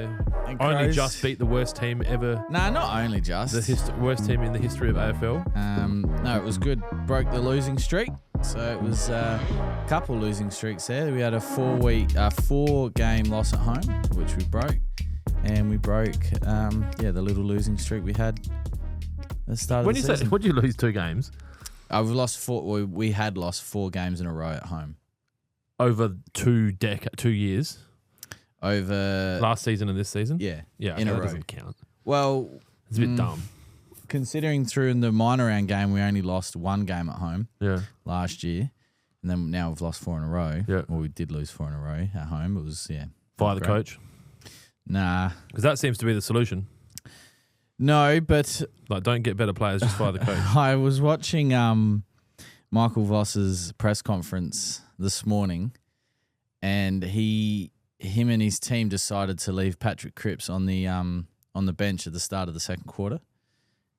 And only Crows- just beat the worst team ever. Nah, not only just. The worst team in the history of AFL. No, it was good. Broke the losing streak. So it was a couple losing streaks there. We had a 4-game loss at home, which we broke. And we broke, the little losing streak we had at the start of the season. What did you lose 2 games? We've lost 4. We had lost 4 games in a row at home. Over 2 years? Over last season and this season? Yeah. Yeah, in a that row. doesn't count. Well, it's a bit dumb. Considering through in the minor round game, we only lost 1 game at home last year. And then now we've lost 4 in a row. Yeah. Well, we did lose 4 in a row at home. It was, Fire the coach? Nah. Because that seems to be the solution. No, but... Like, don't get better players, just fire the coach. I was watching Michael Voss's press conference this morning, and him and his team decided to leave Patrick Cripps on the bench at the start of the second quarter,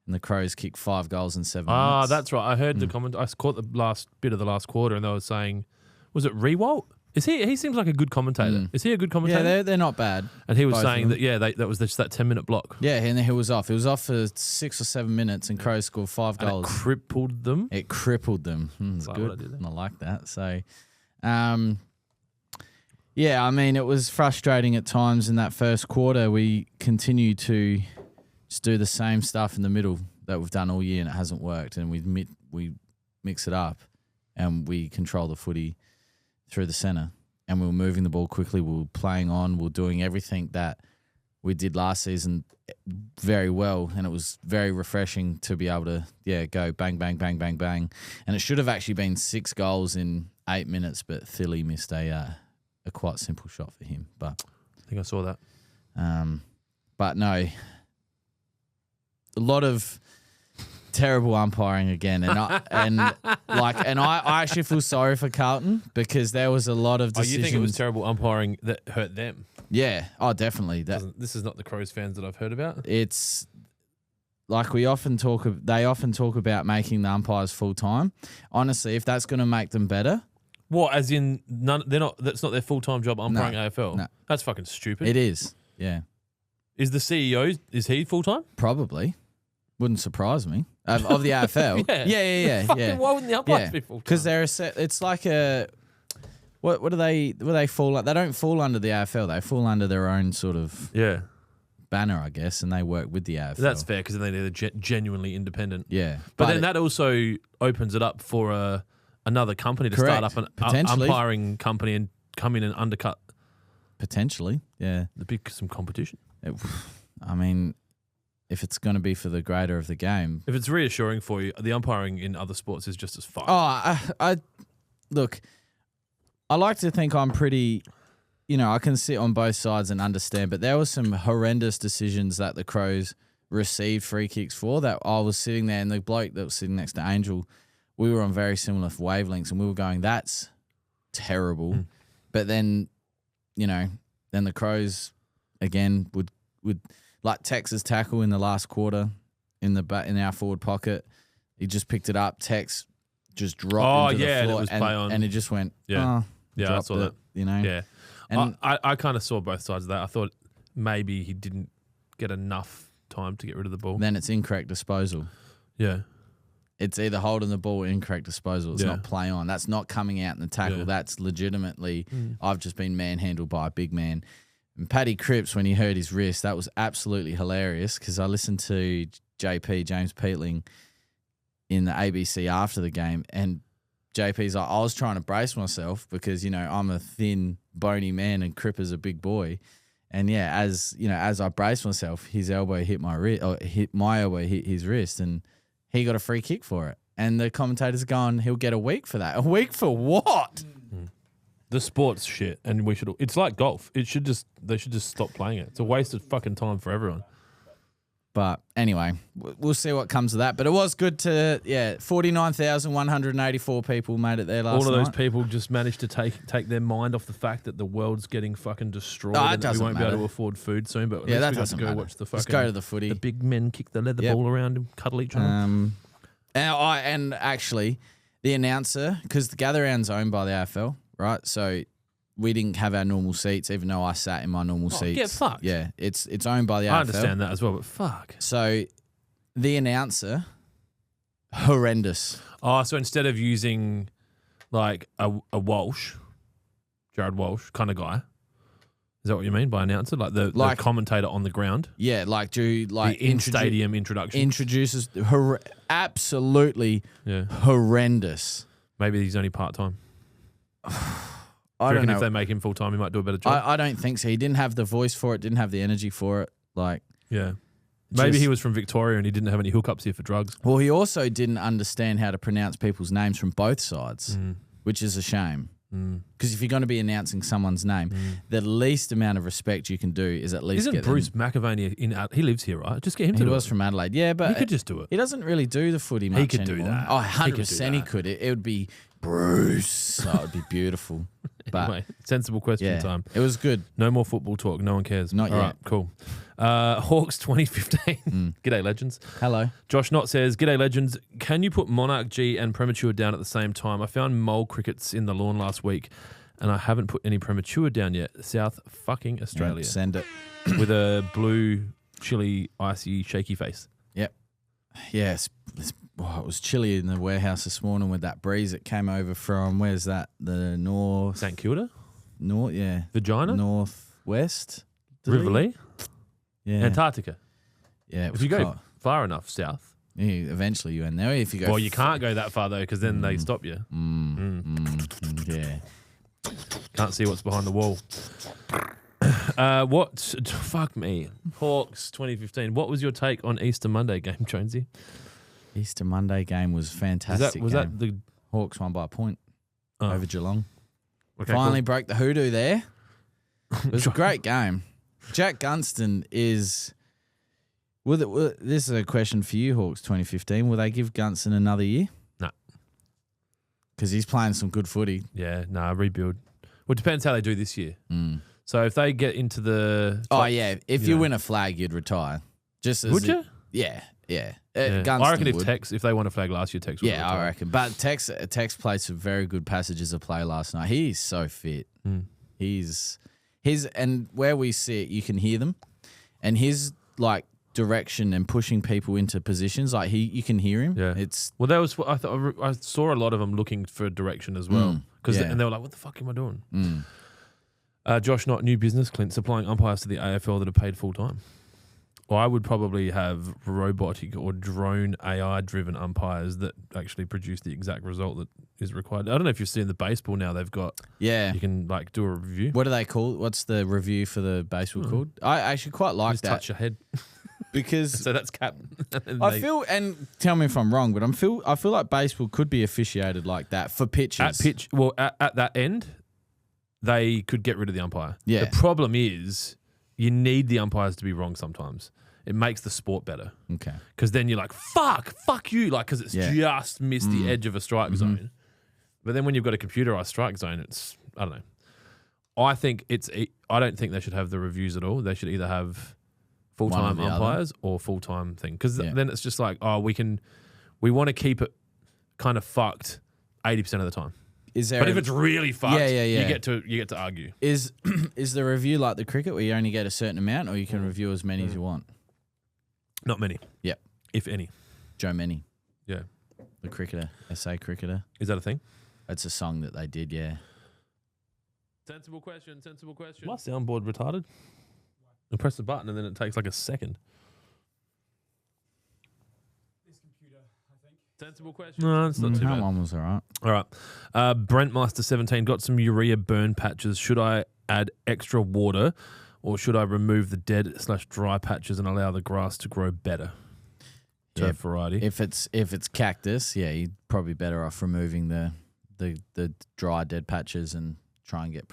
and the Crows kicked 5 goals in 7 minutes. Ah, that's right. I heard the comment. I caught the last bit of the last quarter, and they were saying, was it Rewalt? Is he seems like a good commentator. Is he a good commentator? Yeah, they're not bad. And he was saying that, that was just that 10-minute block. Yeah, and he was off. It was off for 6 or 7 minutes, and Crows scored 5 goals. And it crippled them? It crippled them. It's good. What I did there. I like that. So, I mean, it was frustrating at times in that first quarter. We continued to just do the same stuff in the middle that we've done all year, and it hasn't worked. And we mix it up, and we control the footy through the centre, and we were moving the ball quickly. We were playing on. We were doing everything that we did last season very well, and it was very refreshing to be able to go bang, bang, bang, bang, bang. And it should have actually been 6 goals in 8 minutes, but Thilly missed a quite simple shot for him. But I think I saw that. But no, a lot of terrible umpiring again, and I actually feel sorry for Carlton because there was a lot of decisions. Oh, you think it was terrible umpiring that hurt them? Yeah. Oh, definitely. This is not the Crows fans that I've heard about. It's like they often talk about making the umpires full time. Honestly, if that's going to make them better. What? As in, they're not. That's not their full time job umpiring AFL. No. That's fucking stupid. It is. Yeah. Is the CEO? Is he full time? Probably. Wouldn't surprise me. Of the AFL. Yeah. Fucking why wouldn't the umpires be full time? Because they're it's like a. What do they fall like? They don't fall under the AFL. They fall under their own sort of banner, I guess, and they work with the AFL. That's fair because then they're genuinely independent. Yeah. But then that also opens it up for another company to start up an umpiring company and come in and undercut. Potentially, yeah. Some competition. I mean, if it's going to be for the greater of the game. If it's reassuring for you, the umpiring in other sports is just as fun. Oh, look, I like to think I'm pretty, I can sit on both sides and understand, but there were some horrendous decisions that the Crows received free kicks for that I was sitting there, and the bloke that was sitting next to Angel, we were on very similar wavelengths, and we were going, that's terrible. But then, then the Crows, again, would like Tex's tackle in the last quarter in our forward pocket. He just picked it up. Tex just dropped into the floor, and it just went. Yeah, I saw that. Yeah, and I kind of saw both sides of that. I thought maybe he didn't get enough time to get rid of the ball. Then it's incorrect disposal. Yeah. It's either holding the ball or incorrect disposal. It's not play on. That's not coming out in the tackle. That's legitimately, I've just been manhandled by a big man. And Paddy Cripps, when he hurt his wrist, that was absolutely hilarious because I listened to JP, James Peatling, in the ABC after the game, and JP's like, I was trying to brace myself because, I'm a thin, bony man and Cripp is a big boy. And as I braced myself, his elbow hit my wrist, or my elbow hit his wrist, and he got a free kick for it. And the commentators are going, he'll get a week for that. A week for what? The sport's shit, and it's like golf. They should just stop playing it. It's a waste of fucking time for everyone. But anyway, we'll see what comes of that. But it was good to, 49,184 people made it there last night. All of those people just managed to take their mind off the fact that the world's getting fucking destroyed and that we won't be able to afford food soon. But that we doesn't go matter. watch the fucking... Just go to the footy. The big men kick the leather ball around and cuddle each other. And actually, the announcer, because the Gather Round's owned by the AFL, right? So we didn't have our normal seats, even though I sat in my normal seats. Get fucked. Yeah, it's owned by the AFL. I understand that as well, but fuck. So the announcer, horrendous. Oh, so instead of using like a Walsh, Jared Walsh kind of guy, is that what you mean by announcer? Like the commentator on the ground? Yeah, like do like the in-stadium introduction. Introduces absolutely horrendous. Maybe he's only part-time. I don't know. If they make him full-time, he might do a better job? I don't think so. He didn't have the voice for it, didn't have the energy for it. Yeah. Maybe he was from Victoria and he didn't have any hookups here for drugs. Well, he also didn't understand how to pronounce people's names from both sides, which is a shame. Because if you're going to be announcing someone's name, the least amount of respect you can do is at least Isn't Bruce McAvaney he lives here, right? Just get him to do it. He was from Adelaide. Yeah, but he could just do it. He doesn't really do the footy much anymore. Do that. Oh, 100% he could. It would be Bruce. Oh, it would be beautiful. But anyway, sensible question time. It was good. No more football talk. No one cares. Not All yet. Right, cool. Hawks 2015. G'day, legends. Hello. Josh Knott says, G'day, legends. Can you put Monarch G and Premature down at the same time? I found mole crickets in the lawn last week, and I haven't put any Premature down yet. South fucking Australia. Yep, send it. With a blue, chilly, icy, shaky face. Yep. Yes. It was chilly in the warehouse this morning with that breeze that came over from, where's that? The north. St Kilda? North, yeah. Vagina? Northwest. Riverlea? Yeah. Antarctica? Yeah. If you go far enough south. Yeah, eventually you end there. If you go. Well, you can't go that far though, because then they stop you. Yeah. Can't see what's behind the wall. Fuck me. Hawks 2015. What was your take on Easter Monday game, Jonesy? Easter Monday game was fantastic. Was that the Hawks won by a point over Geelong? Okay, Finally broke the hoodoo there. It was a great game. Jack Gunston is. This is a question for you, Hawks 2015. Will they give Gunston another year? No. Because he's playing some good footy. Yeah, rebuild. Well, it depends how they do this year. So if they get into the... If you win a flag, you'd retire. Would you? Yeah. Gunston I reckon if they won a flag last year, Tex would retire. I reckon. But Tex played some very good passages of play last night. He's so fit. And where we sit, you can hear them. And his direction and pushing people into positions, you can hear him. Yeah. I saw a lot of them looking for direction as well. And they were like, what the fuck am I doing? Josh Knott, new business, Clint, supplying umpires to the AFL that are paid full time. Well, I would probably have robotic or drone AI-driven umpires that actually produce the exact result that is required. I don't know if you've seen the baseball now. They've got... Yeah. You can, do a review. What do they call... What's the review for the baseball called? I actually quite like just that. Touch your head. Because... So that's cap. I feel... And tell me if I'm wrong, but I feel like baseball could be officiated like that for pitches. At that end, they could get rid of the umpire. Yeah. The problem is... You need the umpires to be wrong sometimes. It makes the sport better. Okay. Because then you're like, fuck you, because it's just missed the edge of a strike zone. But then when you've got a computerized strike zone, it's, I don't know. I don't think they should have the reviews at all. They should either have full-time umpires or full-time thing. Because then it's just like, we want to keep it kind of fucked 80% of the time. But if it's really fucked, you get to argue. Is the review like the cricket where you only get a certain amount, or you can review as many as you want? Not many. Yep. If any. Joe Many. Yeah. The cricketer, SA cricketer. Is that a thing? It's a song that they did, yeah. Sensible question. My soundboard retarded. I press the button and then it takes like a second. Sensible question. No, it's not too bad. That one was all right. All right. Brentmeister17 got some urea burn patches. Should I add extra water or should I remove the dead/dry patches and allow the grass to grow better? Variety. If it's cactus, you're probably better off removing the dry dead patches and try and get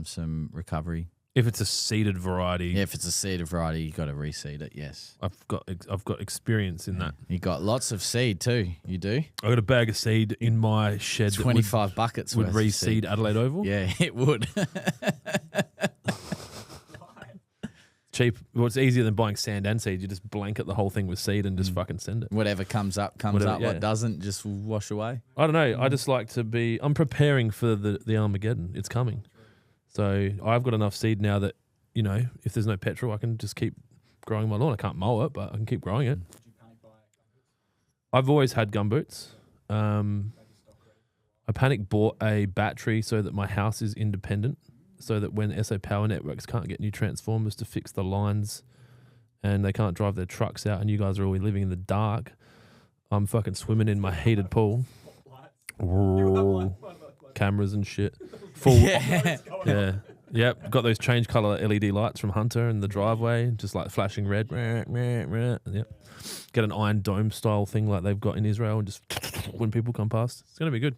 some recovery. If it's a seeded variety. Yeah, if it's a seeded variety, you got to reseed it, yes. I've got experience in that. You got lots of seed too, you do? I got a bag of seed in my shed. 25 buckets would reseed Adelaide Oval? Yeah, it would. Cheap. Well, it's easier than buying sand and seed. You just blanket the whole thing with seed and just fucking send it. Whatever comes up. What doesn't, just wash away. I don't know. I just like to be... I'm preparing for the Armageddon. It's coming. So I've got enough seed now that, if there's no petrol, I can just keep growing my lawn. I can't mow it, but I can keep growing it. I've always had gumboots. I panic bought a battery so that my house is independent, so that when SA Power Networks can't get new transformers to fix the lines and they can't drive their trucks out and you guys are always living in the dark, I'm fucking swimming in my heated pool. Cameras and shit. Full. Yeah. Yep. Got those change color LED lights from Hunter in the driveway, just like flashing red. Yep. Get an Iron Dome style thing like they've got in Israel, and just when people come past, it's going to be good.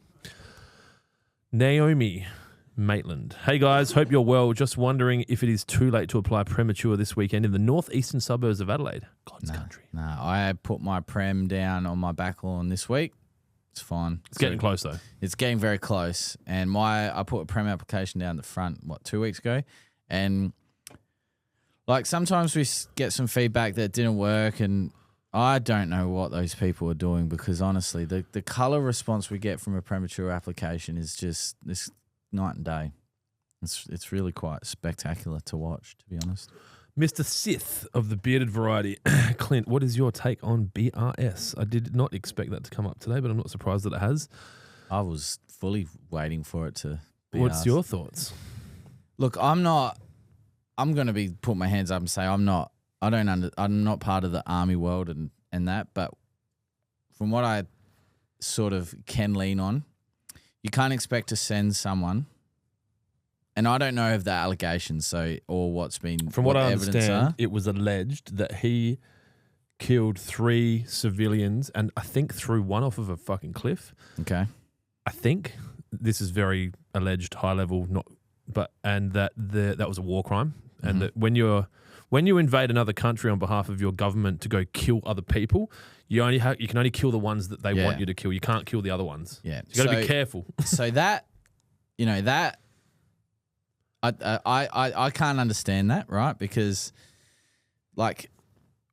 Naomi Maitland. Hey guys, hope you're well. Just wondering if it is too late to apply Premature this weekend in the northeastern suburbs of Adelaide. God's country. No, I put my Prem down on my back lawn this week. It's fine. It's getting close though. It's getting very close. And I put a Prem application down the front, 2 weeks ago? And like sometimes we get some feedback that didn't work, and I don't know what those people are doing, because honestly, the colour response we get from a Premature application is just this night and day. It's really quite spectacular to watch, to be honest. Mr. Sith of the bearded variety. Clint, what is your take on BRS? I did not expect that to come up today, but I'm not surprised that it has. I was fully waiting for it to be What's asked. your thoughts? Look, I'm going to put my hands up and say I'm not part of the army world and that, but from what I sort of can lean on, you can't expect to send someone, and I don't know of the allegations, or what's been from what I understand, it was alleged that he killed 3 civilians and I think threw one off of a fucking cliff. Okay. I think this is very alleged, high level, and that was a war crime, and that when you invade another country on behalf of your government to go kill other people, you can only kill the ones that they want you to kill. You can't kill the other ones. Yeah, so you got to be careful. So that, that I can't understand that, right? Because like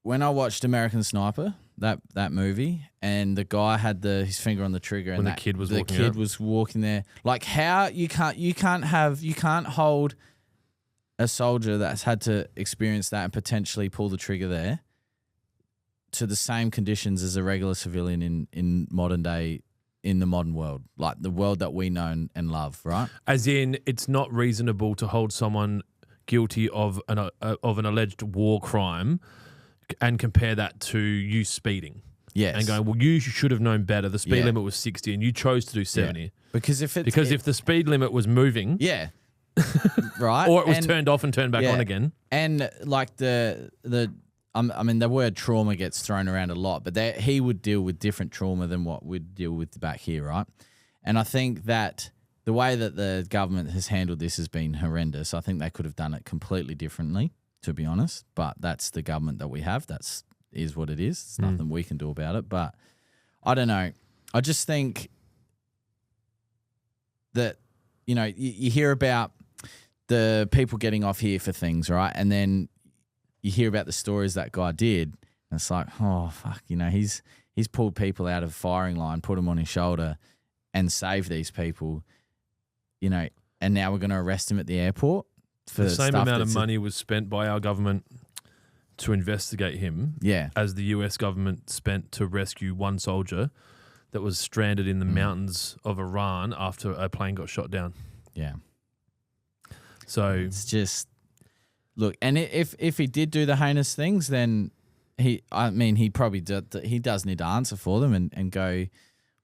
when I watched American Sniper, that movie, and the guy had his finger on the trigger, and the kid was walking there. Like how you can't hold a soldier that's had to experience that and potentially pull the trigger there to the same conditions as a regular civilian in modern day, in the modern world, like the world that we know and love, right? As in, it's not reasonable to hold someone guilty of an alleged war crime and compare that to you speeding. Yes. And going, well, you should have known better. The speed limit was 60 and you chose to do 70. Yeah. Because if the speed limit was moving, right, or it was turned off and turned back on again, and like the word trauma gets thrown around a lot, but he would deal with different trauma than what we'd deal with back here, right? And I think that the way that the government has handled this has been horrendous. I think they could have done it completely differently, to be honest, but that's the government that we have. Is what it is. It's nothing we can do about it. But I don't know. I just think that, you hear about the people getting off here for things, right? And then you hear about the stories that guy did, and it's like, oh, fuck, he's pulled people out of a firing line, put them on his shoulder and saved these people, and now we're going to arrest him at the airport for the same amount of money was spent by our government to investigate him as the US government spent to rescue one soldier that was stranded in the mountains of Iran after a plane got shot down. Yeah. So it's just, look, and if he did do the heinous things, then he probably does need to answer for them and go,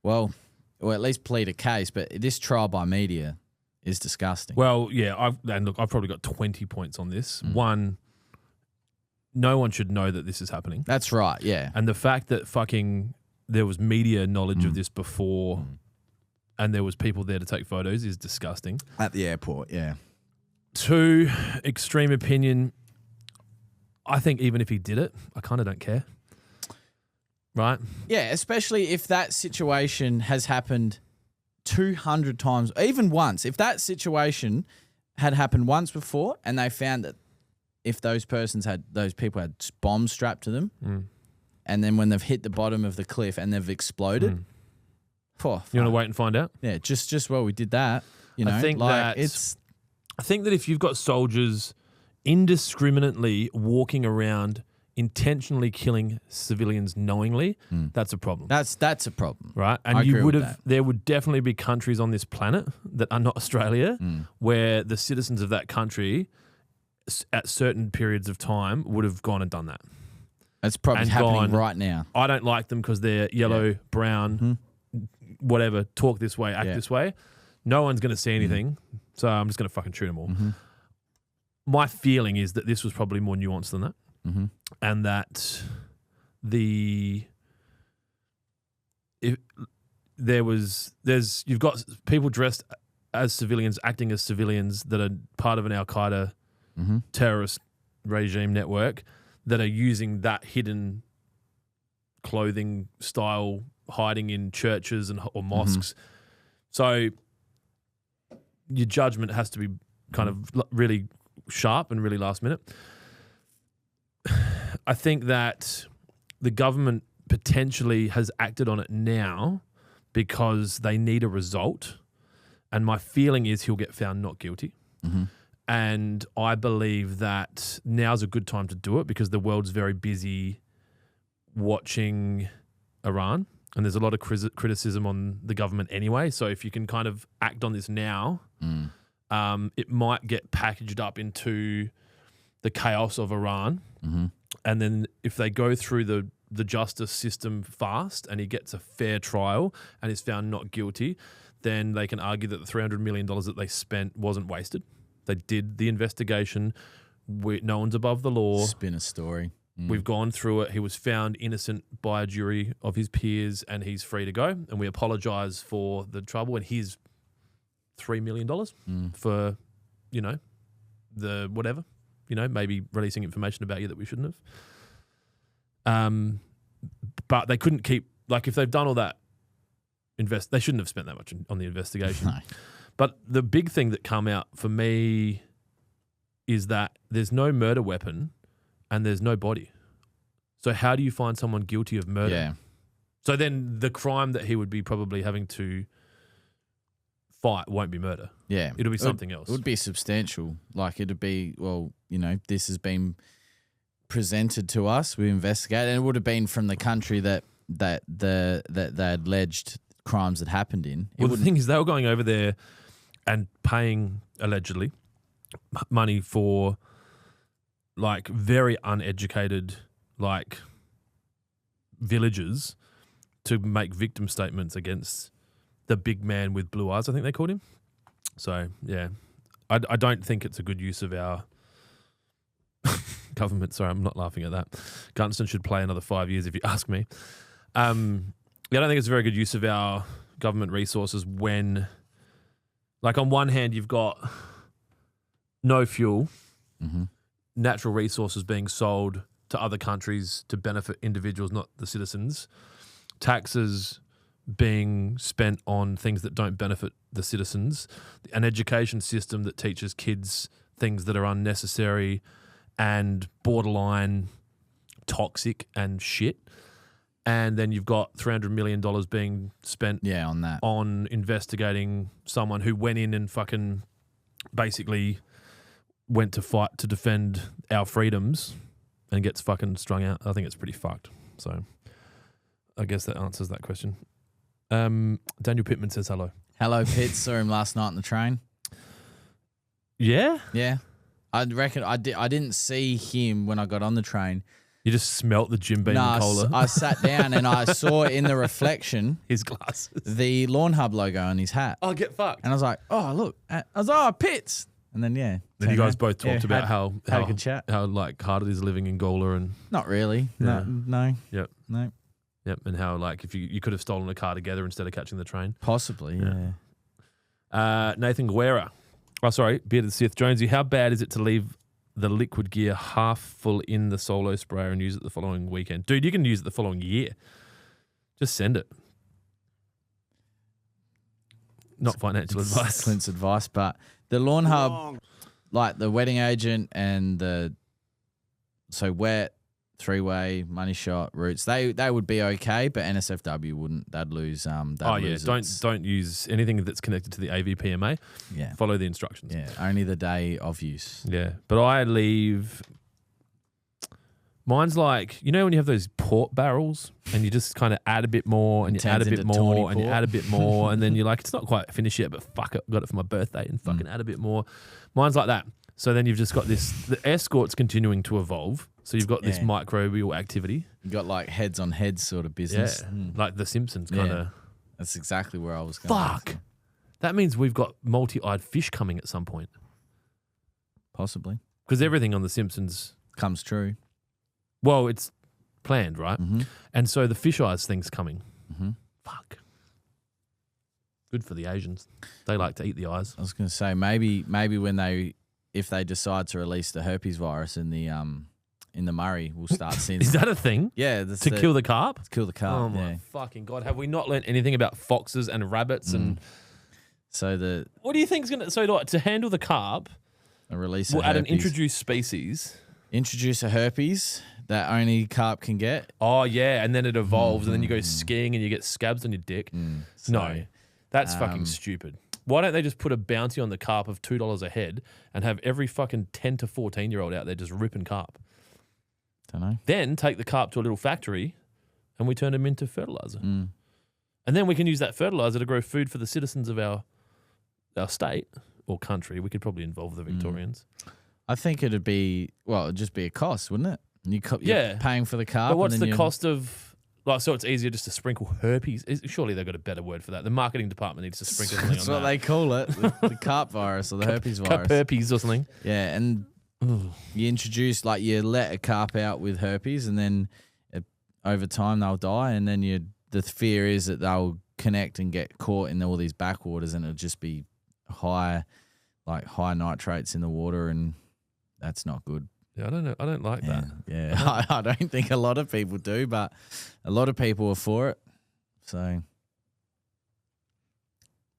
well, or at least plead a case. But this trial by media is disgusting. Well, yeah, I've probably got 20 points on this. One, no one should know that this is happening. That's right, yeah. And the fact that there was media knowledge of this before and there was people there to take photos is disgusting. At the airport, yeah. 2, extreme opinion. I think even if he did it, I kind of don't care. Right? Yeah, especially if that situation has happened 200 times, even once. If that situation had happened once before and they found that if those people had bombs strapped to them, and then when they've hit the bottom of the cliff and they've exploded, you want to wait and find out? Yeah, just we did that. I think that it's. I think that if you've got soldiers indiscriminately walking around intentionally killing civilians knowingly, that's a problem. That's a problem. Right? And there would definitely be countries on this planet that are not Australia where the citizens of that country at certain periods of time would have gone and done that. It's probably happening right now. I don't like them because they're yellow, brown, whatever, talk this way, act this way. No one's going to see anything, so I'm just going to fucking shoot them all. My feeling is that this was probably more nuanced than that. And that you've got people dressed as civilians, acting as civilians that are part of an Al-Qaeda terrorist regime network that are using that hidden clothing style, hiding in churches or mosques. So your judgment has to be kind of really sharp and really last minute. I think that the government potentially has acted on it now because they need a result. And my feeling is he'll get found not guilty. And I believe that now's a good time to do it because the world's very busy watching Iran. And there's a lot of criticism on the government anyway. So if you can kind of act on this now, it might get packaged up into the chaos of Iran. And then if they go through the justice system fast and he gets a fair trial and is found not guilty, then they can argue that the $300 million that they spent wasn't wasted. They did the investigation. No one's above the law. Spin a story. We've gone through it. He was found innocent by a jury of his peers and he's free to go. And we apologise for the trouble. And here's $3 million for, the whatever. Maybe releasing information about you that we shouldn't have. But they couldn't keep, if they've done all that, they shouldn't have spent that much on the investigation. No. But the big thing that come out for me is that there's no murder weapon and there's no body. So how do you find someone guilty of murder? Yeah. So then the crime that he would be probably having to fight won't be murder. Yeah. It'll be something else. It would be substantial. It'd be, this has been presented to us. We investigated, and it would have been from the country that they alleged crimes that happened in. The thing is, they were going over there and paying, allegedly, money for, very uneducated, villagers to make victim statements against the big man with blue eyes, I think they called him. So, yeah, I don't think it's a good use of our government. Sorry, I'm not laughing at that. Gunston should play another 5 years if you ask me. I don't think it's a very good use of our government resources when, on one hand, you've got no fuel, natural resources being sold to other countries to benefit individuals, not the citizens, taxes being spent on things that don't benefit the citizens, an education system that teaches kids things that are unnecessary and borderline toxic and shit. And then you've got $300 million being spent on that, on investigating someone who went in and fucking basically went to fight to defend our freedoms and gets fucking strung out. I think it's pretty fucked. So I guess that answers that question. Daniel Pittman says hello. Hello, Pitt. Saw him last night on the train. Yeah? Yeah. I reckon I didn't see him when I got on the train. You just smelt the Jim Beam and cola. I sat down and I saw in the reflection his glasses, the Lawnhub logo on his hat. Oh, get fucked! And I was like, "Oh, look!" I was like, "Oh, Pitts!" And then then you guys both talked about how had a good chat. How hard it is living in Gola and not really. Yeah. No. Yep. No. Yep. And how if you could have stolen a car together instead of catching the train. Possibly. Yeah. Nathan Guerra. Oh, sorry, Bearded Sith. Jonesy, how bad is it to leave the liquid gear half full in the solo sprayer and use it the following weekend? Dude, you can use it the following year. Just send it. Not financial advice. Clint's advice, but the Lawnhub, the wetting agent and wet, three-way, money shot, roots. They would be okay, but NSFW wouldn't. They'd lose. Don't use anything that's connected to the AVPMA. Yeah. Follow the instructions. Yeah, only the day of use. Yeah, but I leave. Mine's like, you know when you have those port barrels and you just kind of add a bit more and you add a bit more and you add a bit more and then you're like, it's not quite finished yet, but fuck it, got it for my birthday and fucking add a bit more. Mine's like that. So then you've just got this, the escort's continuing to evolve. So you've got this microbial activity. You got like heads on heads sort of business. Yeah, like the Simpsons kind of. That's exactly where I was going. Fuck. That means we've got multi-eyed fish coming at some point. Possibly. Because everything on the Simpsons comes true. Well, it's planned, right? Mm-hmm. And so the fish eyes thing's coming. Mm-hmm. Fuck. Good for the Asians. They like to eat the eyes. I was going to say maybe if they decide to release the herpes virus in the Murray, we'll start seeing. Is that a thing? Yeah, kill the carp. To kill the carp. Oh my fucking god! Have we not learned anything about foxes and rabbits and? So what do you think's gonna to handle the carp? We'll add an introduced species. Introduce a herpes that only carp can get. Oh yeah, and then it evolves, and then you go skiing and you get scabs on your dick. No, that's fucking stupid. Why don't they just put a bounty on the carp of $2 a head and have every fucking 10 to 14-year-old out there just ripping carp? Don't know. Then take the carp to a little factory, and we turn them into fertilizer, and then we can use that fertilizer to grow food for the citizens of our state or country. We could probably involve the Victorians. I think it'd just be a cost, wouldn't it? You're paying for the carp. But what's the cost of, so it's easier just to sprinkle herpes? Surely they've got a better word for that. The marketing department needs to sprinkle something on that. That's what they call it, the carp virus or the herpes virus. Herpes or something. Yeah, and you introduce, you let a carp out with herpes and then over time they'll die and then the fear is that they'll connect and get caught in all these backwaters and it'll just be high nitrates in the water and that's not good. Yeah, I don't know. I don't like that. Yeah, I don't think a lot of people do, but a lot of people are for it. So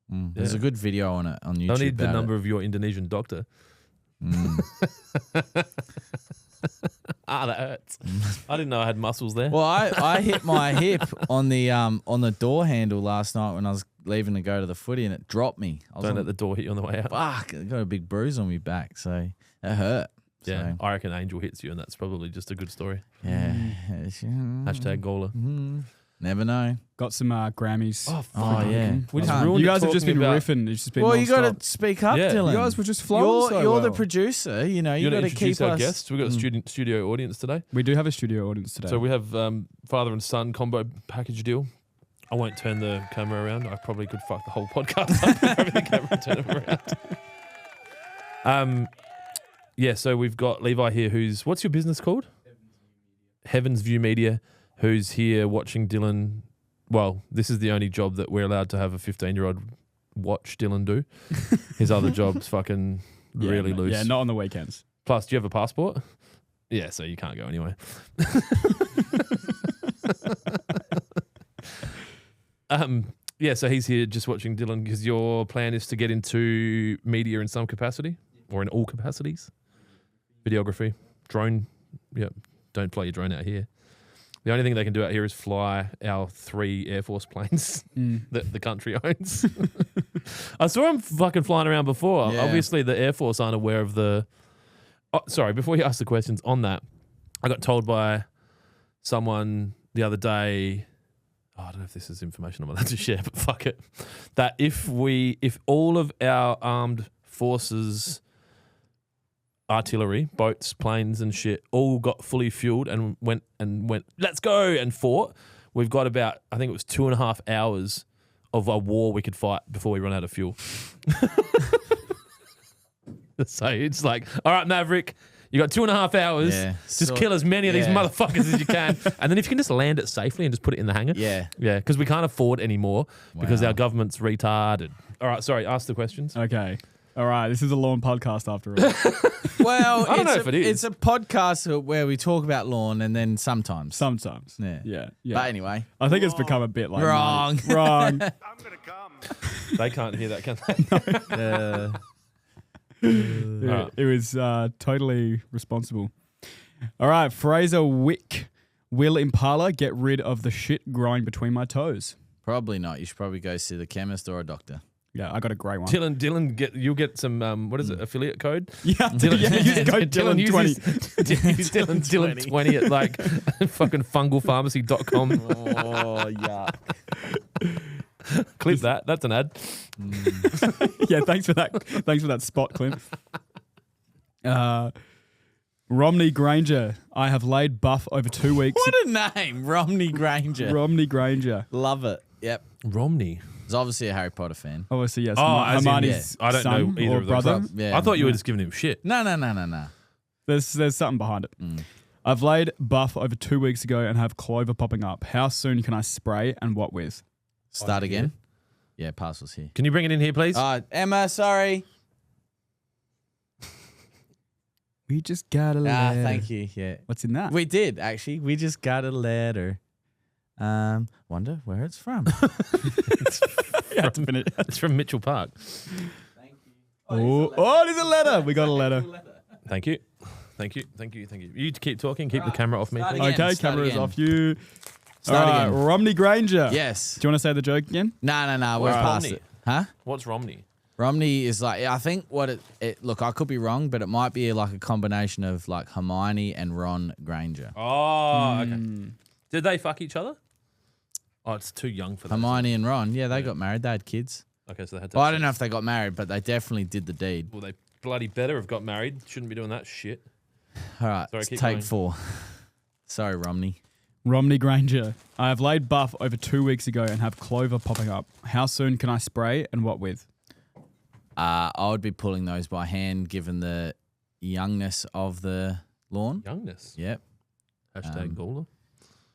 there's a good video on it on YouTube. I need the number of your Indonesian doctor. That hurts. I didn't know I had muscles there. Well, I hit my hip on the door handle last night when I was leaving to go to the footy and it dropped me. Don't let the door hit you on the way out. Fuck, I got a big bruise on my back, so it hurt. Yeah, so. I reckon Angel hits you and that's probably just a good story. Yeah. Hashtag Gola. Never know. Got some Grammys. Oh yeah. We just you guys have just been riffing. It's just been you got to speak up, Dylan. You guys were just flowing. You're the producer. You know, you got to keep our us. Guests. We've got a studio audience today. We do have a studio audience today. So we have father and son combo package deal. I won't turn the camera around. I probably could fuck the whole podcast up over the camera and turn it around. Yeah, so we've got Levi here what's your business called? Heaven's View Media, who's here watching Dylan. Well, this is the only job that we're allowed to have a 15-year-old watch Dylan do. His other job's fucking really loose. Yeah, not on the weekends. Plus, do you have a passport? Yeah, so you can't go anyway. Yeah, so he's here just watching Dylan because your plan is to get into media in some capacity or in all capacities. Videography, drone. Yeah, don't fly your drone out here. The only thing they can do out here is fly our 3 Air Force planes that the country owns. I saw them fucking flying around before. Yeah. Obviously, the Air Force aren't aware of the... Oh, sorry, before you ask the questions on that, I got told by someone the other day... Oh, I don't know if this is information I'm allowed to share, but fuck it. That if all of our armed forces... artillery, boats, planes and shit all got fully fueled and went, let's go, and fought. We've got about, I think it was 2.5 hours of a war we could fight before we run out of fuel. So it's like, all right, Maverick, you got 2.5 hours. Yeah, just kill as many of these motherfuckers as you can. And then if you can just land it safely and just put it in the hangar. Yeah. Yeah, because we can't afford anymore because our government's retarded. All right, sorry, ask the questions. Okay. All right, this is a lawn podcast after all. Well, I don't know if it is. It's a podcast where we talk about lawn and then sometimes. Yeah. But anyway. I think it's become a bit like... Wrong. I'm going to come. They can't hear that, can they? It was totally responsible. All right, Fraser Wick. Will Impala get rid of the shit growing between my toes? Probably not. You should probably go see the chemist or a doctor. Yeah, I got a great one. Dylan, you'll get some, what is it, affiliate code? Yeah, use code Dylan 20. Dylan 20 at like fucking fungalpharmacy.com. Oh, yeah. Clip that. That's an ad. Yeah, thanks for that. Thanks for that spot, Clint. Romney Granger. I have laid buff over 2 weeks. What a name, Romney Granger. Romney Granger. Love it. Yep. Romney. He's obviously a Harry Potter fan. Obviously, yes. As in, Hermione's I don't son know either or of those. brother. Yeah. I thought you were just giving him shit. No. There's something behind it. I've laid buff over 2 weeks ago and have clover popping up. How soon can I spray and what with? Start again. Yeah, parcel's here. Can you bring it in here, please? Emma, sorry. We just got a letter. Thank you. Yeah. What's in that? We did, actually. We just got a letter. Wonder where it's from. It's from Mitchell Park. Thank you. Oh, there's a letter. We got a letter. Thank you. You keep talking. Keep the camera off me. Start Please. again. Okay, Start camera is again. off you. Start All right, again. Romney Granger. Yes. Do you want to say the joke again? No. We're What's past Romney? it. Huh? What's Romney? Romney is like, I think what it look, I could be wrong, but it might be like a combination of like Hermione and Ron Granger. Oh, okay. Did they fuck each other? Oh, it's too young for that. Hermione and Ron, yeah, they got married. They had kids. Okay, so they had to. Well, I don't know if they got married, but they definitely did the deed. Well, they bloody better have got married. Shouldn't be doing that shit. All right, Sorry, it's keep take going. 4. Sorry, Romney. Romney Granger. I have laid buff over 2 weeks ago and have clover popping up. How soon can I spray and what with? I would be pulling those by hand, given the youngness of the lawn. Youngness. Yep. Hashtag Gawler.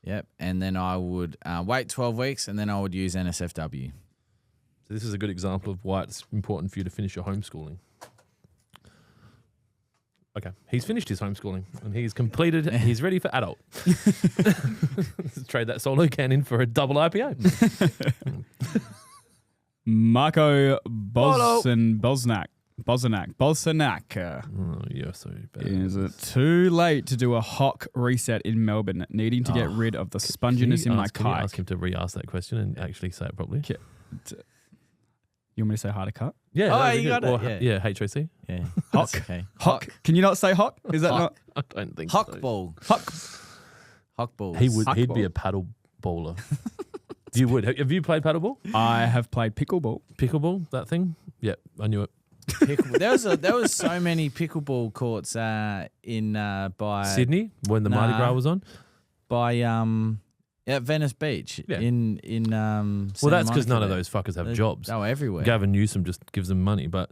Yep. And then I would wait 12 weeks, and then I would use NSFW. So this is a good example of why it's important for you to finish your homeschooling. Okay, he's finished his homeschooling and he's completed. He's ready for adult. Let's trade that solo can in for a double IPA. Marco Bosnack. Oh, you're so bad. Is it too late to do a hock reset in Melbourne? Needing to get rid of the sponginess in my Can you kite. ask him to re-ask that question and actually say it properly? You want me to say hard to cut? Yeah. Oh, that'd be you good. got it, Or, yeah. HOC. Yeah. Hock. That's okay. Hock. Can you not say hock? Is that Hock. not? I don't think Hock so. ball. Hock. Hock balls. He'd be Huckball. a paddle bowler. You would. Have you played paddleball? I have played pickleball. Pickleball, that thing? Yeah, I knew it. There was so many pickleball courts in by Sydney, when the Mardi Nah. Gras was on? by at Venice Beach Yeah. in Well, Santa that's because Monica none of there. those fuckers have jobs. Oh, everywhere. Gavin Newsom just gives them money, but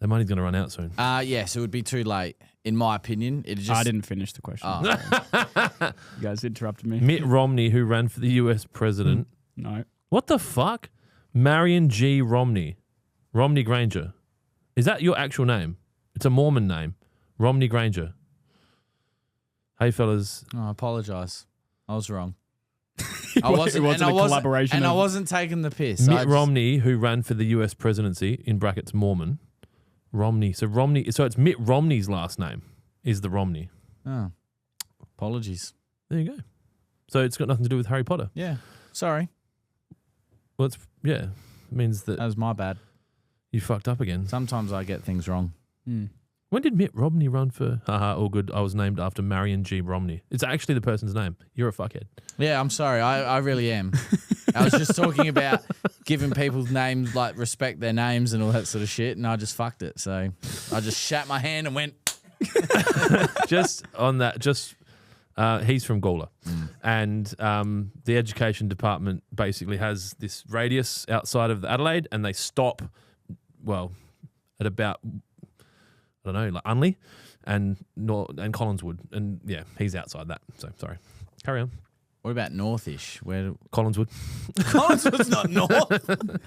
their money's going to run out soon. Yes, it would be too late, in my opinion. It just I didn't finish the question. Oh. You guys interrupted me. Mitt Romney, who ran for the US president. No. What the fuck? Marion G. Romney. Romney Granger. Is that your actual name? It's a Mormon name. Romney Granger. Hey, fellas. Oh, I apologise. I was wrong. It wasn't a collaboration. and I of- wasn't taking the piss. I Mitt just- Romney, who ran for the US presidency, in brackets Mormon. Romney. So it's Mitt Romney's last name is the Romney. Oh, apologies. There you go. So it's got nothing to do with Harry Potter. Yeah, sorry. Well, it means that That was my bad. you fucked up again. Sometimes I get things wrong. Hmm. When did Mitt Romney run for? Haha, all good. I was named after Marion G. Romney. It's actually the person's name. You're a fuckhead. Yeah, I'm sorry. I really am. I was just talking about giving people's names, like respect their names and all that sort of shit, and I just fucked it. So I just shat my hand and went, Just on that, he's from Gawler. And the education department basically has this radius outside of Adelaide, and they stop, at about, I don't know, like Unley and Collinswood. And yeah, he's outside that. So sorry. Carry on. what about Northish? Where Collinswood. Collinswood's not north.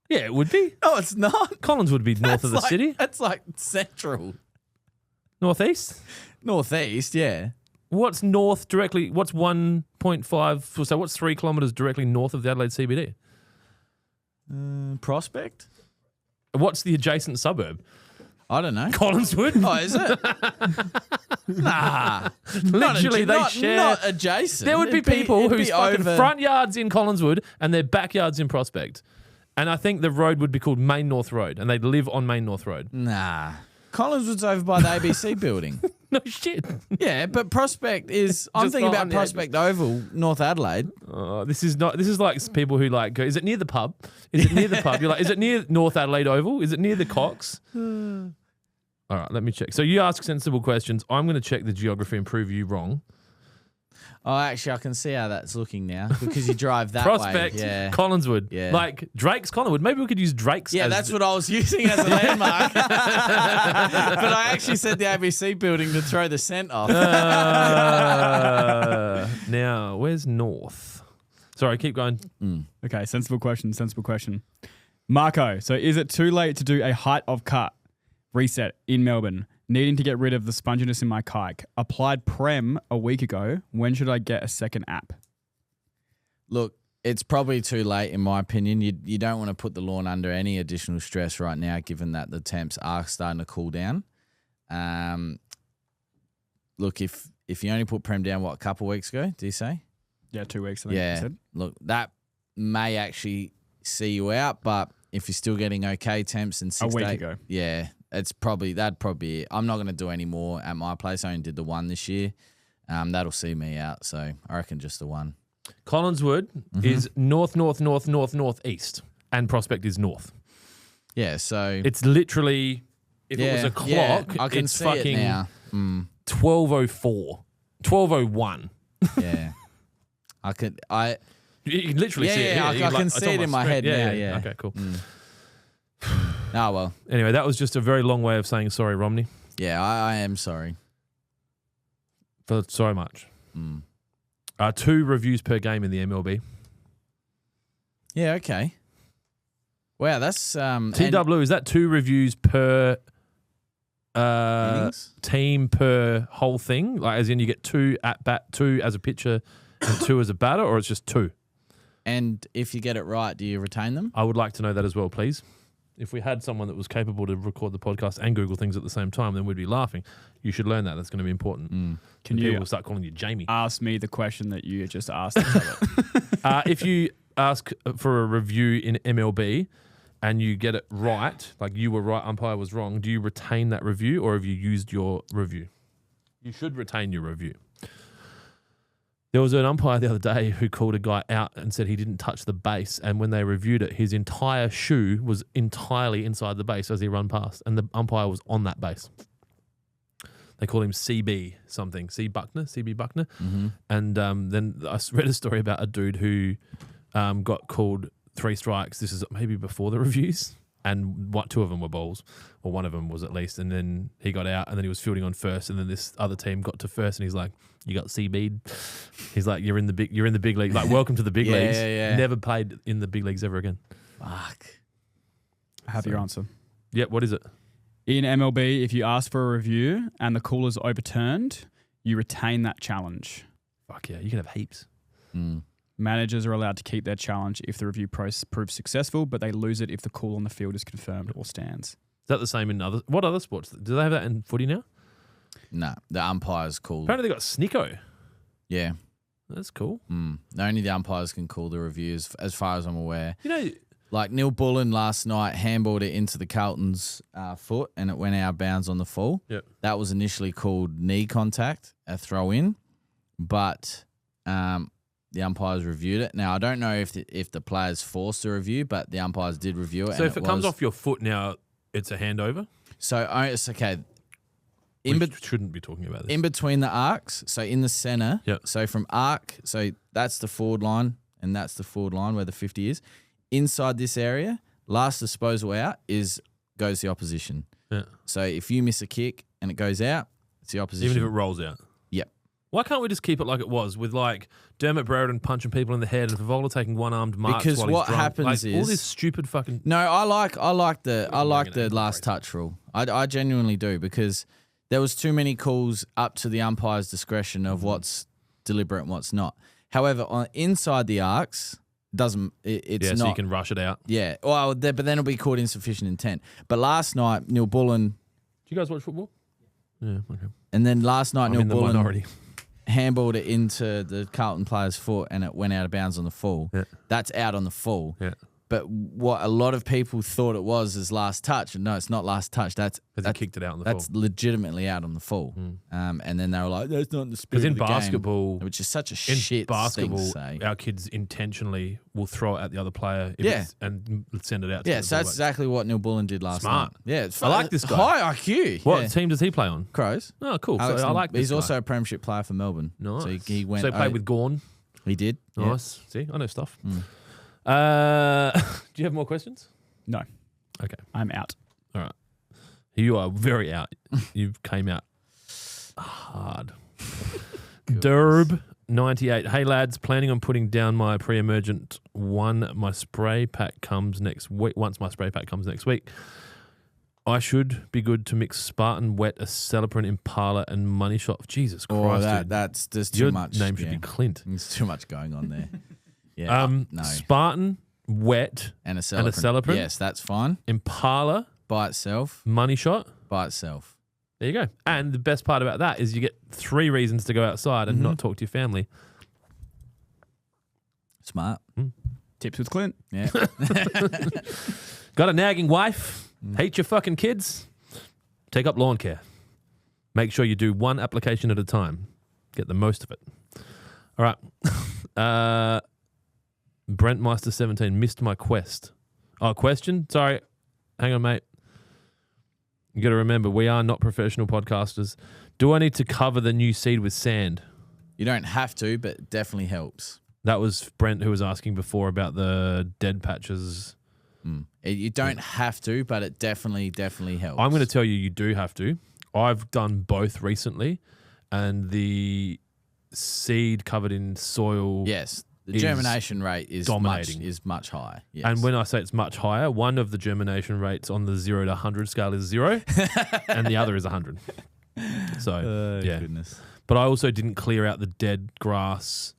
Yeah, it would be. No, it's not. Collins would be north of the city. That's like central. Northeast? Northeast, yeah. What's north directly? What's 1.5? So what's 3 kilometres directly north of the Adelaide CBD? Prospect? What's the adjacent suburb? I don't know. Collinswood? Oh, is it? Nah. Literally, they share. Not adjacent. There would be people it'd whose be fucking over. front yards in Collinswood and their backyards in Prospect. And I think the road would be called Main North Road, and they'd live on Main North Road. Nah. Collinswood's over by the ABC building. No shit. Yeah, but Prospect is. I'm Just thinking not about on the Prospect Oval, North Adelaide. This is like people who like go, is it near the pub? Is it near the pub? You're like, is it near North Adelaide Oval? Is it near the Cox? All right, let me check. So you ask sensible questions. I'm going to check the geography and prove you wrong. Oh, actually, I can see how that's looking now because you drive that Prospect, way. Yeah. Collinswood. Yeah. Like Drake's Collingwood. Maybe we could use Drake's. Yeah, as that's what I was using as a landmark. But I actually said the ABC building to throw the scent off. Now, where's North? Sorry, keep going. Okay, sensible question. Marco, so is it too late to do a height of cut reset in Melbourne? Needing to get rid of the sponginess in my kike. Applied Prem a week ago. When should I get a second app? Look, it's probably too late in my opinion. You don't want to put the lawn under any additional stress right now, given that the temps are starting to cool down. Look, if you only put Prem down, what, a couple of weeks ago, do you say? Yeah, 2 weeks, I think you said. Look, that may actually see you out, but if you're still getting okay temps in 6 A week to 8, ago. Yeah, that'd probably be it. I'm not going to do any more at my place. I only did the one this year. That'll see me out, so I reckon just the one. Collinswood is northeast, and Prospect is north. Yeah, so It's literally, if it was a clock, I can it's see fucking it now. 12:04, 12:01. Yeah, You can literally see it here. I can it's see on it my in my screen. head now. Yeah. Okay, cool. Oh well. Anyway, that was just a very long way of saying sorry, Romney, Yeah, I am sorry. for so much. 2 reviews per game in the MLB. Yeah. Okay. Wow, that's TW, is that 2 reviews per innings? team per whole thing? Like, as in you get 2 at bat, 2 as a pitcher, and 2 as a batter, or it's just 2? And if you get it right, do you retain them? I would like to know that as well, please. If we had someone that was capable to record the podcast and Google things at the same time, then we'd be laughing. You should learn that. That's going to be important. Can People you will start calling you Jamie. ask me the question that you just asked? If you ask for a review in MLB and you get it right, like you were right, umpire was wrong, do you retain that review or have you used your review? You should retain your review. There was an umpire the other day who called a guy out and said he didn't touch the base, and when they reviewed it, his entire shoe was entirely inside the base as he run past, and the umpire was on that base. They call him CB something, CB Buckner. And then I read a story about a dude who got called 3 strikes. This is maybe before the reviews, and 2 of them were balls, or one of them was at least. And then he got out, and then he was fielding on first, and then this other team got to first, and he's like, "You got CB'd." He's like, "You're in the big league. Like, welcome to the big leagues. Yeah. Never played in the big leagues ever again." Fuck. I have your answer. Yep. What is it? In MLB, if you ask for a review and the call is overturned, you retain that challenge. Fuck yeah, you can have heaps. Managers are allowed to keep their challenge if the review proves successful, but they lose it if the call on the field is confirmed or stands. Is that the same in what other sports? Do they have that in footy now? No, the umpires call. Apparently they got Snicko. Yeah. That's cool. Only the umpires can call the reviews, as far as I'm aware. You know, Like Neil Bullen last night handballed it into the Carlton's foot and it went out of bounds on the fall. Yep. That was initially called knee contact, a throw in, but the umpires reviewed it. Now, I don't know if the players forced a review, but the umpires did review it. so if it comes off your foot now, it's a handover? So it's okay. We shouldn't be talking about this. In between the arcs, so in the center, Yep. so from arc, so that's the forward line and that's the forward line where the 50 is. Inside this area, last disposal out goes the opposition. Yeah. So if you miss a kick and it goes out, it's the opposition. Even if it rolls out? Yep. Why can't we just keep it like it was with like Dermot Brereton punching people in the head and Favola taking one-armed marks Because while he's what drunk? happens like, is all this stupid fucking... No, I like the last crazy. touch rule. I genuinely do, because there was too many calls up to the umpire's discretion of what's deliberate and what's not. However, inside the arcs, it's not. so you can rush it out. Yeah, well, but then it'll be called insufficient intent. But last night, Neil Bullen you guys watch football? Yeah, okay. And then last night, I'm Neil in the Bullen minority. handballed it into the Carlton player's foot and it went out of bounds on the full. Yeah. That's out on the full. Yeah. But what a lot of people thought it was is last touch. And no, it's not last touch. That's Because he kicked it out on the full. That's legitimately out on the full. And then they were like, that's not in the spirit Because in of the basketball, game, which is such a in shit basketball, thing to say. our kids intentionally will throw it at the other player and send it out. To Yeah, so that's exactly what Neil Bullen did last Smart. night. Yeah, it's I like this guy. High IQ. What yeah. team does he play on? Crows. Oh, cool. Alex So I like this He's guy. also a premiership player for Melbourne. Nice. So he went. So he played with Gawn. He did. Nice. See, I know stuff. Do you have more questions? No, Okay. I'm out. All right. You are very out. You came out hard. Derb 98. Hey lads, planning on putting down my pre-emergent one. My spray pack comes next week. Once my spray pack comes next week, I should be good to mix Spartan, Wet, a Celebrant, Impala, and Money Shot. Jesus Christ, dude. that's there's too Your much. name should be Clint. There's too much going on there. Yeah. No. Spartan, Wet, And a Celebrant. Celebrant. Yes, that's fine. Impala, By itself. Money Shot. By itself. There you go. And the best part about that is you get 3 reasons to go outside and not talk to your family. Smart. Tips with Clint. Yeah. Got a nagging wife? Hate your fucking kids? Take up lawn care. Make sure you do one application at a time. Get the most of it. All right. Brent Meister 17 missed my quest. Oh, question? Sorry. Hang on, mate. You got to remember, we are not professional podcasters. Do I need to cover the new seed with sand? You don't have to, but it definitely helps. That was Brent who was asking before about the dead patches. You don't have to, but it definitely helps. I'm going to tell you, you do have to. I've done both recently, and the seed covered in soil. Yes. The germination rate is dominating. much higher. Yes. And when I say it's much higher, one of the germination rates on the 0 to 100 scale is 0, and the other is 100. So, yeah. Goodness. But I also didn't clear out the dead grass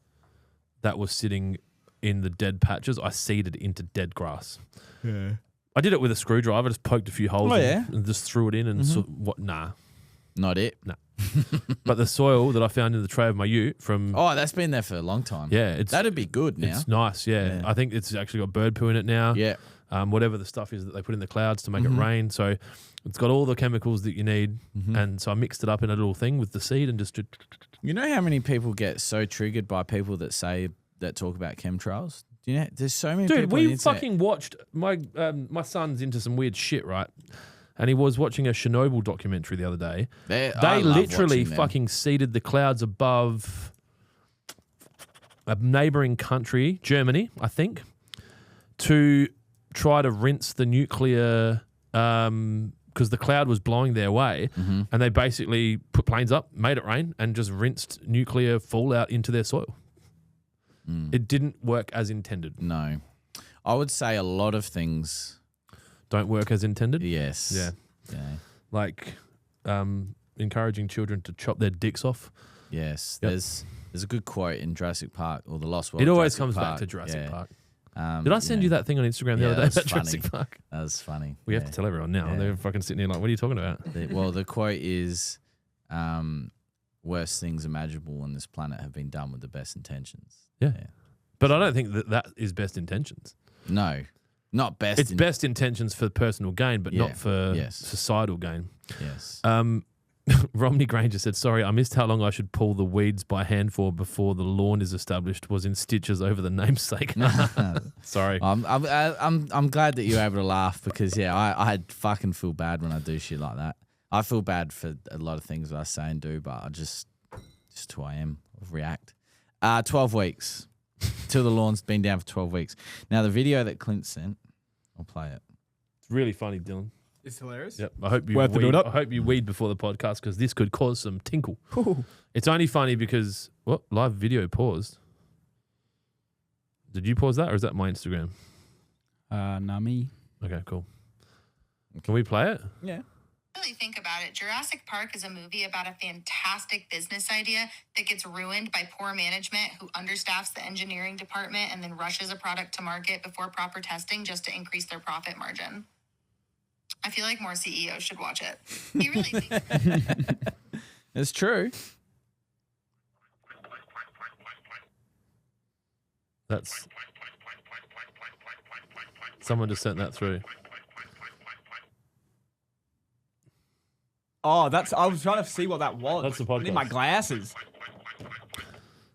that was sitting in the dead patches. I seeded into dead grass. Yeah. I did it with a screwdriver. Just poked a few holes and just threw it in and nah. Not it. Nah. But the soil that I found in the tray of my ute from... Oh, that's been there for a long time. Yeah. That'd be good now. It's nice, yeah. I think it's actually got bird poo in it now. Yeah. Whatever the stuff is that they put in the clouds to make it rain. So it's got all the chemicals that you need. And so I mixed it up in a little thing with the seed and just... You know how many people get so triggered by people that talk about chemtrails? Do you know? There's so many people. Dude, we fucking watched... My son's into some weird shit, right? And he was watching a Chernobyl documentary the other day. They literally fucking seeded the clouds above a neighboring country, Germany, I think, to try to rinse the nuclear, because the cloud was blowing their way, and they basically put planes up, made it rain, and just rinsed nuclear fallout into their soil. It didn't work as intended. No. I would say a lot of things don't work as intended. Yes. Yeah. Like encouraging children to chop their dicks off. Yes. Yep. There's a good quote in Jurassic Park or The Lost World. It always Jurassic comes Park. back to Jurassic Park. Did I send you that thing on Instagram the other day about Jurassic Park? That was funny. We have to tell everyone now. They're fucking sitting here like, what are you talking about? The quote is, worst things imaginable on this planet have been done with the best intentions. Yeah. But I don't think that is best intentions. No. Not best. It's best intentions for personal gain, but not for societal gain. Yes. Romney Granger said, "Sorry, I missed how long I should pull the weeds by hand for before the lawn is established. Was in stitches over the namesake." Sorry. I'm glad that you're able to laugh because I fucking feel bad when I do shit like that. I feel bad for a lot of things that I say and do, but I just who I am. I react. 12 weeks. Till the lawn's been down for 12 weeks. Now, the video that Clint sent, I'll play it. It's really funny, Dylan. It's hilarious. Yep. I hope you weed before the podcast because this could cause some tinkle. It's only funny because live video paused. Did you pause that or is that my Instagram? Me. Okay, cool. Can we play it? Yeah. Really think about it, Jurassic Park is a movie about a fantastic business idea that gets ruined by poor management who understaffs the engineering department and then rushes a product to market before proper testing just to increase their profit margin. I feel like more CEOs should watch it. He really thinks It's true. That's someone just sent that through. Oh, I was trying to see what that was. That's the podcast. I need my glasses.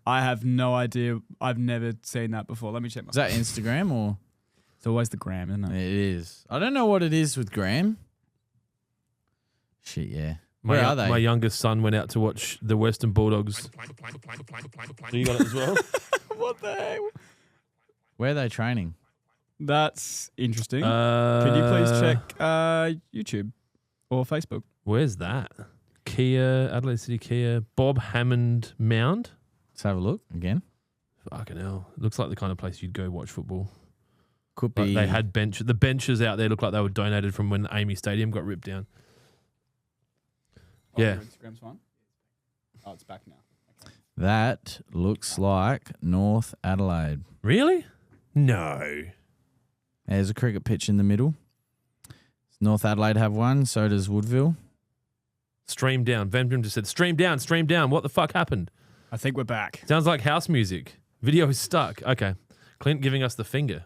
I have no idea. I've never seen that before. Let me check my. Is that Instagram or? It's always the gram, isn't it? It is. I don't know what it is with Graham. Shit, yeah. Where are they? My youngest son went out to watch the Western Bulldogs. You got it as well? What the hell? Where are they training? That's interesting. Can you please check YouTube or Facebook? Where's that? Kia, Adelaide City Kia, Bob Hammond Mound. Let's have a look again. Fucking hell. Looks like the kind of place you'd go watch football. Could Like be. they had the benches out there look like they were donated from when the Amy Stadium got ripped down. Yeah. Your Instagram's fine. Oh, it's back now. Okay. That looks like North Adelaide. Really? No. There's a cricket pitch in the middle. North Adelaide have one. So does Woodville. Stream down. Van Brim just said, stream down, stream down. What the fuck happened? I think we're back. Sounds like house music. Video is stuck. Okay. Clint giving us the finger.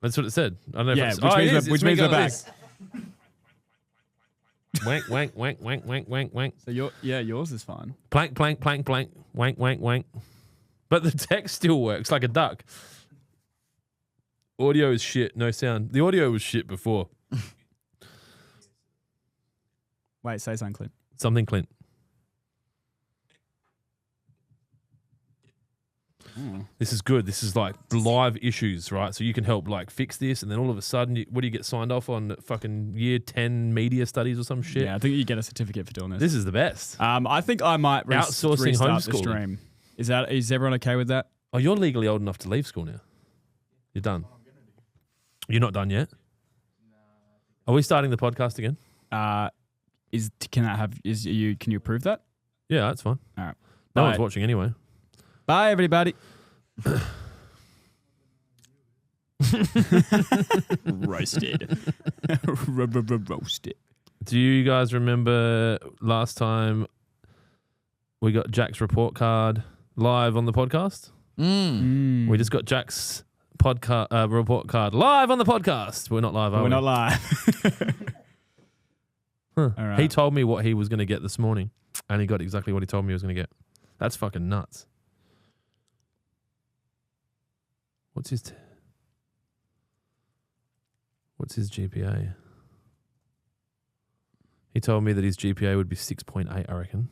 That's what it said. I don't know Yeah, if it's... which means we're back. Wank, wank, wank, wank, wank, wank, wank. So yours is fine. Plank, plank, plank, plank. Wank, wank, wank. But the text still works like a duck. Audio is shit. No sound. The audio was shit before. Wait, say something, Clint. Something, Clint. This is good. This is like live issues, right? So you can help like fix this, and then all of a sudden, what do you get signed off on? Fucking year 10 media studies or some shit? Yeah, I think you get a certificate for doing this. This is the best. I think I might Outsourcing restart the homeschooling. stream. Is everyone okay with that? Oh, you're legally old enough to leave school now. You're done. You're not done yet? Are we starting the podcast again? Can you approve that? Yeah, that's fine. All right. No Bye. one's watching anyway. Bye, everybody. Roasted. Roasted. Do you guys remember last time we got Jack's report card live on the podcast? We just got Jack's report card live on the podcast. We're not live, are we? We're not live. Huh. All right. He told me what he was going to get this morning, and he got exactly what he told me he was going to get. That's fucking nuts. What's his GPA? He told me that his GPA would be 6.8, I reckon.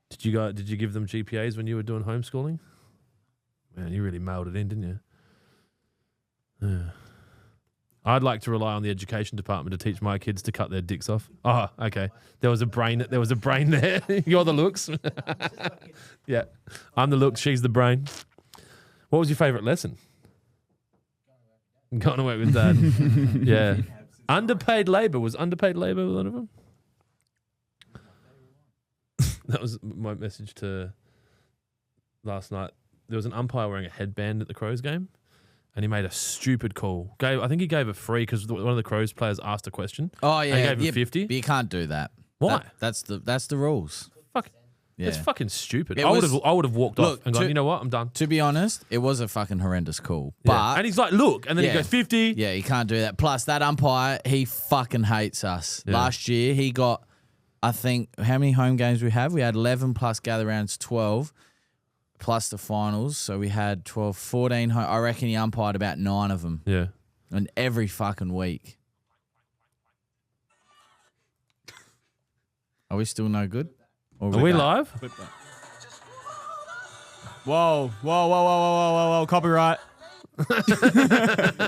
Did you give them GPAs when you were doing homeschooling? Man, you really mailed it in, didn't you? Yeah. I'd like to rely on the education department to teach my kids to cut their dicks off. Oh, okay. There was a brain there. You're the looks. Yeah. I'm the looks, she's the brain. What was your favourite lesson? Gone to work with Dad. Yeah. Underpaid labour. Was underpaid labour one of them? That was my message to last night. There was an umpire wearing a headband at the Crows game, and he made a stupid call. I think he gave a free because one of the Crows players asked a question. Oh yeah, and he gave him 50. But you can't do that. Why? That's the rules. Fuck. Yeah. It's fucking stupid. It I was- would have walked Look, off and gone, to- you know what? I'm done. To be honest, it was a fucking horrendous call. Yeah. But And he's like, look, and then Yeah. he goes 50. yeah, you can't do that. Plus, that umpire, he fucking hates us. Yeah. Last year, he got, I think, how many home games we have? We had 11 plus gather rounds, 12 plus the finals. So we had 12, 14. I reckon he umpired about 9 of them. Yeah. And every fucking week. Are we still no good? Or Are we back? live? Whoa, whoa, whoa, whoa, whoa, whoa, whoa, copyright.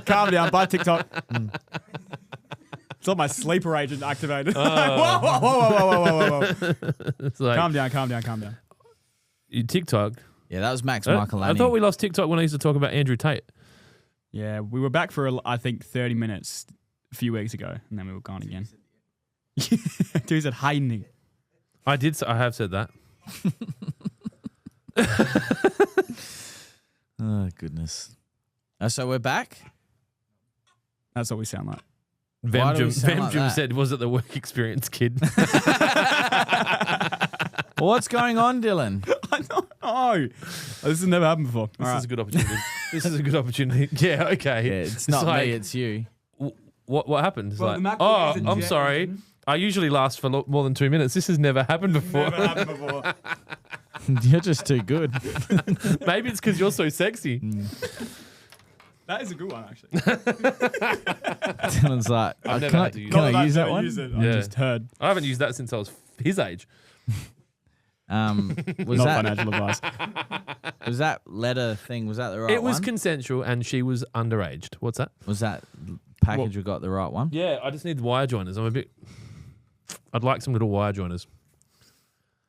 Calm down, bye TikTok. It's all my sleeper agent activated. Whoa, whoa, whoa, whoa, whoa, whoa, whoa, whoa. It's like, Calm down, calm down, calm down. you TikTok. Yeah, that was Max I Michaelani. thought we lost TikTok when I used to talk about Andrew Tate. Yeah, we were back for, I think, 30 minutes a few weeks ago, and then we were gone again. Dude said, hiding. I have said that. Oh, goodness. So we're back? That's what we sound like. Why do we sound like Vemjum that? said, was it the work experience kid? What's going on, Dylan? I don't know. This has never happened before. This is a good opportunity. This is a good opportunity. Yeah, okay. Yeah, it's not like, me, it's you. What happened? It's Well, the like, MacBook is a I'm jet sorry. engine. I usually last for more than 2 minutes. This has never happened before. Never happened before. You're just too good. Maybe it's because you're so sexy. That is a good one, actually. Dylan's like, I've never can I, had to use can it. I use that Never one? used it. Yeah. I just heard. I haven't used that since I was his age. Was Not that financial advice. was that letter thing? Was that the right It was one? consensual and she was underaged. What's that? Was that package we got the right one? Yeah, I just need wire joiners. I'd like some little wire joiners.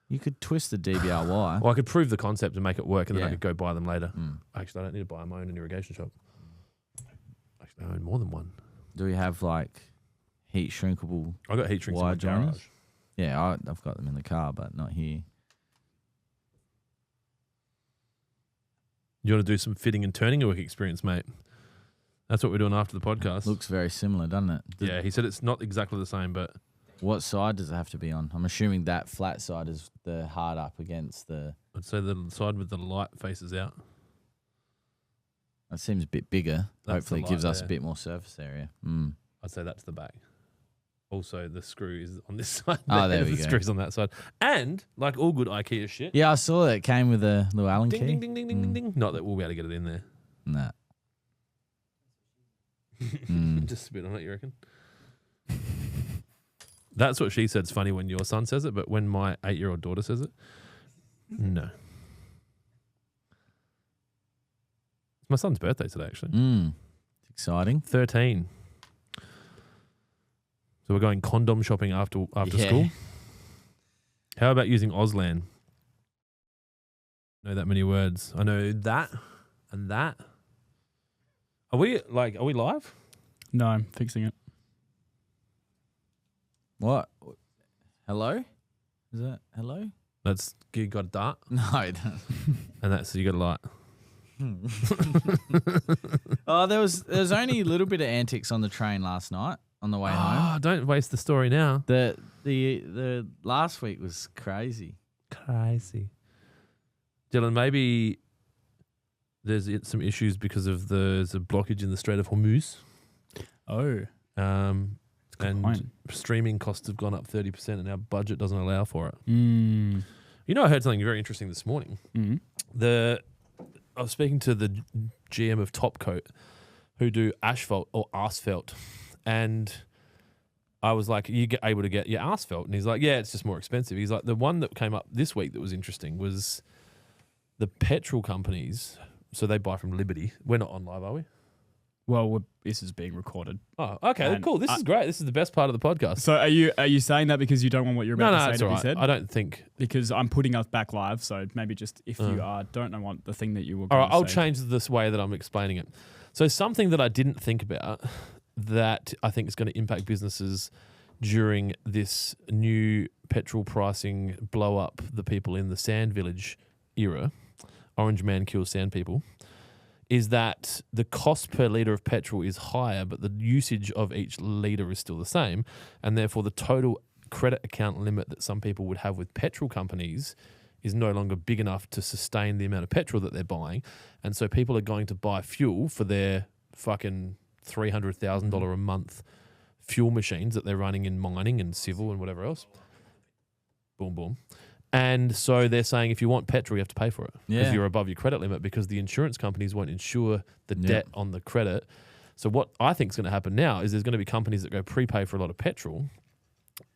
You could twist the DBR wire. Well, I could prove the concept and make it work and then I Yeah. could go buy them later. Mm. Actually, I don't need to buy my own irrigation shop. Actually, I own more than one. Do we have like heat shrinkable? I got heat shrinks in Wire my joiners? garage. Yeah, I've got them in the car, but not here. You want to do some fitting and turning work experience, mate? That's what we're doing after the podcast. Looks very similar, doesn't it? Yeah, he said it's not exactly the same, but What side does it have to be on? I'm assuming that flat side is the hard up against the. I'd say the side with the light faces out. That seems a bit bigger. That's Hopefully, the it gives light us a there. bit more surface area. Mm. I'd say that's the back. Also, the screw is on this side. Oh, there we the go. screw's on that side. And, like all good IKEA shit, Yeah, I saw that it came with a little Allen ding, key. ding, ding, ding, ding, ding, ding. Not that we'll be able to get it in there. Nah. Mm. Just spit on it, you reckon? That's what she said. It's funny when your son says it, but when my 8-year-old daughter says it, no. It's my son's birthday today, actually. Mm. It's exciting. 13. So we're going condom shopping after Yeah. school. How about using Auslan? Know that many words. I know that and that. Are we live? No, I'm fixing it. What? Hello? Is that hello? That's you got a dart, No. and that's you got a light. Oh, there was only a little bit of antics on the train last night on the way home. Oh, don't waste the story now. The last week was crazy. Crazy. Dylan, maybe there's some issues because of there's a blockage in the Strait of Hormuz. Oh. And point. streaming costs have gone up 30% and our budget doesn't allow for it. Mm. You know, I heard something very interesting this morning. Mm. I was speaking to the GM of Topcoat who do asphalt or asphalt, and I was like, you get able to get your asphalt? And he's like, yeah, it's just more expensive. He's like, the one that came up this week that was interesting was the petrol companies. So they buy from Liberty. We're not on live, are we? Well, this is being recorded. Oh, okay, And cool. This is great. This is the best part of the podcast. So are you saying that because you don't want what you're about No, to say it's to all be right. said? I don't think. Because I'm putting us back live, so maybe just if you don't know what the thing that you were All going right, to I'll say. change this way that I'm explaining it. So something that I didn't think about that I think is going to impact businesses during this new petrol pricing blow up the people in the sand village era, Orange Man kills sand people, is that the cost per litre of petrol is higher, but the usage of each litre is still the same. And therefore the total credit account limit that some people would have with petrol companies is no longer big enough to sustain the amount of petrol that they're buying. And so people are going to buy fuel for their fucking $300,000 a month fuel machines that they're running in mining and civil and whatever else. Boom, boom. And so they're saying if you want petrol, you have to pay for it because Yeah. you're above your credit limit because the insurance companies won't insure the Yep. debt on the credit. So what I think is going to happen now is there's going to be companies that go prepay for a lot of petrol,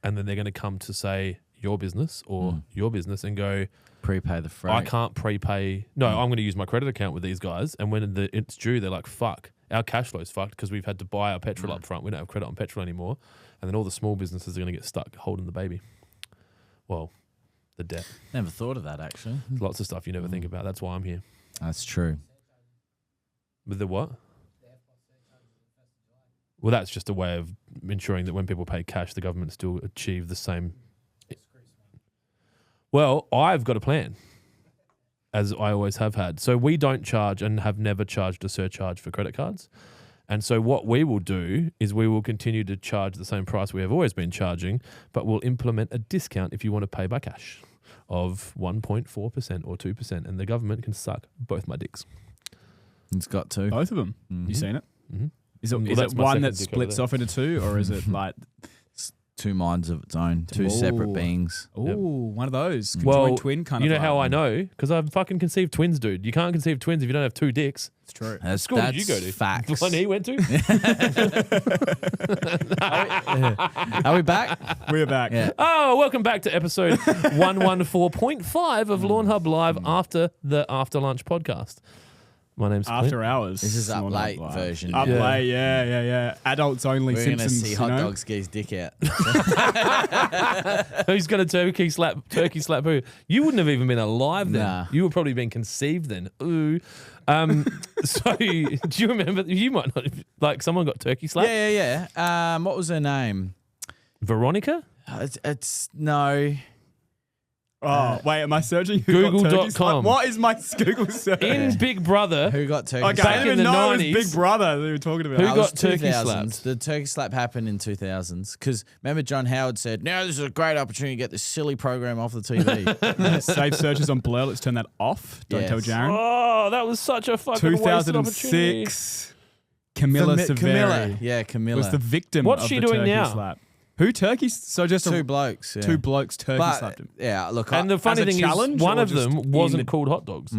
and then they're going to come to say your business or your business and go, Prepay the freight. I can't prepay. No, I'm going to use my credit account with these guys. And when it's due, they're like, fuck, our cash flow's fucked because we've had to buy our petrol up front. We don't have credit on petrol anymore. And then all the small businesses are going to get stuck holding the baby. Well, the debt. Never thought of that actually. There's lots of stuff you never think about. That's why I'm here. That's true. With the what? Well, that's just a way of ensuring that when people pay cash, the government still achieve the same. Well, I've got a plan. as I always have had. So we don't charge and have never charged a surcharge for credit cards. And so what we will do is we will continue to charge the same price we have always been charging, but we'll implement a discount if you want to pay by cash of 1.4% or 2%, and the government can suck both my dicks. It's got to. Both of them. Mm-hmm. You seen it? Mm-hmm. Is it, Well, is that's it my one second that dick splits over off into two, or is it like, Two minds of its own, two separate beings. oh, one of those Well, conjoined twin kind you of? know how I know? Because I've fucking conceived twins, dude. You can't conceive twins if you don't have two dicks. It's true. That's, School did you go to? Facts. One he went to? Are we back? We're back. Yeah. Oh, welcome back to episode 114.5 of Lawnhub Live after the After Lunch podcast. My name's Clint. After hours. This is up Lawnhub late Live. version. Up Yeah. late, yeah. Adults only We're going to Simpsons. see you Hot know? Dog Ski's dick out. Who's going to turkey slap who? You wouldn't have even been alive then. Nah. You would probably been conceived then. Ooh. So do you remember? You might not have, like someone got turkey slapped. Yeah. What was her name? Veronica? It's no. Oh, wait, am I searching who got turkey slapped? Google.com. What is my Google search? In Big Brother. Who got turkey Okay, slap? I Back didn't in even the know it 90s. was Big Brother that we were talking about. Who That got was turkey 2000s. slapped? The turkey slap happened in 2000s because remember John Howard said, "Now this is a great opportunity to get this silly program off the TV." Save searches on Blur. Let's turn that off. Don't Yes. tell Jaren. Oh, that was such a fucking wasted opportunity. 2006. Camilla Severi Camilla. was the victim What's of she the doing turkey now? slap. Who turkey? So just Two blokes. Yeah. two blokes turkey slapped him. Yeah, look. And the funny As a thing is, challenge one or of just them in wasn't the- called hot dogs.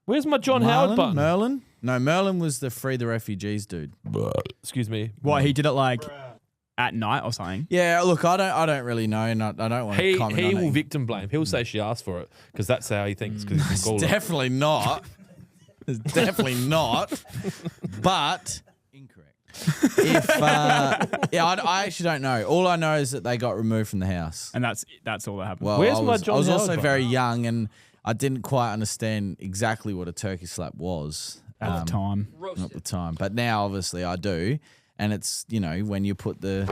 Where's my John Howard button? Merlin? No, Merlin was the Free the Refugees dude. Excuse me. What, he did it like at night or something? Yeah, look, I don't really know, and I don't want to comment He on will it. victim blame. He'll say she asked for it because that's how he thinks. Because he's It's from Gawler. definitely not. It's definitely not. But incorrect. If I actually don't know. All I know is that they got removed from the house. And that's all that happened. Well, Where's I my was, John I was also Howard very young, and I didn't quite understand exactly what a turkey slap was at the time. at the time. But now, obviously, I do. And it's, when you put the,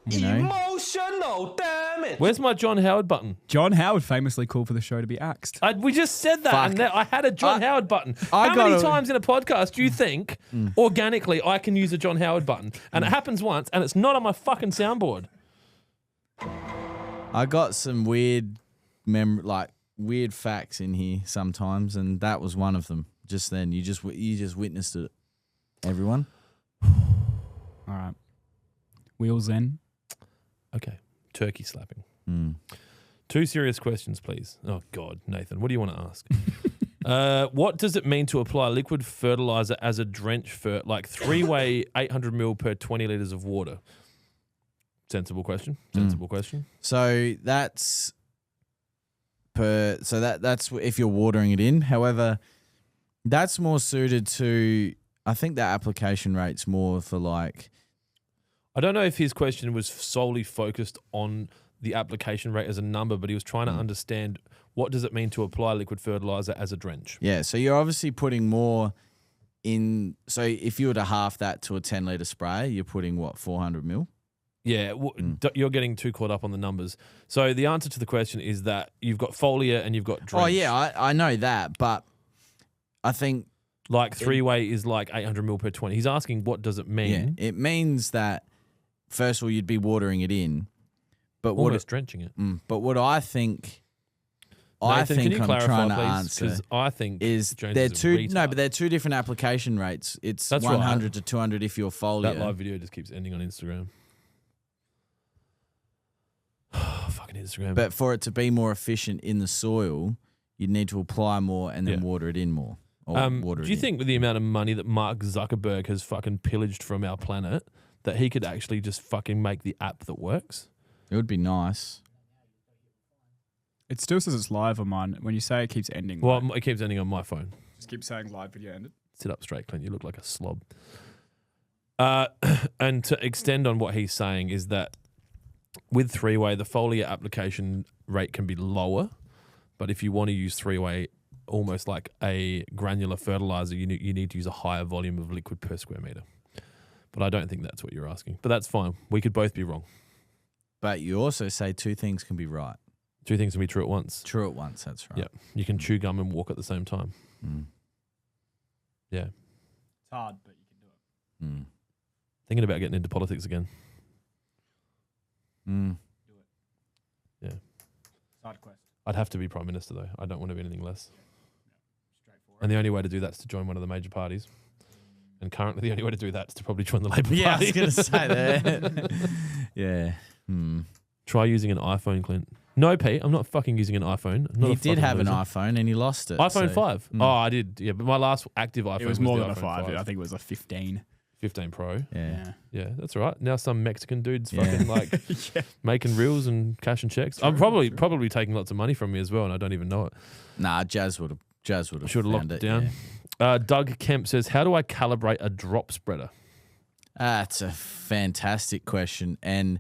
Emotional, damn it. Where's my John Howard button? John Howard famously called for the show to be axed. We just said that, Fuck. and I had a John Howard button. I How many gotta- times in a podcast do you think organically I can use a John Howard button? And it happens once, and it's not on my fucking soundboard. I got some weird weird facts in here sometimes, and that was one of them. Just then, you just witnessed it. Everyone. All right. Wheels in. Okay, turkey slapping. Two serious questions, please. Oh, God, Nathan, what do you want to ask? What does it mean to apply liquid fertilizer as a drench for like 3-way 800 mil per 20 litres of water? Sensible question. Sensible question. So that's that's if you're watering it in. However, that's more suited to. I think the application rate's more for like. I don't know if his question was solely focused on the application rate as a number, but he was trying to understand what does it mean to apply liquid fertilizer as a drench. Yeah, so you're obviously putting more in. So if you were to half that to a 10-litre spray, you're putting what, 400 mil? Yeah, you're getting too caught up on the numbers. So the answer to the question is that you've got foliar and you've got drench. Oh yeah, I know that, but I think Like 3-way is like 800 mil per 20. He's asking what does it mean? it means that first of all you'd be watering it in, but Almost drenching it. but what I think. Nathan, can you I'm clarify, trying to please? answer Because I think is Jones they're is a two retard. but they're two different application rates. It's That's 100 right. to 200 if you're foliar. That live video just keeps ending on Instagram. Fucking Instagram. But for it to be more efficient in the soil, you'd need to apply more and then water it in more. Or water do it you in. think with the amount of money that Mark Zuckerberg has fucking pillaged from our planet that he could actually just fucking make the app that works? It would be nice. It still says it's live on mine. When you say it keeps ending, Well, it keeps ending on my phone. just keep saying live video ended. Sit up straight, Clint. You look like a slob. And to extend on what he's saying is that with 3-way, the foliar application rate can be lower, but if you want to use 3-way, almost like a granular fertilizer, you need to use a higher volume of liquid per square meter. But I don't think that's what you're asking. But that's fine. We could both be wrong. But you also say two things can be right. Two things can be true at once. True at once, that's right. Yeah. You can chew gum and walk at the same time. Yeah. It's hard, but you can do it. Thinking about getting into politics again. Do it. Yeah. Side quest. I'd have to be Prime Minister, though. I don't want to be anything less. Straightforward. And the only way to do that is to join one of the major parties. And currently the only way to do that is to probably join the Labour Yeah, I Party. was going to say that. Yeah. Try using an iPhone, Clint. No, Pete, I'm not fucking using an iPhone. I'm not He a did fucking have an loser. iPhone and he lost it. iPhone so- 5. Oh, I did. Yeah, but my last active iPhone It was more the than a iPhone 5. I think it was a 15. 15 Pro. Yeah. Yeah, that's all right. Now some Mexican dude's Yeah. fucking like making reels and cashing checks. I'm probably taking lots of money from me as well, and I don't even know it. Nah, Jazz would have Should have locked found it down. Yeah. Doug Kemp says, "How do I calibrate a drop spreader?" That's a fantastic question. And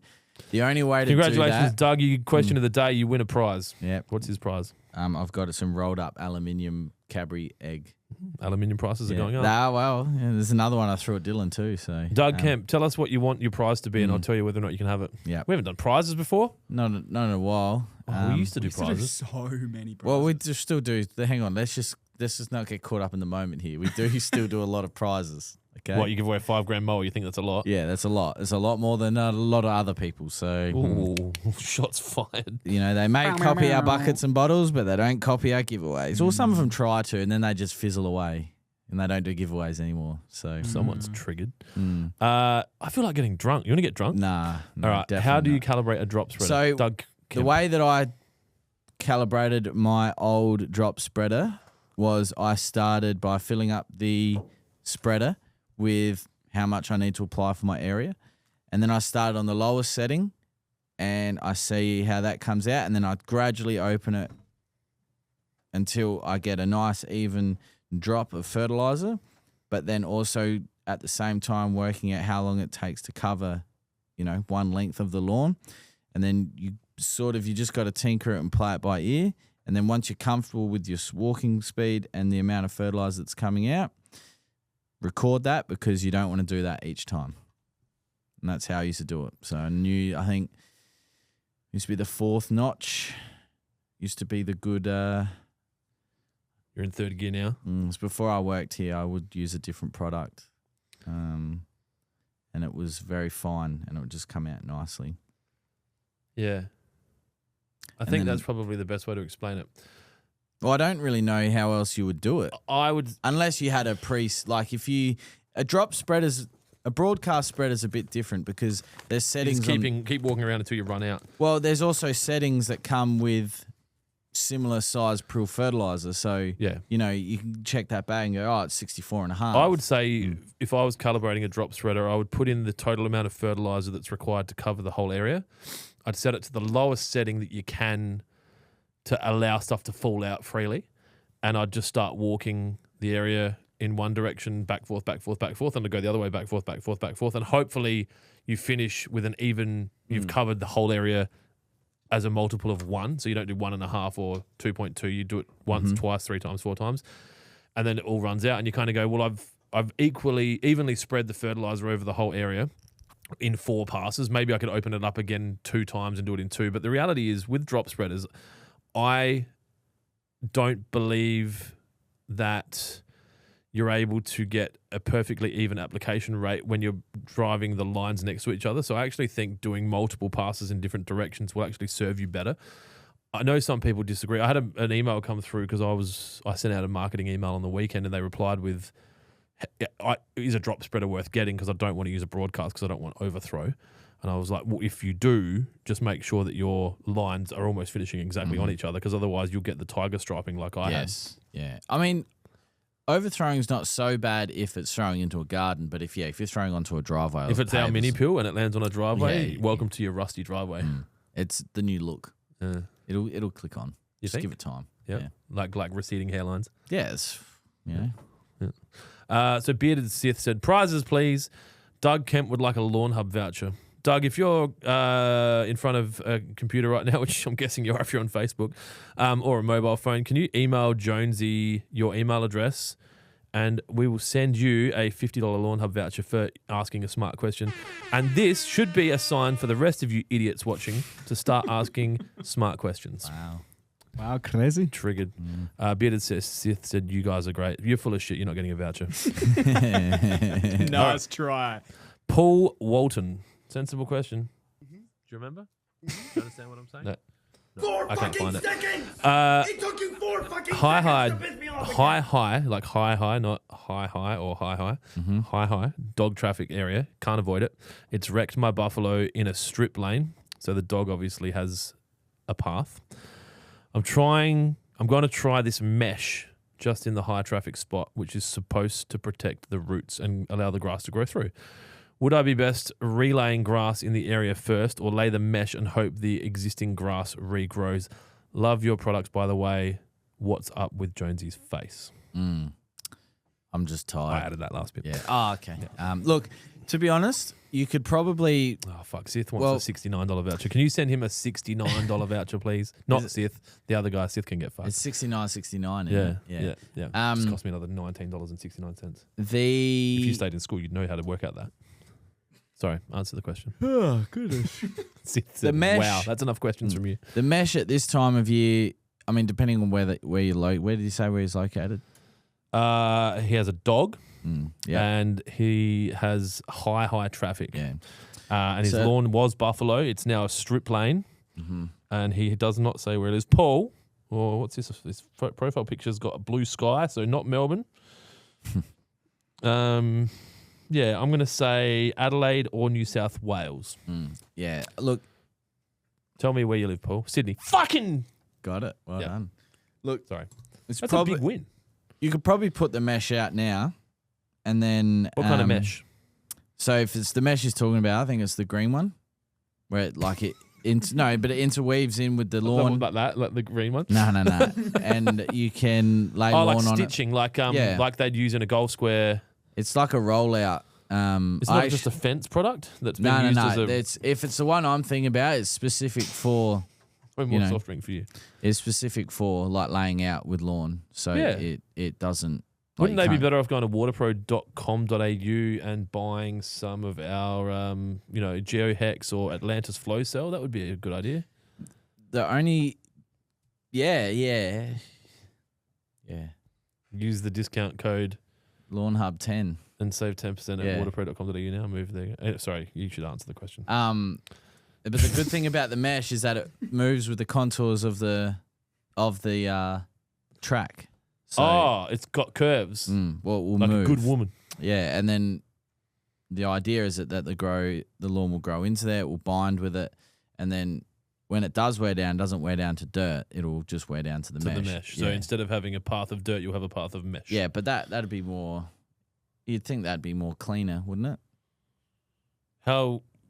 the only way to Congratulations, do that, Doug. You question of the day. You win a prize. yeah, What's his prize? I've got some rolled up aluminium Cadbury egg. Aluminium prices are Yeah. going up. There's another one I threw at Dylan too. So Doug Kemp, tell us what you want your prize to be, and I'll tell you whether or not you can have it. Yeah. We haven't done prizes before. not in a while. We used to do We used to do prizes. so many prizes. Well, we just still do. Hang on, let's just not get caught up in the moment here. We do still do a lot of prizes. Okay. What, you give away a $5,000 mower? You think that's a lot? Yeah, that's a lot. It's a lot more than a lot of other people. So Ooh, shots fired. they may copy our buckets and bottles, but they don't copy our giveaways. Or some of them try to, and then they just fizzle away, and they don't do giveaways anymore. So Someone's triggered. I feel like getting drunk. You want to get drunk? nah. All right. How do you definitely calibrate a drop spreader? So, Doug not. The Kemp. way that I calibrated my old drop spreader was I started by filling up the spreader with how much I need to apply for my area. And then I started on the lowest setting and I see how that comes out. And then I gradually open it until I get a nice even drop of fertilizer, but then also at the same time working out how long it takes to cover, one length of the lawn. And then you just got to tinker it and play it by ear. And then once you're comfortable with your walking speed and the amount of fertilizer that's coming out, record that because you don't want to do that each time. And that's how I used to do it. So I think used to be the fourth notch. Used to be the good. You're in third gear now. Before I worked here, I would use a different product. And it was very fine and it would just come out nicely. Yeah. I And think then- that's probably the best way to explain it. Well, I don't really know how else you would do it. I would. Unless you had a a drop spreader's, a broadcast spreader's a bit different because there's settings. Just keep walking around until you run out. Well, there's also settings that come with similar size prill fertilizer. So, Yeah. you can check that back and go, oh, it's 64.5. I would say if I was calibrating a drop spreader, I would put in the total amount of fertilizer that's required to cover the whole area. I'd set it to the lowest setting that you can to allow stuff to fall out freely. And I'd just start walking the area in one direction, back, forth, back, forth, back, forth, and I'd go the other way, back, forth, back, forth, back, forth. And hopefully you finish with an even, you've covered the whole area as a multiple of 1. So you don't do 1.5 or 2.2. You do it once, twice, 3 times, 4 times. And then it all runs out and you kind of go, well, I've evenly spread the fertilizer over the whole area in 4 passes. Maybe I could open it up again 2 times and do it in 2. But the reality is with drop spreaders, I don't believe that you're able to get a perfectly even application rate when you're driving the lines next to each other. So I actually think doing multiple passes in different directions will actually serve you better. I know some people disagree. I had an email come through because I sent out a marketing email on the weekend and they replied with, is a drop spreader worth getting? Because I don't want to use a broadcast because I don't want overthrow. And I was like, well, if you do, just make sure that your lines are almost finishing exactly on each other because otherwise you'll get the tiger striping like I had. Yeah. I mean, overthrowing is not so bad if it's throwing into a garden, but if you're throwing onto a driveway. If it's our mini pill and it lands on a driveway, Yeah. welcome to your rusty driveway. It's the new look. Yeah. It'll click on. You Just think? give it time. Yep. Yeah. Like receding hairlines. Yes. Yeah. So Bearded Sith said, prizes, please. Doug Kemp would like a Lawnhub voucher. Doug, if you're in front of a computer right now, which I'm guessing you are if you're on Facebook, or a mobile phone, can you email Jonesy your email address and we will send you a $50 Lawnhub voucher for asking a smart question. And this should be a sign for the rest of you idiots watching to start asking smart questions. Wow, crazy. Triggered. Bearded Sith said, you guys are great. You're full of shit. You're not getting a voucher. Nice try. Paul Walton. Sensible question. Do you remember? Do you understand what I'm saying? No. I can't find it. It took you 4 fucking High, seconds to piss me off like high, not high or high. High, dog traffic area. Can't avoid it. It's wrecked my buffalo in a strip lane. So the dog obviously has a path. I'm going to try this mesh just in the high traffic spot, which is supposed to protect the roots and allow the grass to grow through. Would I be best relaying grass in the area first or lay the mesh and hope the existing grass regrows? Love your products, by the way. What's up with Jonesy's face? I'm just tired. I added that last bit. Yeah. Oh, okay. Yeah. Look, to be honest, you could probably... Oh, fuck. Sith wants a $69 voucher. Can you send him a $69 voucher, please? Not Sith. The other guy, Sith, can get fucked. It's $69.69. Yeah. It's cost me another $19.69. If you stayed in school, you'd know how to work out that. Sorry, answer the question. Oh, goodness. The mesh. Wow, that's enough questions from you. The mesh at this time of year, I mean, depending on where did you say where he's located? He has a dog, yeah, and he has high traffic. Yeah, and his lawn was buffalo. It's now a strip lane, and he does not say where it is. Paul, or what's this? His profile picture's got a blue sky, so not Melbourne. Yeah, I'm going to say Adelaide or New South Wales. Yeah, look. Tell me where you live, Paul. Sydney. Fucking got it. Well done. Look, sorry. It's That's a big win. You could probably put the mesh out now, and then what kind of mesh? So if it's the mesh he's talking about, I think it's the green one, where it but it interweaves in with the lawn. Like that, like the green one. No. And you can lay lawn like on stitching, it. like they'd use in a golf square. It's like a rollout. It's not just a fence product that's been used as a... If it's the one I'm thinking about, it's specific for... Probably more soft drink for you. It's specific for like laying out with lawn. So it doesn't... Wouldn't they be better off going to waterpro.com.au and buying some of our, GeoHex or Atlantis Flow Cell? That would be a good idea. The only... Yeah. Use the discount code... Lawnhub 10 and save 10% at waterpro.com.au now. Move there. Sorry, you should answer the question. But the good thing about the mesh is that it moves with the contours of the track. So, it's got curves. Well, it will like move. A good woman. Yeah, and then the idea is that the lawn will grow into there. It will bind with it, and then when it does wear down, doesn't wear down to dirt. It'll just wear down to the mesh. So instead of having a path of dirt, you'll have a path of mesh. Yeah, but that'd be more. You'd think that'd be more cleaner, wouldn't it?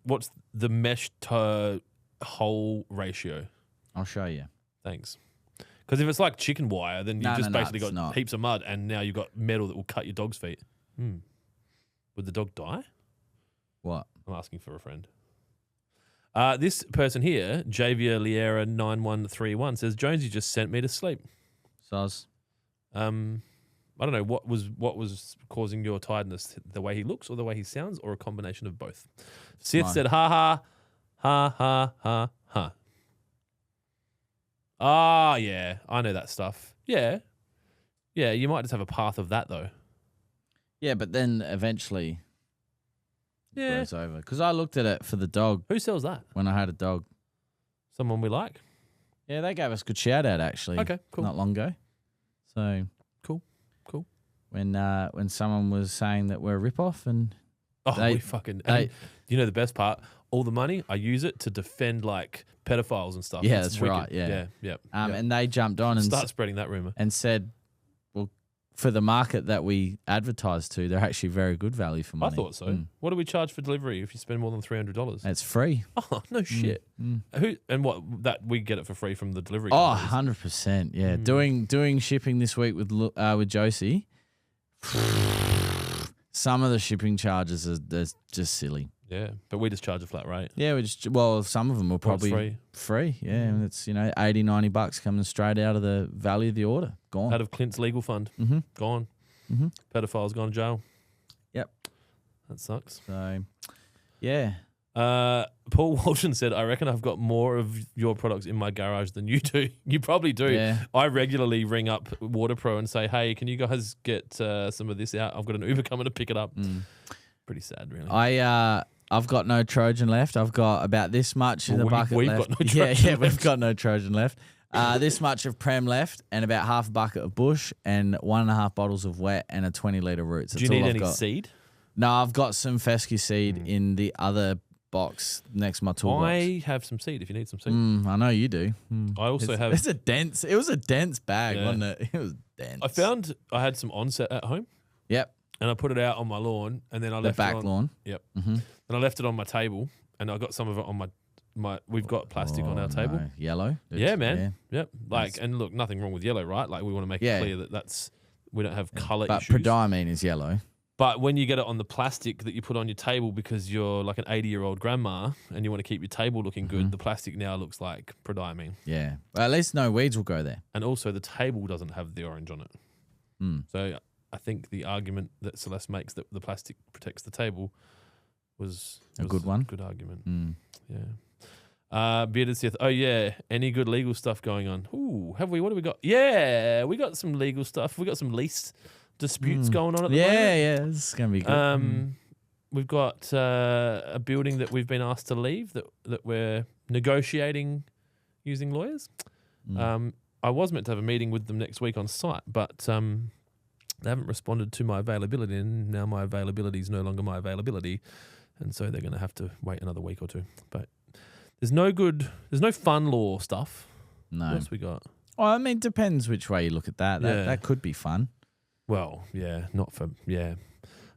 What's the mesh to hole ratio? I'll show you. Thanks. Because if it's like chicken wire, then you've just basically got not. Heaps of mud, and now you've got metal that will cut your dog's feet. Would the dog die? What? I'm asking for a friend. This person here, Javier Liera 9131, says Jonesy just sent me to sleep. Soz. I don't know what was causing your tiredness, the way he looks or the way he sounds, or a combination of both. Sith said, ha. Ah, yeah, I know that stuff. Yeah, you might just have a path of that though. Yeah, but then eventually. Yeah. It's over. Because I looked at it for the dog. Who sells that? When I had a dog. Someone we like? Yeah, they gave us a good shout out actually. Okay, cool. Not long ago. So cool. When someone was saying that we're a rip-off and you know the best part? All the money, I use it to defend like pedophiles and stuff. Yeah, it's that's wicked. right. Yeah. Yeah. And they jumped on and start spreading that rumor and said, well, for the market that we advertise to, they're actually very good value for money. I thought so. What do we charge for delivery if you spend more than $300? It's free. Oh, no shit. Who and what that we get it for free from the delivery? Oh, 100%. Yeah. Doing shipping this week with Josie. Some of the shipping charges are just silly. Yeah, but we just charge a flat rate. Yeah, some of them will probably free. Yeah, and it's $80, $90 coming straight out of the value of the order. Gone. Out of Clint's legal fund. Gone. Mm-hmm. Pedophile's gone to jail. Yep. That sucks. So, yeah. Paul Walton said, I reckon I've got more of your products in my garage than you do. You probably do. Yeah. I regularly ring up WaterPro and say, hey, can you guys get some of this out? I've got an Uber coming to pick it up. Pretty sad, really. I've got no Trojan left. I've got about this much in the bucket we've left. got no Trojan left. We've got no Trojan left. This much of Prem left, and about half a bucket of Bush, and 1.5 bottles of wet, and a 20-litre Roots. Do you need any seed? No, I've got some fescue seed in the other box next to my toolbox. I have some seed if you need some seed. I know you do. I also have. It was a dense bag, wasn't it? It was dense. I found I had some onset at home. Yep. And I put it out on my lawn, and then I left back it on, lawn. Yep. And I left it on my table, and I got some of it on my. We've got plastic on our table. No. Yellow. Yeah, man. Yeah. Yep. Like, and look, nothing wrong with yellow, right? Like, we want to make it clear that we don't have color issues. But prodiamine is yellow. But when you get it on the plastic that you put on your table because you're like an 80-year-old grandma and you want to keep your table looking good, the plastic now looks like prodiamine. Yeah. Well, at least no weeds will go there. And also the table doesn't have the orange on it. So I think the argument that Celeste makes that the plastic protects the table was a good one. Good argument. Yeah. Bearded Sith. Oh, yeah. Any good legal stuff going on? Ooh, have we? What have we got? Yeah, we got some legal stuff. We got some lease disputes going on at the moment. Yeah, this is going to be good. We've got a building that we've been asked to leave that we're negotiating using lawyers. I was meant to have a meeting with them next week on site, but they haven't responded to my availability, and now my availability is no longer my availability, and so they're going to have to wait another week or two. But there's no fun law stuff. No. What else we got? Well, I mean, depends which way you look at that. That could be fun. Well, yeah, not for, yeah.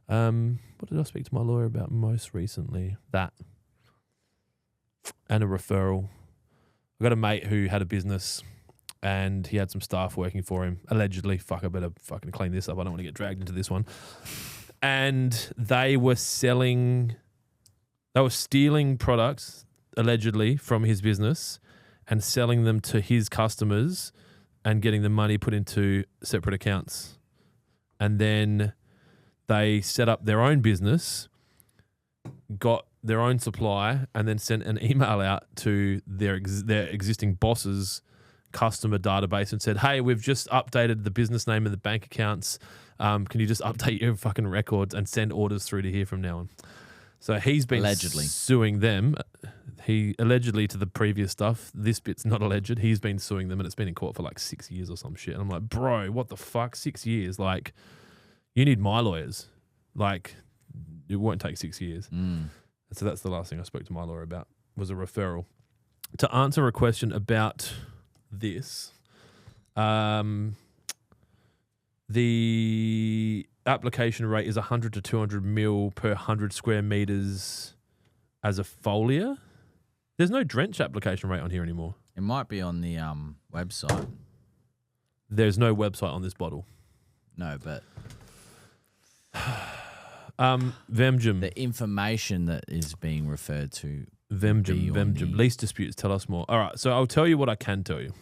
What did I speak to my lawyer about most recently? That. And a referral. I got a mate who had a business and he had some staff working for him, allegedly. Fuck, I better fucking clean this up. I don't want to get dragged into this one. And they were stealing products, allegedly, from his business and selling them to his customers and getting the money put into separate accounts. And then they set up their own business, got their own supply, and then sent an email out to their existing boss's customer database and said, hey, we've just updated the business name and the bank accounts. Can you just update your fucking records and send orders through to here from now on? So he's been allegedly suing them. He allegedly to the previous stuff. This bit's not alleged. He's been suing them and it's been in court for like 6 years or some shit. And I'm like, bro, what the fuck? 6 years? Like, you need my lawyers. Like, it won't take 6 years. So that's the last thing I spoke to my lawyer about was a referral. To answer a question about this, the application rate is 100 to 200 mil per 100 square meters as a foliar. There's no drench application rate on here anymore. It might be on the website. There's no website on this bottle. No, but Vemgem. the information that is being referred to. Vemgem. Lease disputes. Tell us more. All right, so I'll tell you what I can tell you.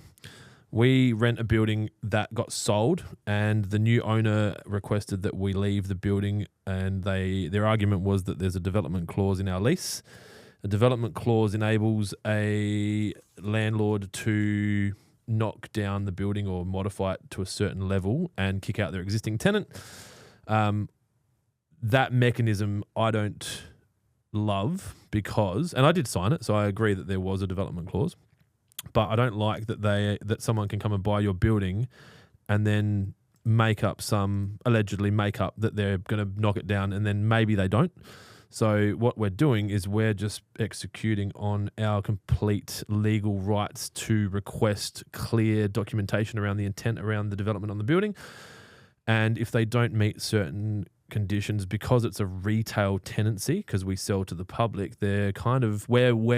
We rent a building that got sold, and the new owner requested that we leave the building, and their argument was that there's a development clause in our lease. A development clause enables a landlord to knock down the building or modify it to a certain level and kick out their existing tenant. That mechanism I don't love because, and I did sign it, so I agree that there was a development clause, but I don't like that someone can come and buy your building and then allegedly make up that they're going to knock it down, and then maybe they don't. So what we're doing is we're just executing on our complete legal rights to request clear documentation around the intent around the development on the building. And if they don't meet certain conditions, because it's a retail tenancy, because we sell to the public, we're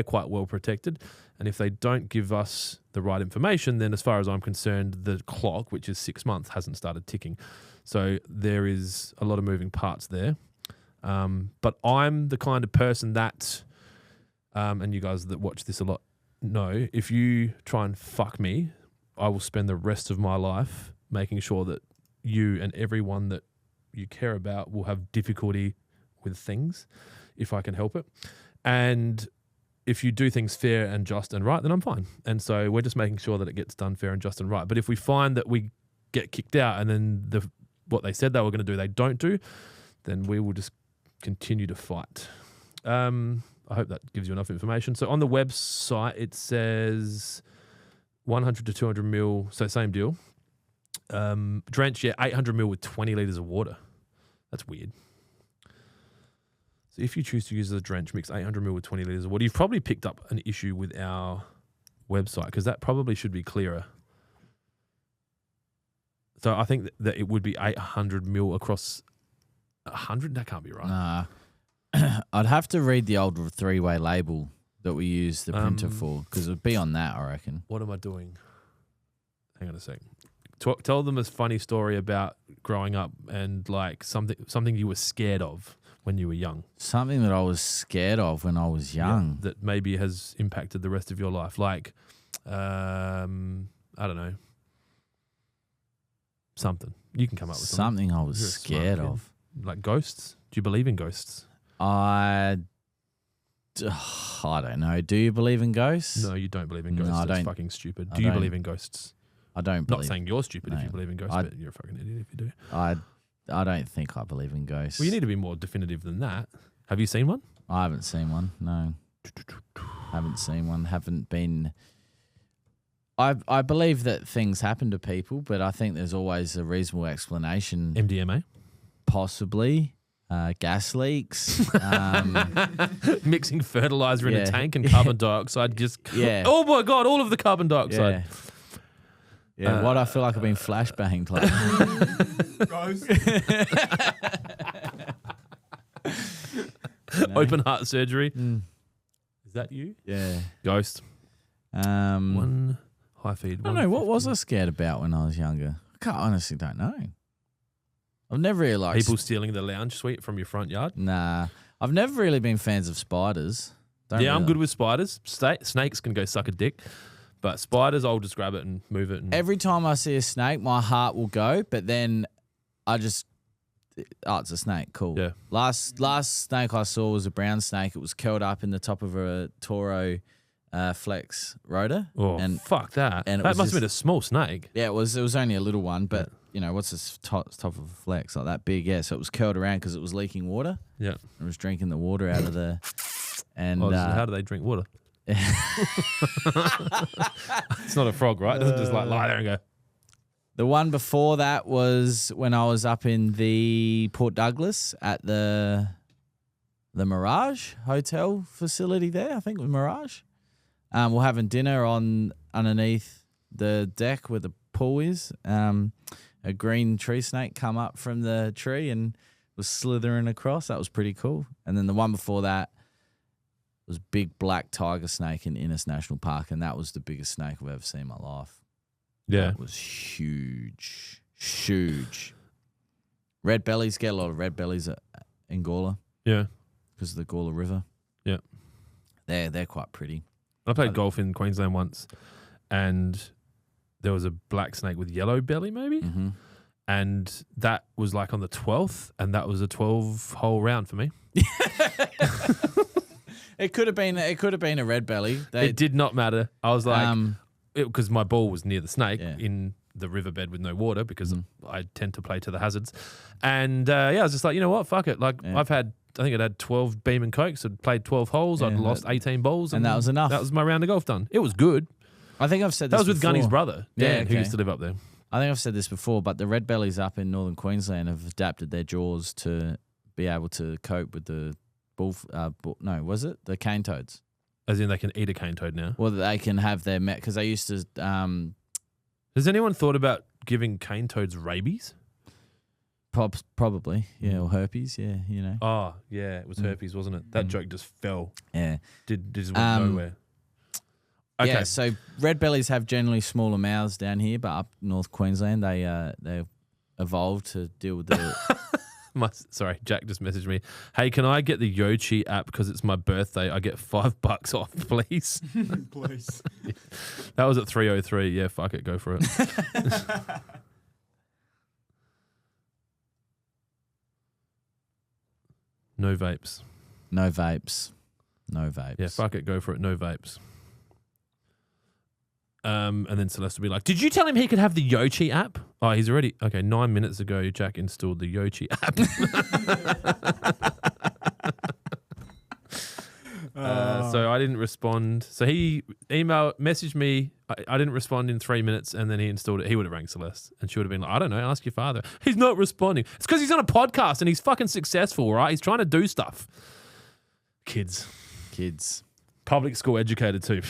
quite well protected. And if they don't give us the right information, then as far as I'm concerned, the clock, which is 6 months, hasn't started ticking. So there is a lot of moving parts there. But I'm the kind of person that, and you guys that watch this a lot know, if you try and fuck me, I will spend the rest of my life making sure that you and everyone that you care about will have difficulty with things, if I can help it. And if you do things fair and just and right, then I'm fine. And so we're just making sure that it gets done fair and just and right. But if we find that we get kicked out and then what they said they were going to do, they don't do, then we will just continue to fight. I hope that gives you enough information. So on the website, it says 100 to 200 mil, so same deal. Drench, 800 mil with 20 litres of water. That's weird. So if you choose to use the drench, mix 800 mil with 20 litres of water. You've probably picked up an issue with our website because that probably should be clearer. So I think that it would be 800 mil across 100. That can't be right. Nah. I'd have to read the old 3-way label that we use the printer for because it would be on that, I reckon. What am I doing? Hang on a sec. Tell them a funny story about growing up and like something you were scared of when you were young. Something that I was scared of when I was young. Yeah, that maybe has impacted the rest of your life. Like, I don't know. Something. You can come up with something I was scared of. Like ghosts? Do you believe in ghosts? I don't know. Do you believe in ghosts? No, you don't believe in ghosts. No, That's fucking stupid. Do you believe in ghosts? I don't believe. Not saying you're stupid if you believe in ghosts, but you're a fucking idiot if you do. I don't think I believe in ghosts. Well, you need to be more definitive than that. Have you seen one? I haven't seen one. No. Haven't seen one. Haven't been. I believe that things happen to people, but I think there's always a reasonable explanation. MDMA? Possibly. Gas leaks. Mixing fertilizer in a tank and carbon dioxide. Oh my God, all of the carbon dioxide. Yeah, what I feel like I've been flashbanged. Like. Open heart surgery. Is that you? Yeah. Ghost. One high feed. I don't know. What was I scared about when I was younger? Honestly don't know. I've never really liked people stealing the lounge suite from your front yard. Nah, I've never really been fans of spiders. I'm good with spiders. Snakes can go suck a dick, but spiders, I'll just grab it and move it. And every time I see a snake, my heart will go, but then I just, it's a snake. Cool. Yeah. Last snake I saw was a brown snake. It was curled up in the top of a Toro Flex rotor. Oh, and fuck that! And that must have been a small snake. Yeah, it was only a little one, but. Yeah. You know, what's this top of a flex, like that big? Yeah, so it was curled around because it was leaking water. Yeah. It was drinking the water out of the... And how do they drink water? It's not a frog, right? It doesn't just like lie there and go... The one before that was when I was up in the Port Douglas at the Mirage Hotel facility there. I think it was Mirage. We're having dinner underneath the deck where the pool is. A green tree snake come up from the tree and was slithering across. That was pretty cool. And then the one before that was big black tiger snake in Innes National Park, and that was the biggest snake I've ever seen in my life. Yeah. It was huge. Huge. Red bellies, get a lot of red bellies in Gawler. Yeah. Because of the Gawler River. Yeah. They're quite pretty. I played golf in Queensland once, and there was a black snake with yellow belly, maybe, and that was like on the 12th, and that was a 12-hole round for me. It could have been a red belly. It did not matter. I was like, because my ball was near the snake in the riverbed with no water because I tend to play to the hazards, and I was just like, you know what, fuck it. Like I think I'd had 12 Beam and Cokes. I'd played 12 holes. I'd lost 18 balls, and that was enough. That was my round of golf done. It was good. I think I've said this That was with before. Gunny's brother, Dan, who used to live up there. I think I've said this before, but the red bellies up in northern Queensland have adapted their jaws to be able to cope with the the cane toads. As in they can eat a cane toad now? Well, they can have their because they used to... Has anyone thought about giving cane toads rabies? Probably, yeah, or herpes, yeah, you know. Oh, yeah, it was herpes, wasn't it? That joke just fell. Yeah. Just went nowhere. Okay. Yeah, so red bellies have generally smaller mouths down here, but up North Queensland, they evolved to deal with the... Sorry, Jack just messaged me. Hey, can I get the Yochi app because it's my birthday? I get $5 off, please. Please. Yeah. That was at 3:03. Yeah, fuck it, go for it. No vapes. No vapes. No vapes. Yeah, fuck it. Go for it. No vapes. And then Celeste will be like, did you tell him he could have the Yochi app? Oh, he's already... Okay, 9 minutes ago, Jack installed the Yochi app. So I didn't respond. So he messaged me. I didn't respond in 3 minutes, and then he installed it. He would have rang Celeste, and she would have been like, I don't know, ask your father. He's not responding. It's because he's on a podcast, and he's fucking successful, right? He's trying to do stuff. Kids. Public school educated too.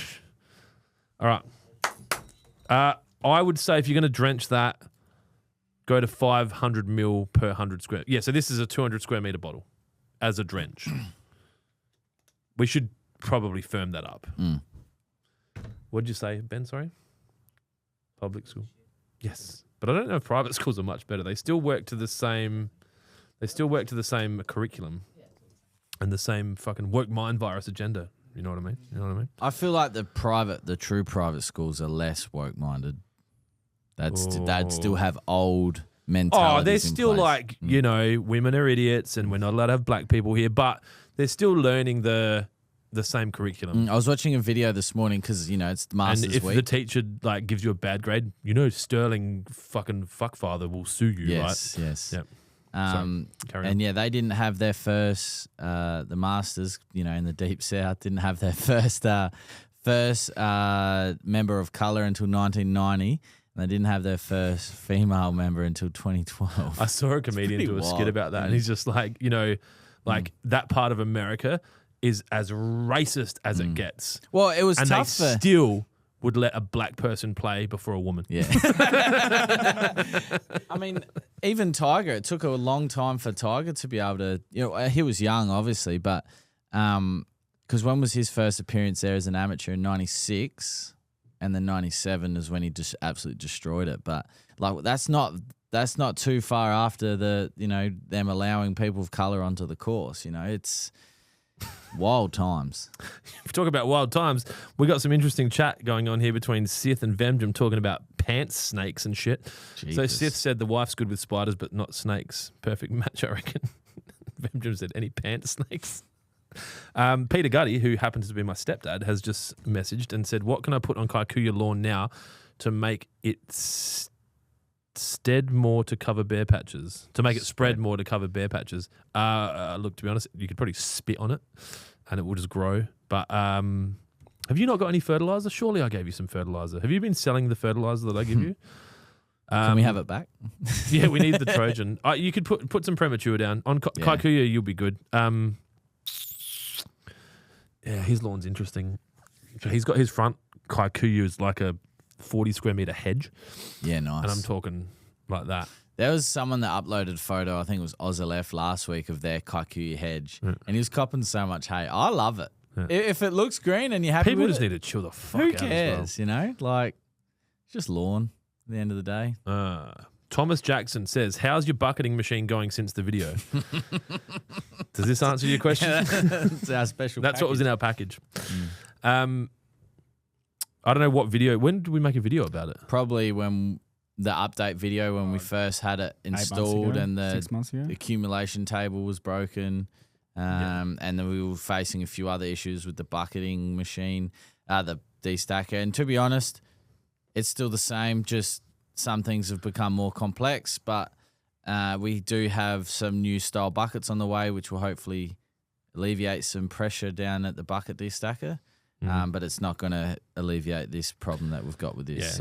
All right. I would say if you're going to drench that, go to 500 mil per 100 square. Yeah, so this is a 200 square meter bottle as a drench. We should probably firm that up. What did you say, Ben? Sorry? Public school. Yes. But I don't know if private schools are much better. They still work to the same curriculum and the same fucking woke mind virus agenda. You know what I mean? I feel like the true private schools are less woke minded. They'd still have old mentalities. Oh, they're still like, you know, women are idiots and we're not allowed to have black people here, but they're still learning the same curriculum. I was watching a video this morning because, you know, it's Masters Week. And if Week. the teacher like gives you a bad grade, you know, Sterling fucking fuckfather will sue you, right? Yes. Yep. And yeah, they didn't have their first, the Masters, you know, in the Deep South, didn't have their first member of colour until 1990. And they didn't have their first female member until 2012. I saw a comedian do a skit about that, and he's just like, you know, like that part of America is as racist as it gets. Well, it was and tough. They still would let a black person play before a woman. Yeah. I mean, even Tiger, it took a long time for Tiger to be able to, you know, he was young, obviously, but because when was his first appearance there as an amateur? In 96, and then 97 is when he just absolutely destroyed it. But like that's not too far after them allowing people of colour onto the course. You know, it's wild times. If we talk about wild times, we got some interesting chat going on here between Sith and Vemdrum talking about pants snakes and shit. Jesus. So Sith said the wife's good with spiders but not snakes. Perfect match, I reckon. Vemdrum said any pants snakes. Peter Gutty, who happens to be my stepdad, has just messaged and said, what can I put on Kikuyu lawn now to make it spread more to cover bare patches? To make it spread more to cover bare patches. Look, to be honest, you could probably spit on it and it will just grow. But have you not got any fertilizer? Surely I gave you some fertilizer. Have you been selling the fertilizer that I give you? Can we have it back? Yeah, we need the Trojan. You could put some Premature down. On Kikuyu, you'll be good. Yeah, his lawn's interesting. He's got his front Kikuyu is like a 40 square meter hedge. Yeah, nice. And I'm talking like that. There was someone that uploaded a photo, I think it was OzLF last week, of their Kikuyu hedge. Yeah. And he was copping so much hate. I love it. Yeah. If it looks green and you're happy People with just it, need to chill the fuck who out. Who cares, you know? Like, it's just lawn at the end of the day. Thomas Jackson says, how's your bucketing machine going since the video? Does this answer your question? That's our special That's package. What was in our package. I don't know what video. When did we make a video about it? Probably when the update video, when we first had it installed and the 6 months ago. accumulation table was broken. And then we were facing a few other issues with the bucketing machine, the destacker. And to be honest, it's still the same, just some things have become more complex, but we do have some new style buckets on the way, which will hopefully alleviate some pressure down at the bucket destacker. But it's not going to alleviate this problem that we've got with this.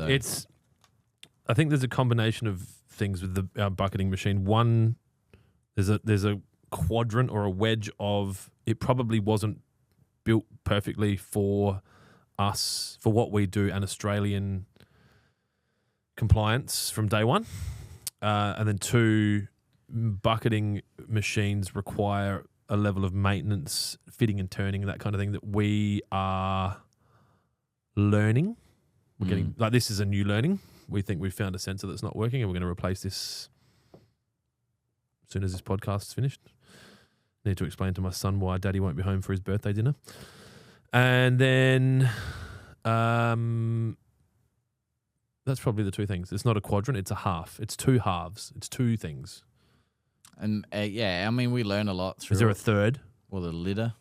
And yeah, I mean, we learn a lot through. Is there a third? Or the litter?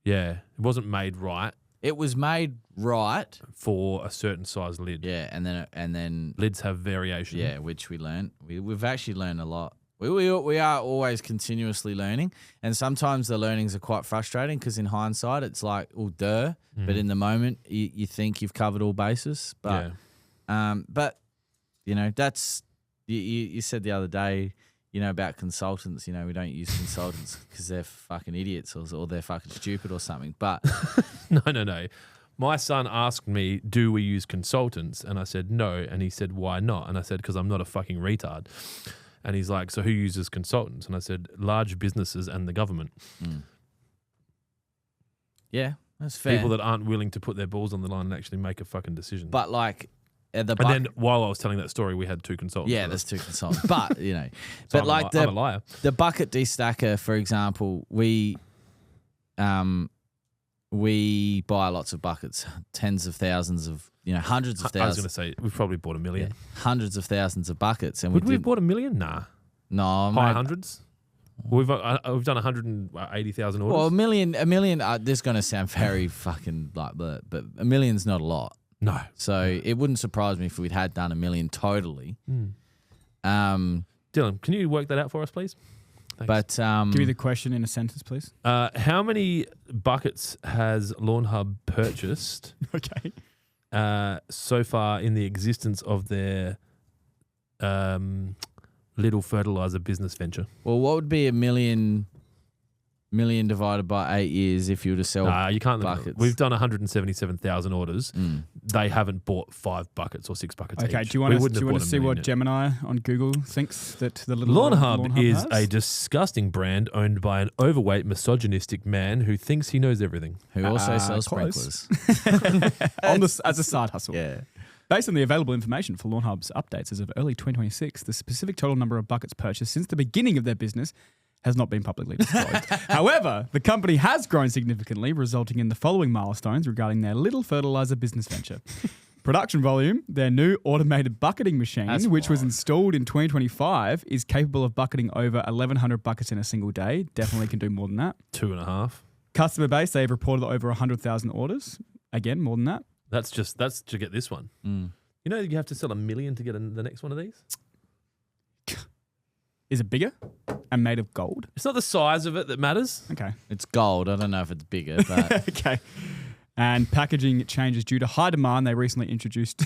Yeah, it wasn't made right. It was made right for a certain size lid. Yeah, and then lids have variation. Yeah, which we learned. We've actually learned a lot. We are always continuously learning, and sometimes the learnings are quite frustrating because in hindsight it's like, oh, duh. But in the moment you think you've covered all bases. But you know, that's you said the other day, you know, about consultants. You know, we don't use consultants because they're fucking idiots or they're fucking stupid or something. But no. My son asked me, do we use consultants? And I said, no. And he said, why not? And I said, because I'm not a fucking retard. And he's like, so who uses consultants? And I said, large businesses and the government. Yeah, that's fair. People that aren't willing to put their balls on the line and actually make a fucking decision. But like, and then while I was telling that story, we had 2 consultants. Yeah, there's 2 consultants. But, you know, so but like I'm a liar. The bucket destacker, for example, we buy lots of buckets, tens of thousands of, you know, hundreds of thousands. I was going to say, we've probably bought 1 million. Yeah, hundreds of thousands of buckets. And Would we have bought 1 million? Nah. No. High hundreds? We've done 180,000 orders. Well, a million. This is going to sound very fucking like, but $1 million's not a lot. No. So it wouldn't surprise me if we'd had done 1 million totally. Dylan, can you work that out for us, please? Thanks. But give me the question in a sentence, please. How many buckets has Lawnhub purchased? Okay. So far in the existence of their little fertilizer business venture? Well, what would be $1 million divided by 8 years if you were to sell you can't buckets? We've done 177,000 orders. They haven't bought 5 buckets or 6 buckets Okay, each. do you want to see what Gemini on Google thinks that the little Lawnhub is has? a disgusting brand owned by an overweight, misogynistic man who thinks he knows everything. Who also sells sprinklers. As a side hustle. Yeah. Based on the available information for Lawnhub's updates as of early 2026, the specific total number of buckets purchased since the beginning of their business has not been publicly disclosed. However, the company has grown significantly, resulting in the following milestones regarding their little fertilizer business venture. Production volume, their new automated bucketing machine, which was installed in 2025, is capable of bucketing over 1,100 buckets in a single day. Definitely can do more than that. 2.5. Customer base, they've reported over 100,000 orders. Again, more than that. That's to get this one. You know, you have to sell 1 million to get the next one of these? Is it bigger and made of gold? It's not the size of it that matters. Okay. It's gold. I don't know if it's bigger, but okay. And packaging changes due to high demand. They recently introduced.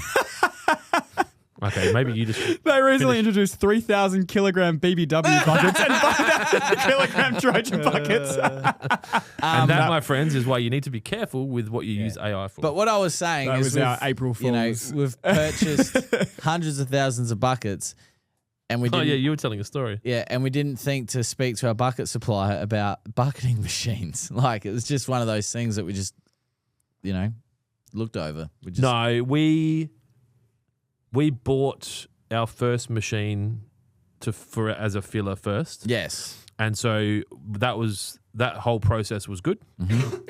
Okay, maybe you just. They recently introduced 3,000 kilogram BBW buckets and 5,000 kilogram Trojan buckets. And that, my friends, is why you need to be careful with what you use AI for. But what I was saying that is, was our April Fools. You know, we've purchased hundreds of thousands of buckets. And we didn't, you were telling a story. Yeah, and we didn't think to speak to our bucket supplier about bucketing machines. Like, it was just one of those things that we just, you know, looked over. We bought our first machine as a filler first. Yes. And so that whole process was good.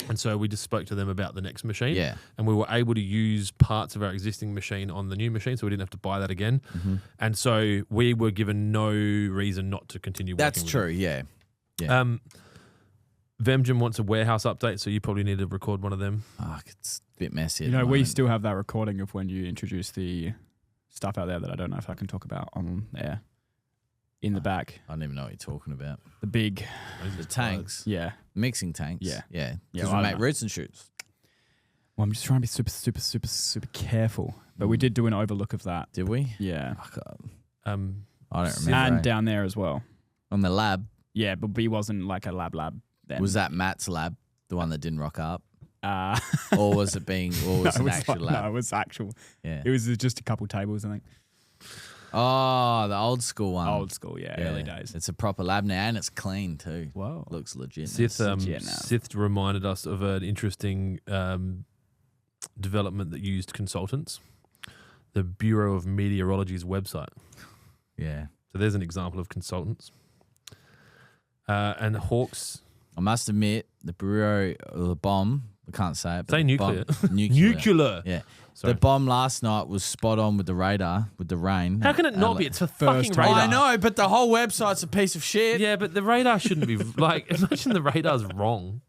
And so we just spoke to them about the next machine. Yeah. And we were able to use parts of our existing machine on the new machine, so we didn't have to buy that again. And so we were given no reason not to continue working That's with true, them. Yeah. Vemgen wants a warehouse update, so you probably need to record one of them. Oh, it's a bit messy. You know, we still have that recording of when you introduced the stuff out there that I don't know if I can talk about on air. In the back. I don't even know what you're talking about. The big... The tanks. Yeah. Mixing tanks. Yeah. Yeah. Because we make roots and shoots. Well, I'm just trying to be super careful. But we did do an overlook of that. Did we? Yeah. I don't remember. And down there as well. On the lab? Yeah, but B wasn't like a lab then. Was that Matt's lab? The one that didn't rock up? Or was it an actual lab? No, it was actual. Yeah. It was just a couple tables, I think. Oh, the old school one. Old school, yeah, early days. It's a proper lab now, and it's clean too. Whoa. Looks legit. Sith reminded us of an interesting development that used consultants. The Bureau of Meteorology's website. Yeah. So there's an example of consultants. And Hawks. I must admit, the Bureau, or the BOM, I can't say it. But Say the nuclear. Nuclear. Yeah. Sorry. The bomb last night was spot on with the radar, with the rain. How can it not be? It's a fucking time. radar. I know, but the whole website's a piece of shit. Yeah, but the radar shouldn't be like. Imagine the radar's wrong.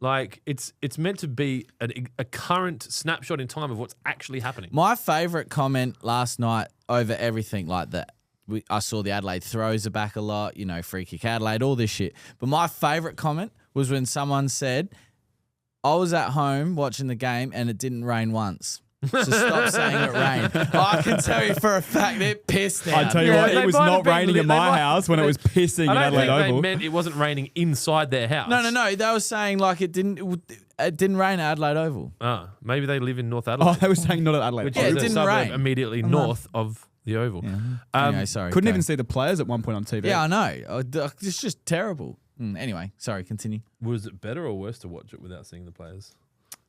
Like it's meant to be a current snapshot in time of what's actually happening. My favourite comment last night over everything like that. I saw the Adelaide throws are back a lot, you know, free kick Adelaide, all this shit. But my favourite comment was when someone said, I was at home watching the game and it didn't rain once. So stop saying it rained. I can tell you for a fact it pissed down. I tell you what, it was not raining in my house when it was pissing in Adelaide I don't think Oval. they meant it wasn't raining inside their house. No. They were saying like it didn't rain at Adelaide Oval. Ah, maybe they live in North Adelaide. Oh, they were saying not at Adelaide. Which Yeah, is it a didn't suburb rain. immediately north of the Oval. Yeah. Um, Anyway, sorry. Couldn't go. even see the players at one point on TV. Yeah, I know. It's just terrible. Anyway, sorry, continue. Was it better or worse to watch it without seeing the players?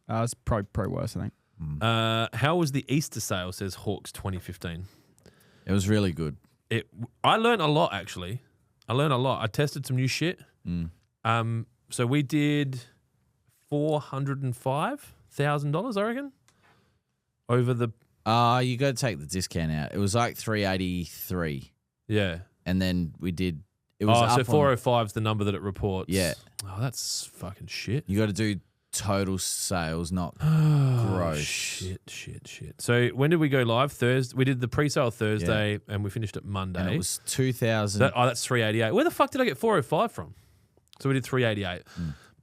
It's probably worse, I think. How was the Easter sale, says Hawks 2015? It was really good. I learned a lot, actually. I tested some new shit. So we did $405,000, I reckon, over the... You got to take the discount out. It was like 383, Yeah. and then we did. It was So up 405 is the number that it reports. Yeah. Oh, that's fucking shit. You got to do total sales, not gross. Shit. So when did we go live? Thursday. We did the pre-sale Thursday, and we finished it Monday. And it was 2,000. That's 388. Where the fuck did I get 405 from? So we did 388.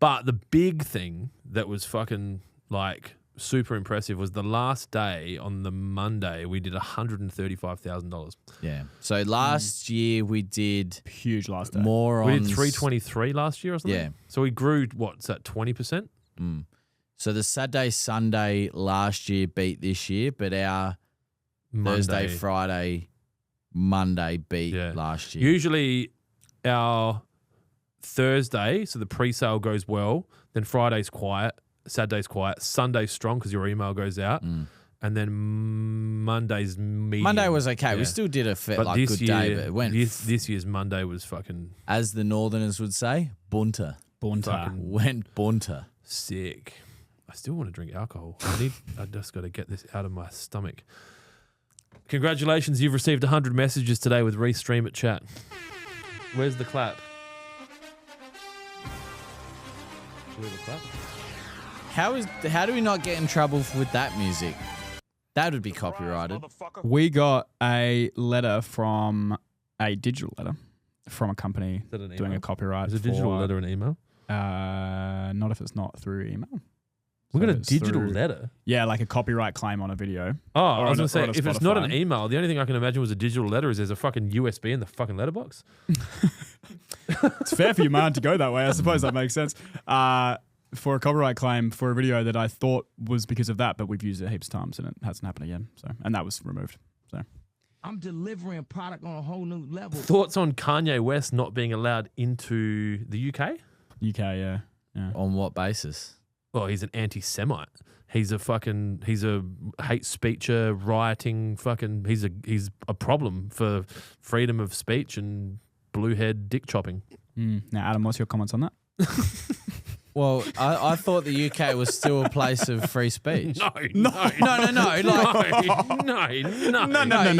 But the big thing that was fucking like super impressive was the last day on the Monday we did $135,000. Yeah. So last year we did Huge last day. more on. We did 323 last year or something. Yeah. So we grew what's that 20%? So the Saturday, Sunday last year beat this year, but our Thursday, Friday, Monday beat last year. Usually our Thursday, so the pre-sale goes well, then Friday's quiet, Saturday's quiet, Sunday's strong because your email goes out, and then Monday's medium. Monday was okay. Yeah. We still did a But good this day, year, but it went, this year's Monday was fucking as the Northerners would say, bunter. fucking Went bunter. sick. I still want to drink alcohol. I just got to get this out of my stomach. Congratulations, you've received 100 messages today with Restream at Chat. Where's the clap? Where's the clap? How do we not get in trouble with that music? That would be copyrighted. We got a letter from a digital letter from a company Is that an doing email? a copyright. Is a digital letter an email? Not if it's not through email. We So got a it's digital through- letter. Yeah, like a copyright claim on a video. Oh, Or I was on going a- to say, or on a if it's not an Spotify. email, the only thing I can imagine was a digital letter is there's a fucking USB in the fucking letterbox. It's fair for your mind to go that way. I suppose that makes sense. For a copyright claim for a video that I thought was because of that, but we've used it heaps of times and it hasn't happened again. So, and that was removed. So I'm delivering product on a whole new level. Thoughts on Kanye West not being allowed into the UK? UK, yeah. On what basis? Well, he's an anti-Semite. He's a hate speecher, rioting fucking. He's a problem for freedom of speech and blue head dick chopping. Now, Adam, what's your comments on that? Well, I thought the UK was still a place of free speech. No.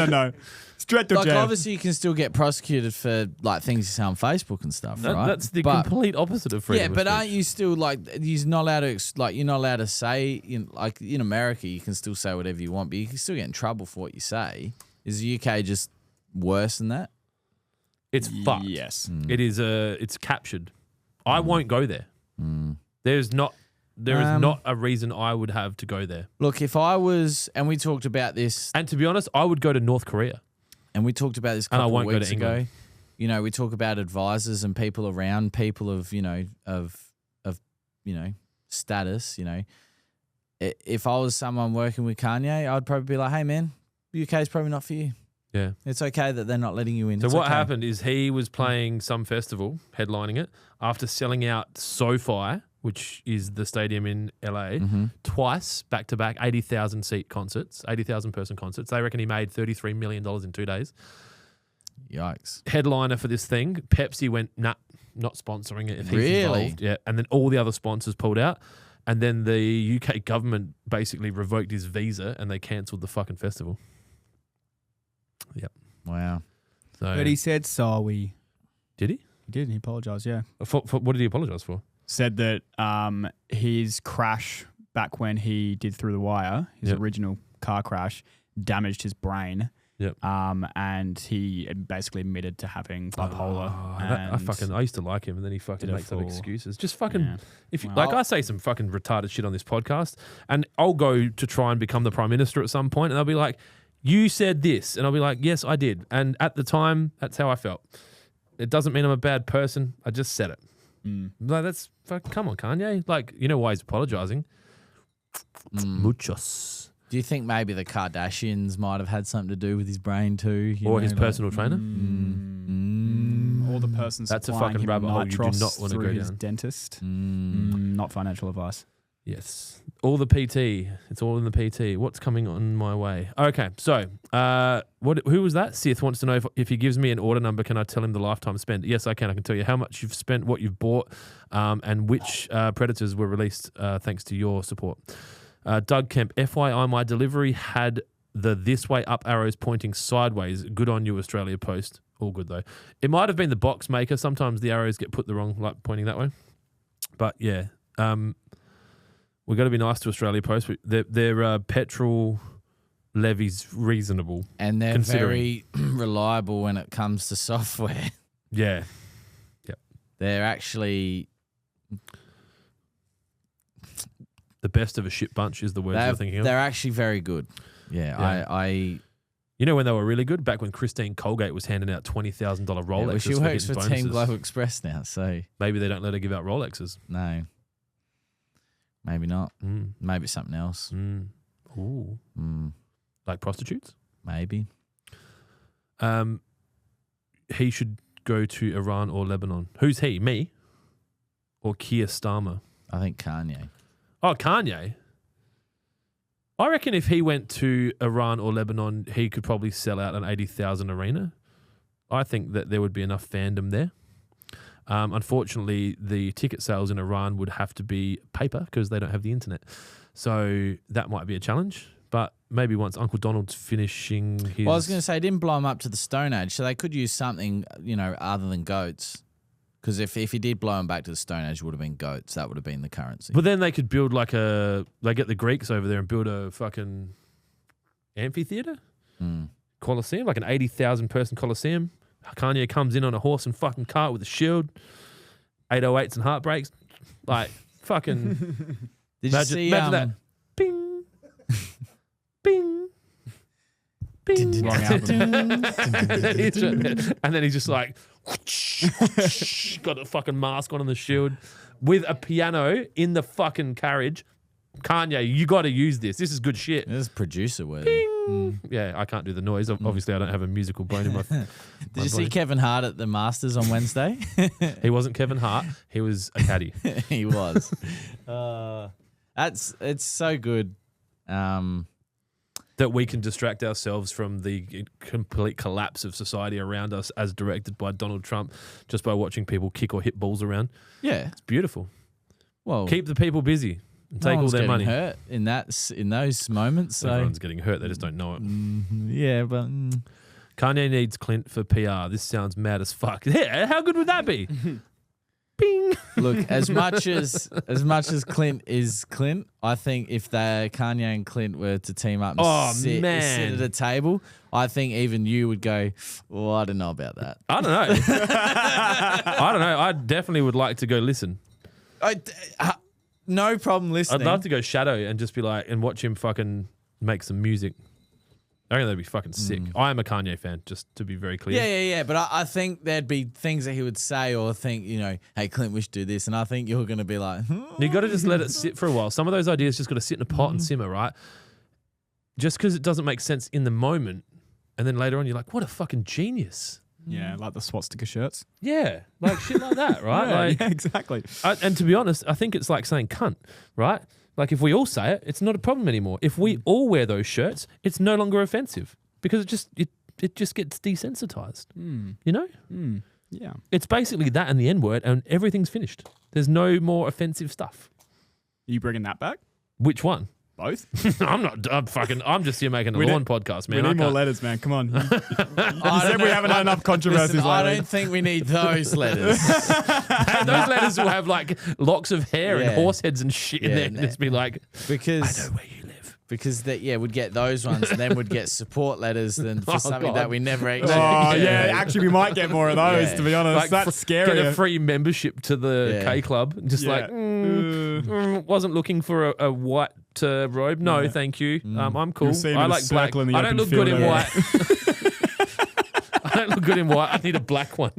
No. Straight to Like jail. obviously you can still get prosecuted for like things you say on Facebook and stuff, right? That's the But- complete opposite of freedom. Yeah, of but speech. aren't you still like you're not allowed to you're not allowed to say like in America you can still say whatever you want, but you can still get in trouble for what you say. Is the UK just worse than that? It's fucked. Yes. It is it's captured. I won't go there. There is not a reason I would have to go there. Look, if I was, and we talked about this, And to be honest, I would go to North Korea. and we talked about this a And I couple of won't go to weeks ago. England. You know, we talk about advisors and people around people of status. You know, if I was someone working with Kanye, I'd probably be like, "Hey, man, UK is probably not for you. Yeah. It's okay that they're not letting you in." So It's what okay." happened is he was playing some festival, headlining it, after selling out SoFi, which is the stadium in LA, twice back to back, 80,000 seat concerts, 80,000 person concerts. They reckon he made $33 million in 2 days. Yikes! Headliner for this thing, Pepsi went, nah, not sponsoring it if he's Really? involved. Yeah, and then all the other sponsors pulled out. And then the UK government basically revoked his visa and they cancelled the fucking festival. Yep. Wow. So, But he said sorry. did he? He did. He apologized. Yeah. For what did he apologise for? Said that his crash back when he did Through the Wire, his original car crash, damaged his brain. Yep. And he basically admitted to having bipolar. I used to like him, and then he fucking makes up excuses. Just fucking Yeah. I say some fucking retarded shit on this podcast, and I'll go to try and become the prime minister at some point, and they'll be like, "You said this," and I'll be like, "Yes, I did," and at the time, that's how I felt. It doesn't mean I'm a bad person. I just said it. Like, that's fucking, come on, Kanye. Like, you know why he's apologizing? Muchos. Do you think maybe the Kardashians might have had something to do with his brain too? Or his personal trainer? Or the person That's a supplying fucking him rabbit hole you do nitros not want to through go his down. dentist. Not financial advice. Yes. All the PT. It's all in the PT. What's coming on my way? Okay, so who was that? Sith wants to know if he gives me an order number, can I tell him the lifetime spent? Yes, I can. I can tell you how much you've spent, what you've bought, and which Predators were released thanks to your support. Doug Kemp, FYI, my delivery had the this way up arrows pointing sideways. Good on you, Australia Post. All good, though. It might have been the box maker. Sometimes the arrows get put the wrong, like pointing that way. But, yeah. We've got to be nice to Australia Post. Their petrol levy's reasonable. And they're very reliable when it comes to software. Yeah. Yep. They're actually... The best of a shit bunch is the word you're thinking of. They're actually very good. Yeah. You know when they were really good? Back when Christine Colgate was handing out $20,000 Rolexes. Yeah, she works for Team Global Express now, so... Maybe they don't let her give out Rolexes. No. Maybe not. Maybe it's something else. Ooh. Like prostitutes? Maybe. He should go to Iran or Lebanon. Who's he? Me? Or Keir Starmer? I think Kanye. Oh, Kanye? I reckon if he went to Iran or Lebanon, he could probably sell out an 80,000 arena. I think that there would be enough fandom there. Unfortunately, the ticket sales in Iran would have to be paper because they don't have the internet. So that might be a challenge. But maybe once Uncle Donald's finishing his... Well, I was going to say, it didn't blow him up to the Stone Age, so they could use something, other than goats. Because if he did blow him back to the Stone Age, it would have been goats. That would have been the currency. But then they could build they get the Greeks over there and build a fucking amphitheater? Colosseum, like an 80,000 person Colosseum. Kanye comes in on a horse and fucking cart with a shield, 808s and heartbreaks. Like, fucking... Did you see... Imagine that. Bing. Bing. Bing. And then he's just like... got a fucking mask on the shield with a piano in the fucking carriage. Kanye, you got to use this. This is good shit. This is producer worthy. Yeah, I can't do the noise. Obviously, I don't have a musical bone in my. Did you see Kevin Hart at the Masters on Wednesday? He wasn't Kevin Hart. He was a caddy. He was. It's so good. That we can distract ourselves from the complete collapse of society around us as directed by Donald Trump just by watching people kick or hit balls around. Yeah. It's beautiful. Well, keep the people busy and take all their money. Hurt in those moments. So. Everyone's getting hurt. They just don't know it. Yeah, but... Kanye needs Clint for PR. This sounds mad as fuck. Yeah, how good would that be? Bing. Look, as much as Clint is Clint, I think if Kanye and Clint were to team up and sit at a table, I think even you would go, well, I don't know about that. I don't know. I don't know. I definitely would like to go listen. No problem listening. I'd love to go shadow and just be like, and watch him fucking make some music. I think that'd be fucking sick. I am a Kanye fan, just to be very clear. Yeah. But I think there'd be things that he would say or think, hey, Clint, we should do this. And I think you're going to be like, You got to just let it sit for a while. Some of those ideas just got to sit in a pot and simmer, right? Just because it doesn't make sense in the moment. And then later on, you're like, what a fucking genius. Yeah, like the swastika shirts. Yeah, like shit like that, right? Yeah, exactly. And to be honest, I think it's like saying cunt, right? Like if we all say it, it's not a problem anymore. If we all wear those shirts, it's no longer offensive because it just gets desensitized. You know? Yeah. It's basically that and the N-word and everything's finished. There's no more offensive stuff. you bringing that back? Which one? Both? I'm just here making a We lawn need- podcast, man. We I need more can't- letters, man. Come on. You said we haven't had enough controversies Listen, I lately. don't think we need those letters. Those letters will have like locks of hair and Yeah. horse heads and shit in Yeah, there. And just be like, because I know where you live. because we'd get those ones, and then we'd get support letters then for Oh, something God. that we never actually. Oh, Yeah. yeah. Actually, we might get more of those, Yeah. to be honest. Like, That's scary. Get a free membership to the Yeah. K Club. Just Yeah. like, wasn't looking for a white robe. No, Yeah. thank you. I'm cool. You'll see him I in a like black. circle in the I don't open look good field in over white. I don't look good in white. I need a black one.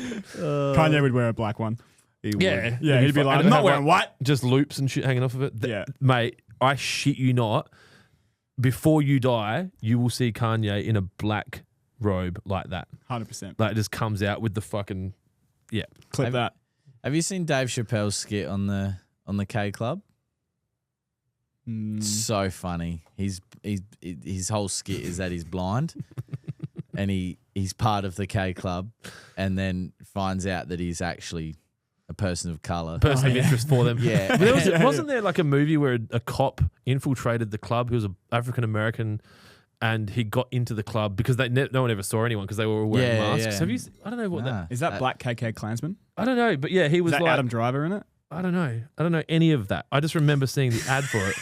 Kanye would wear a black one. Yeah. Yeah, he'd be like, and I'm not have, wearing white. Just loops and shit hanging off of it. Yeah. Mate, I shit you not. Before you die, you will see Kanye in a black robe like that. 100%. Like it just comes out with the fucking Clip that. Have you seen Dave Chappelle's skit on the K Club? So funny. His whole skit is that he's blind, and he's part of the K Club, and then finds out that he's actually a person of color. person of interest for them. Yeah. But wasn't there like a movie where a cop infiltrated the club who was an African American, and he got into the club because no one ever saw anyone because they were all wearing Yeah, masks. yeah. Have you? I don't know what that. Is that Black KK Klansman? I don't know, but yeah, he Is was that like Adam Driver in it? I don't know. I don't know any of that. I just remember seeing the ad for it.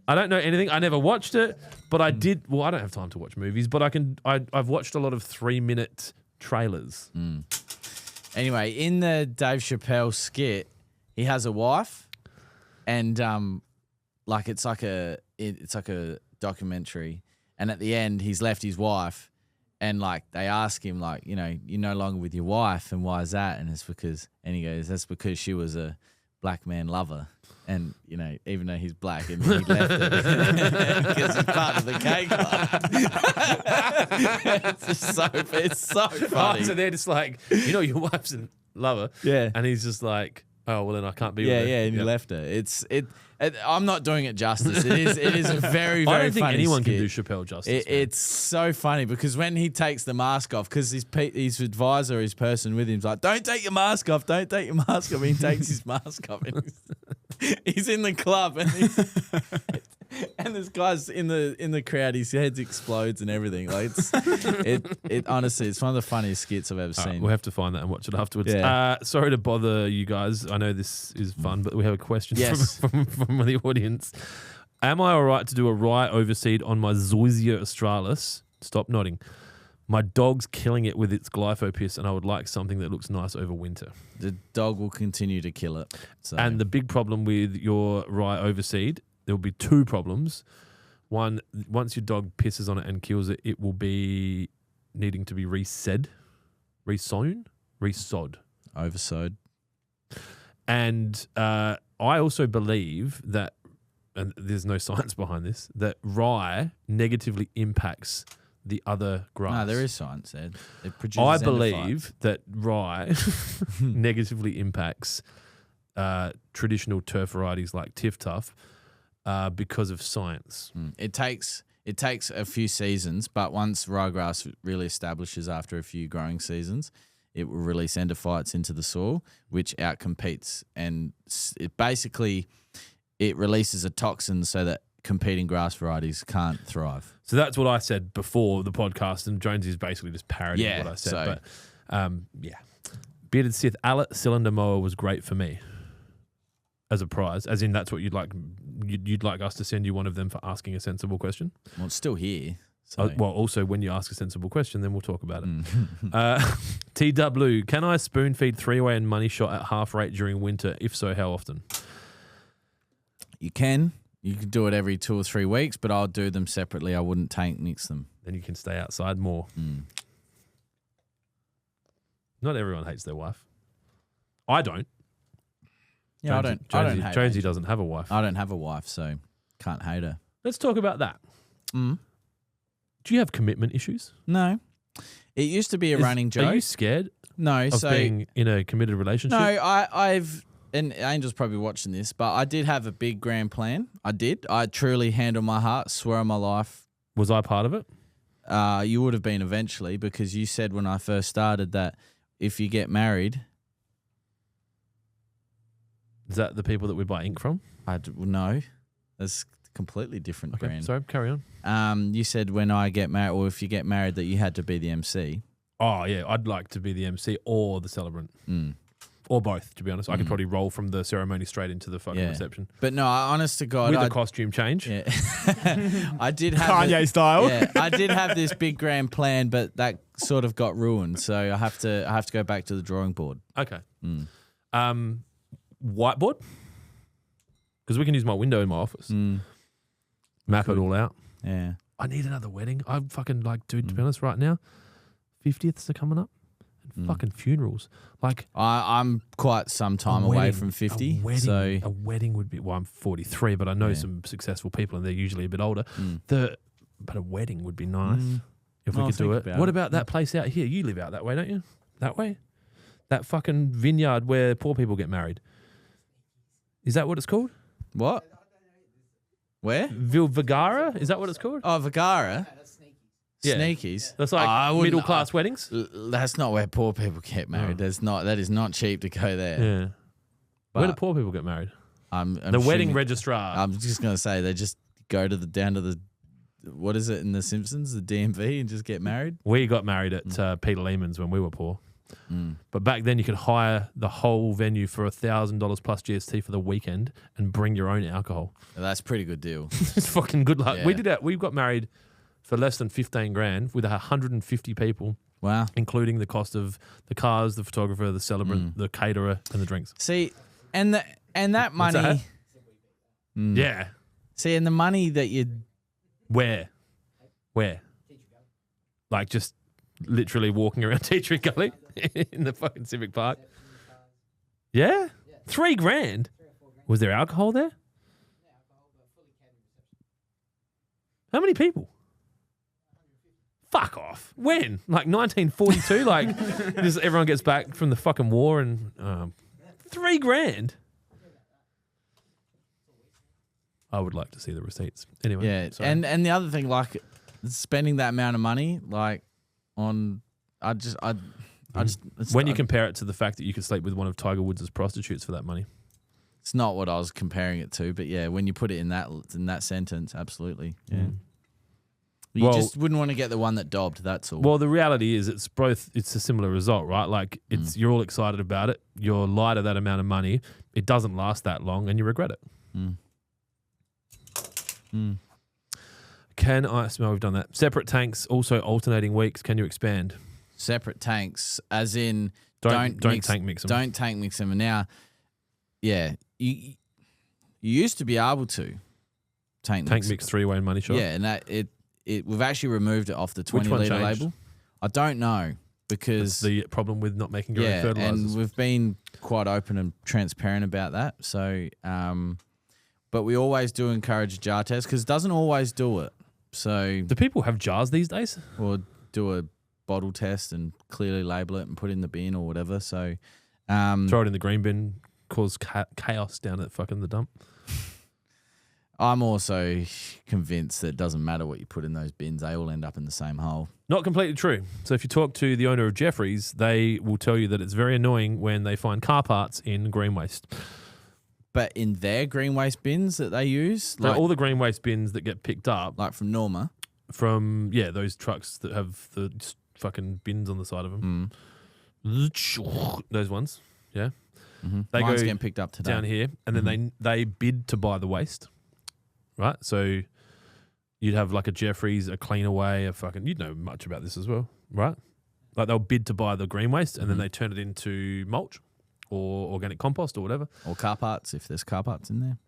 I don't know anything. I never watched it, but I did. Well, I don't have time to watch movies, but I've watched a lot of 3-minute trailers. Anyway, in the Dave Chappelle skit, he has a wife, and like it's like a documentary, and at the end he's left his wife, and like they ask him like, you're no longer with your wife, and why is that? And he goes, that's because she was a black man lover. And, even though he's black, and he left it because he's part of the K Club. It's so funny. Oh, so they're just like, your wife's a lover. Yeah. And he's just like, oh, well, then I can't be Yeah, with her. yeah, and he left her. I'm not doing it justice. It is a very, very I don't think funny anyone skit. can do Chappelle justice. man. It's so funny because when he takes the mask off, because his advisor, his person with him, is like, don't take your mask off, don't take your mask off. And he takes his mask off, and he's in the club, and and this guy's in the crowd. His head explodes and everything. Like it honestly, it's one of the funniest skits I've ever seen. We'll have to find that and watch it afterwards. Yeah. Sorry to bother you guys. I know this is fun, but we have a question Yes. from the audience. Am I all right to do a rye overseed on my Zoysia australis? Stop nodding. My dog's killing it with its glyphopis, and I would like something that looks nice over winter. The dog will continue to kill it. So. And the big problem with your rye overseed, there will be 2 problems. One, once your dog pisses on it and kills it, it will be needing to be resod. Oversowed. And I also believe that, and there's no science behind this, that rye negatively impacts the other grass. No, there is science there. It produces I endophytes. believe that rye negatively impacts traditional turf varieties like Tiff Tuff because of science. It takes a few seasons, but once ryegrass really establishes after a few growing seasons, it will release endophytes into the soil, which outcompetes, and it releases a toxin so that competing grass varieties can't thrive. So that's what I said before the podcast, and Jonesy's basically just parodying what I said. But Bearded Sith Allet Cylinder Mower was great for me as a prize, as in that's what you'd like. You'd like us to send you one of them for asking a sensible question. Well, it's still here. So. Well, also when you ask a sensible question, then we'll talk about it. TW, can I spoon feed 3-way and money shot at half rate during winter? If so, how often? You can do it every 2 or 3 weeks, but I'll do them separately. I wouldn't tank mix them. Then you can stay outside more. Not everyone hates their wife. I don't. Yeah, Jonesy, I don't hate Jonesy her. doesn't have a wife. I don't have a wife, so can't hate her. Let's talk about that. Do you have commitment issues? No. It used to be a running joke. Are you scared No, of being in a committed relationship? No, I've and Angel's probably watching this, but I did have a big grand plan. I did. I truly, hand on my heart, swear on my life. Was I part of it? You would have been eventually, because you said when I first started that if you get married, Is that the people that we buy ink from? No, that's a completely different Okay, brand. sorry, carry on. You said when I get married, or if you get married, that you had to be the MC. Oh, yeah, I'd like to be the MC or the celebrant. Or both, to be honest. I could probably roll from the ceremony straight into the fucking reception. But no, honest to God. With a costume change. Yeah. I did have Kanye style. Yeah, I did have this big grand plan, but that sort of got ruined. So I have to go back to the drawing board. Okay. Whiteboard? Because we can use my window in my office. Map it all out. Yeah. I need another wedding. I'm fucking like, dude, to be honest, right now, 50ths are coming up. Fucking funerals. Like I'm quite some time away from 50. A wedding would be, well, I'm 43, but I know some successful people and they're usually a bit older. But a wedding would be nice if we could do it. What about that place out here? You live out that way, don't you? That way? That fucking vineyard where poor people get married. Is that what it's called? What? Where? Vergara? Is that what it's called? Oh, Vergara. Yeah. Sneakies. That's like middle class weddings. That's not where poor people get married. That is not cheap to go there. Yeah. But where do poor people get married? I'm the wedding registrar. I'm just gonna say they just go to down to the, what is it in The Simpsons, the DMV, and just get married. We got married at Peter Lehman's when we were poor. But back then you could hire the whole venue for $1,000 plus GST for the weekend and bring your own alcohol. That's a pretty good deal. It's fucking good luck. Yeah. We got married for less than 15 grand with 150 people. Wow. Including the cost of the cars, the photographer, the celebrant, the caterer, and the drinks. See, and that money. What's that? Yeah. See, and the money that you. Where? Like just literally walking around Tea Tree Gully in the fucking Civic Park. Yeah? 3 grand? Was there alcohol there? How many people? Fuck off. When? Like 1942? Like, just everyone gets back from the fucking war and 3 grand? I would like to see the receipts. Anyway. Yeah. Sorry. And the other thing, like spending that amount of money, like on, when you compare it to the fact that you could sleep with one of Tiger Woods' prostitutes for that money. It's not what I was comparing it to, but yeah, when you put it in that sentence, absolutely. Yeah. You just wouldn't want to get the one that dobbed, that's all. Well, the reality is it's a similar result, right? Like you're all excited about it, you're light of that amount of money, it doesn't last that long and you regret it. Can I smell we've done that. Separate tanks, also alternating weeks, can you expand? Separate tanks, as in don't tank mix them. Don't tank mix them. And now, yeah, you used to be able to tank mix 3-way in money shot. Yeah, and that we've actually removed it off the 20-litre label. I don't know because that's the problem with not making your own fertilizers. And we've been quite open and transparent about that. So, but we always do encourage a jar test because it doesn't always do it. So, do people have jars these days? Or do a bottle test and clearly label it and put it in the bin or whatever. So, throw it in the green bin, cause chaos down at fucking the dump. I'm also convinced that it doesn't matter what you put in those bins; they all end up in the same hole. Not completely true. So if you talk to the owner of Jeffrey's, they will tell you that it's very annoying when they find car parts in green waste. But in their green waste bins that they use, like all the green waste bins that get picked up, like from Norma, from those trucks that have the fucking bins on the side of them, those ones, they Mine's go getting picked up today down here, and then they bid to buy the waste. Right, so you'd have like a Jeffrey's, a Clean Away, a fucking, you'd know much about this as well, right? Like they'll bid to buy the green waste and then they turn it into mulch or organic compost or whatever. Or car parts, if there's car parts in there.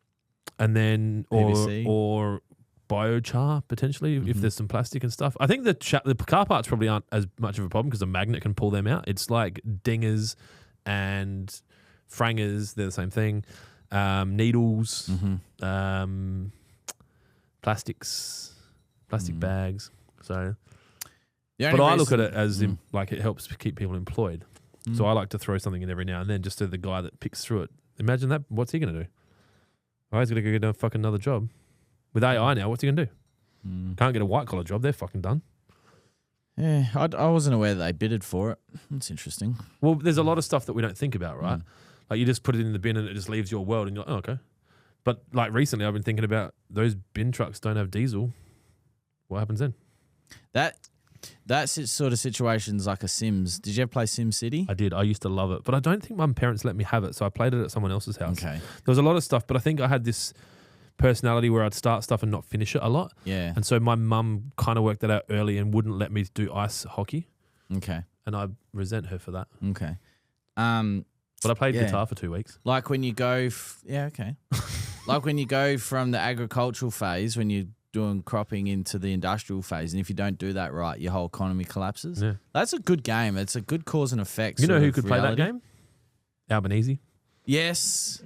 And then, PVC. or biochar potentially, if there's some plastic and stuff. I think the car parts probably aren't as much of a problem because a magnet can pull them out. It's like dingers and frangers, they're the same thing. Needles, plastic bags. So, but I look at it as like it helps keep people employed. So I like to throw something in every now and then just to the guy that picks through it. Imagine that. What's he going to do? Oh, he's going to go get a fucking another job. With AI now, what's he going to do? Can't get a white collar job. They're fucking done. Yeah, I wasn't aware that they bidded for it. That's interesting. Well, there's a lot of stuff that we don't think about, right? Like you just put it in the bin and it just leaves your world and you're like, oh, okay. But like recently I've been thinking about those bin trucks don't have diesel. What happens then? That's it sort of situations like a Sims. Did you ever play Sim City? I did. I used to love it. But I don't think my parents let me have it. So I played it at someone else's house. Okay. There was a lot of stuff, but I think I had this personality where I'd start stuff and not finish it a lot. Yeah. And so my mum kind of worked that out early and wouldn't let me do ice hockey. Okay. And I resent her for that. Okay. But I played guitar for 2 weeks. Like when you go, okay. Like when you go from the agricultural phase, when you're doing cropping into the industrial phase, and if you don't do that right, your whole economy collapses. Yeah. That's a good game. It's a good cause and effect. You know who could play that game? Albanese. Yes.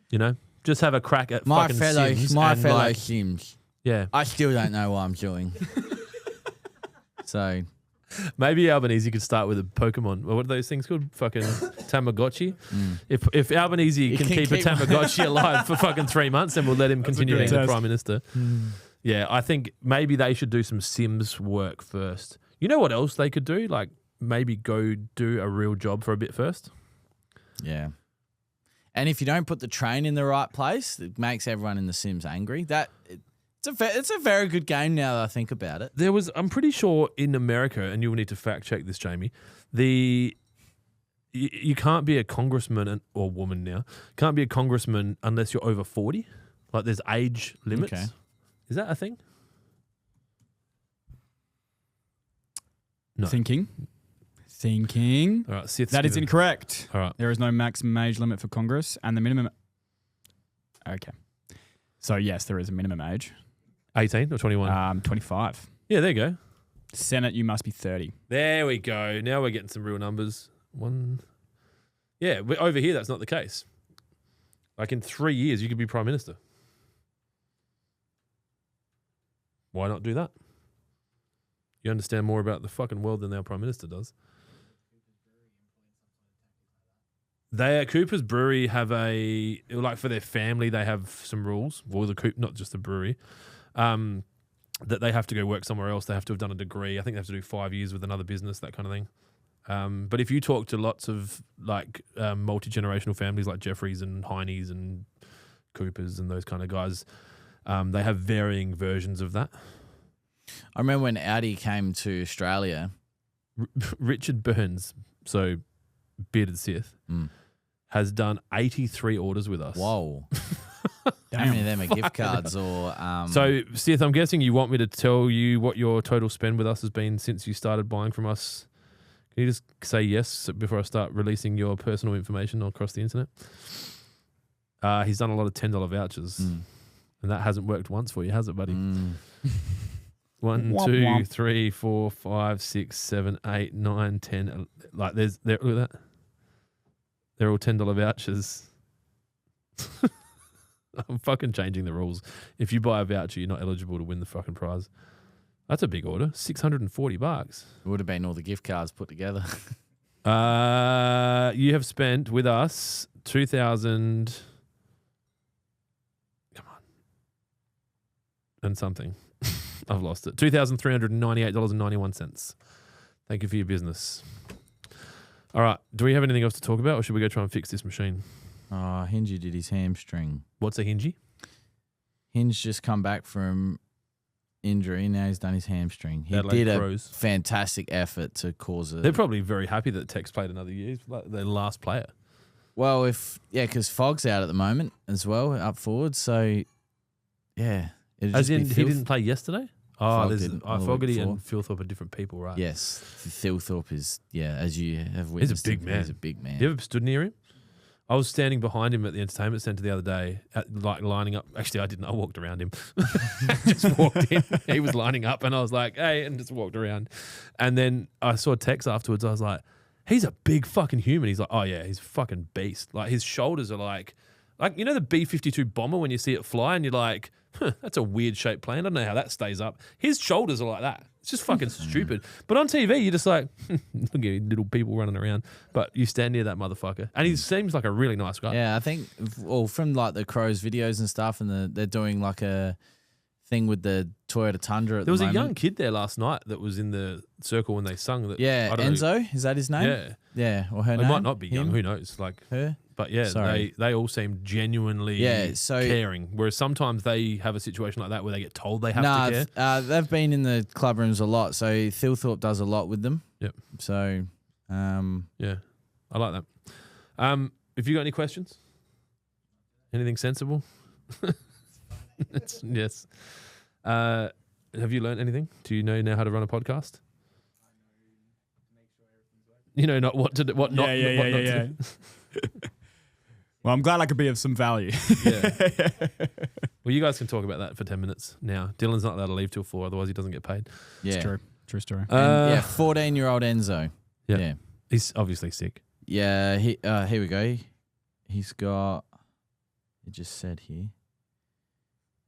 You know, just have a crack at My fucking fellow Sims. Sims. Yeah. I still don't know what I'm doing. So maybe Albanese could start with a Pokemon. What are those things called? Fucking Tamagotchi. If Albanese can keep a Tamagotchi alive for fucking 3 months, then we'll let him continue being the Prime Minister. Yeah, I think maybe they should do some Sims work first. You know what else they could do? Like maybe go do a real job for a bit first. Yeah. And if you don't put the train in the right place, it makes everyone in the Sims angry. It's a very good game now that I think about it. I'm pretty sure in America, and you'll need to fact check this, Jamie, you can't be a congressman or woman now. Can't be a congressman unless you're over 40. Like there's age limits. Okay. Is that a thing? No. Thinking. All right, Sith's That is incorrect. All right. There is no maximum age limit for Congress, and the minimum. Okay. So yes, there is a minimum age. 18 or 21? 25. Yeah, there you go. Senate, you must be 30. There we go. Now we're getting some real numbers. Yeah, over here that's not the case. Like in 3 years, you could be Prime Minister. Why not do that? You understand more about the fucking world than our Prime Minister does. They at Cooper's Brewery have like for their family, they have some rules. Well, not just the brewery, that they have to go work somewhere else. They have to have done a degree. I think they have to do 5 years with another business, that kind of thing. But if you talk to lots of like multi-generational families like Jeffries and Heine's and Cooper's and those kind of guys, they have varying versions of that. I remember when Audi came to Australia. Richard Burns, so Bearded Sith, has done 83 orders with us. Whoa. How many of them are gift cards or... So, Sith, I'm guessing you want me to tell you what your total spend with us has been since you started buying from us. Can you just say yes before I start releasing your personal information across the internet? He's done a lot of $10 vouchers. And that hasn't worked once for you, has it, buddy? 1, 2, 3, 4, 5, 6, 7, 8, 9, 10. Like look at that. They're all $10 vouchers. I'm fucking changing the rules. If you buy a voucher, you're not eligible to win the fucking prize. That's a big order. $640. It would have been all the gift cards put together. You have spent with us 2,000. Come on. And something. I've lost it. $2,398.91. Thank you for your business. All right. Do we have anything else to talk about, or should we go try and fix this machine? Oh, Hingy did his hamstring. What's a hingy? Hinge just come back from injury. Now he's done his hamstring. He Adelaide did Crows. a fantastic effort to cause They're probably very happy that Tex played another year. He's like their last player. Well, because Fogg's out at the moment as well, up forward. So, yeah. As in, he didn't play yesterday? Oh, Fogarty and Philthorpe are different people, right? Yes. Philthorpe is, as you have witnessed. He's a big man. He's a big man. You ever stood near him? I was standing behind him at the entertainment centre the other day, lining up. Actually, I didn't. I walked around him. Just walked in. He was lining up, and I was like, hey, and just walked around. And then I saw Tex afterwards. I was like, he's a big fucking human. He's like, oh, yeah, he's a fucking beast. Like, his shoulders are like, you know the B-52 bomber when you see it fly and you're like, that's a weird shaped plane. I don't know how that stays up. His shoulders are like that. It's just fucking stupid. But on TV, you're just like, look at little people running around. But you stand near that motherfucker. And he seems like a really nice guy. Yeah, I think, from like the Crows videos and stuff, and they're doing like a thing with the Toyota Tundra at There was the a moment. young kid there last night that was in the circle when they sung. That Yeah, I don't know. Enzo, is that his name? Yeah. Yeah, or her They name? might not be young. Him? Who knows? Like, Her? but yeah, Sorry. they all seem genuinely caring. Whereas sometimes they have a situation like that where they get told they have to care. They've been in the club rooms a lot. So Thilthorpe does a lot with them. Yep. So, Yeah, I like that. Have you got any questions? Anything sensible? Yes. Have you learned anything? Do you know now how to run a podcast? You know, not what to do, what not. Yeah. Well, I'm glad I could be of some value. Yeah. Well, you guys can talk about that for 10 minutes now. Dylan's not allowed to leave till 4, otherwise he doesn't get paid. yeah. It's true. True story. And, 14-year-old Enzo. Yeah. Yeah. He's obviously sick. Yeah, here we go. He's got, it just said here.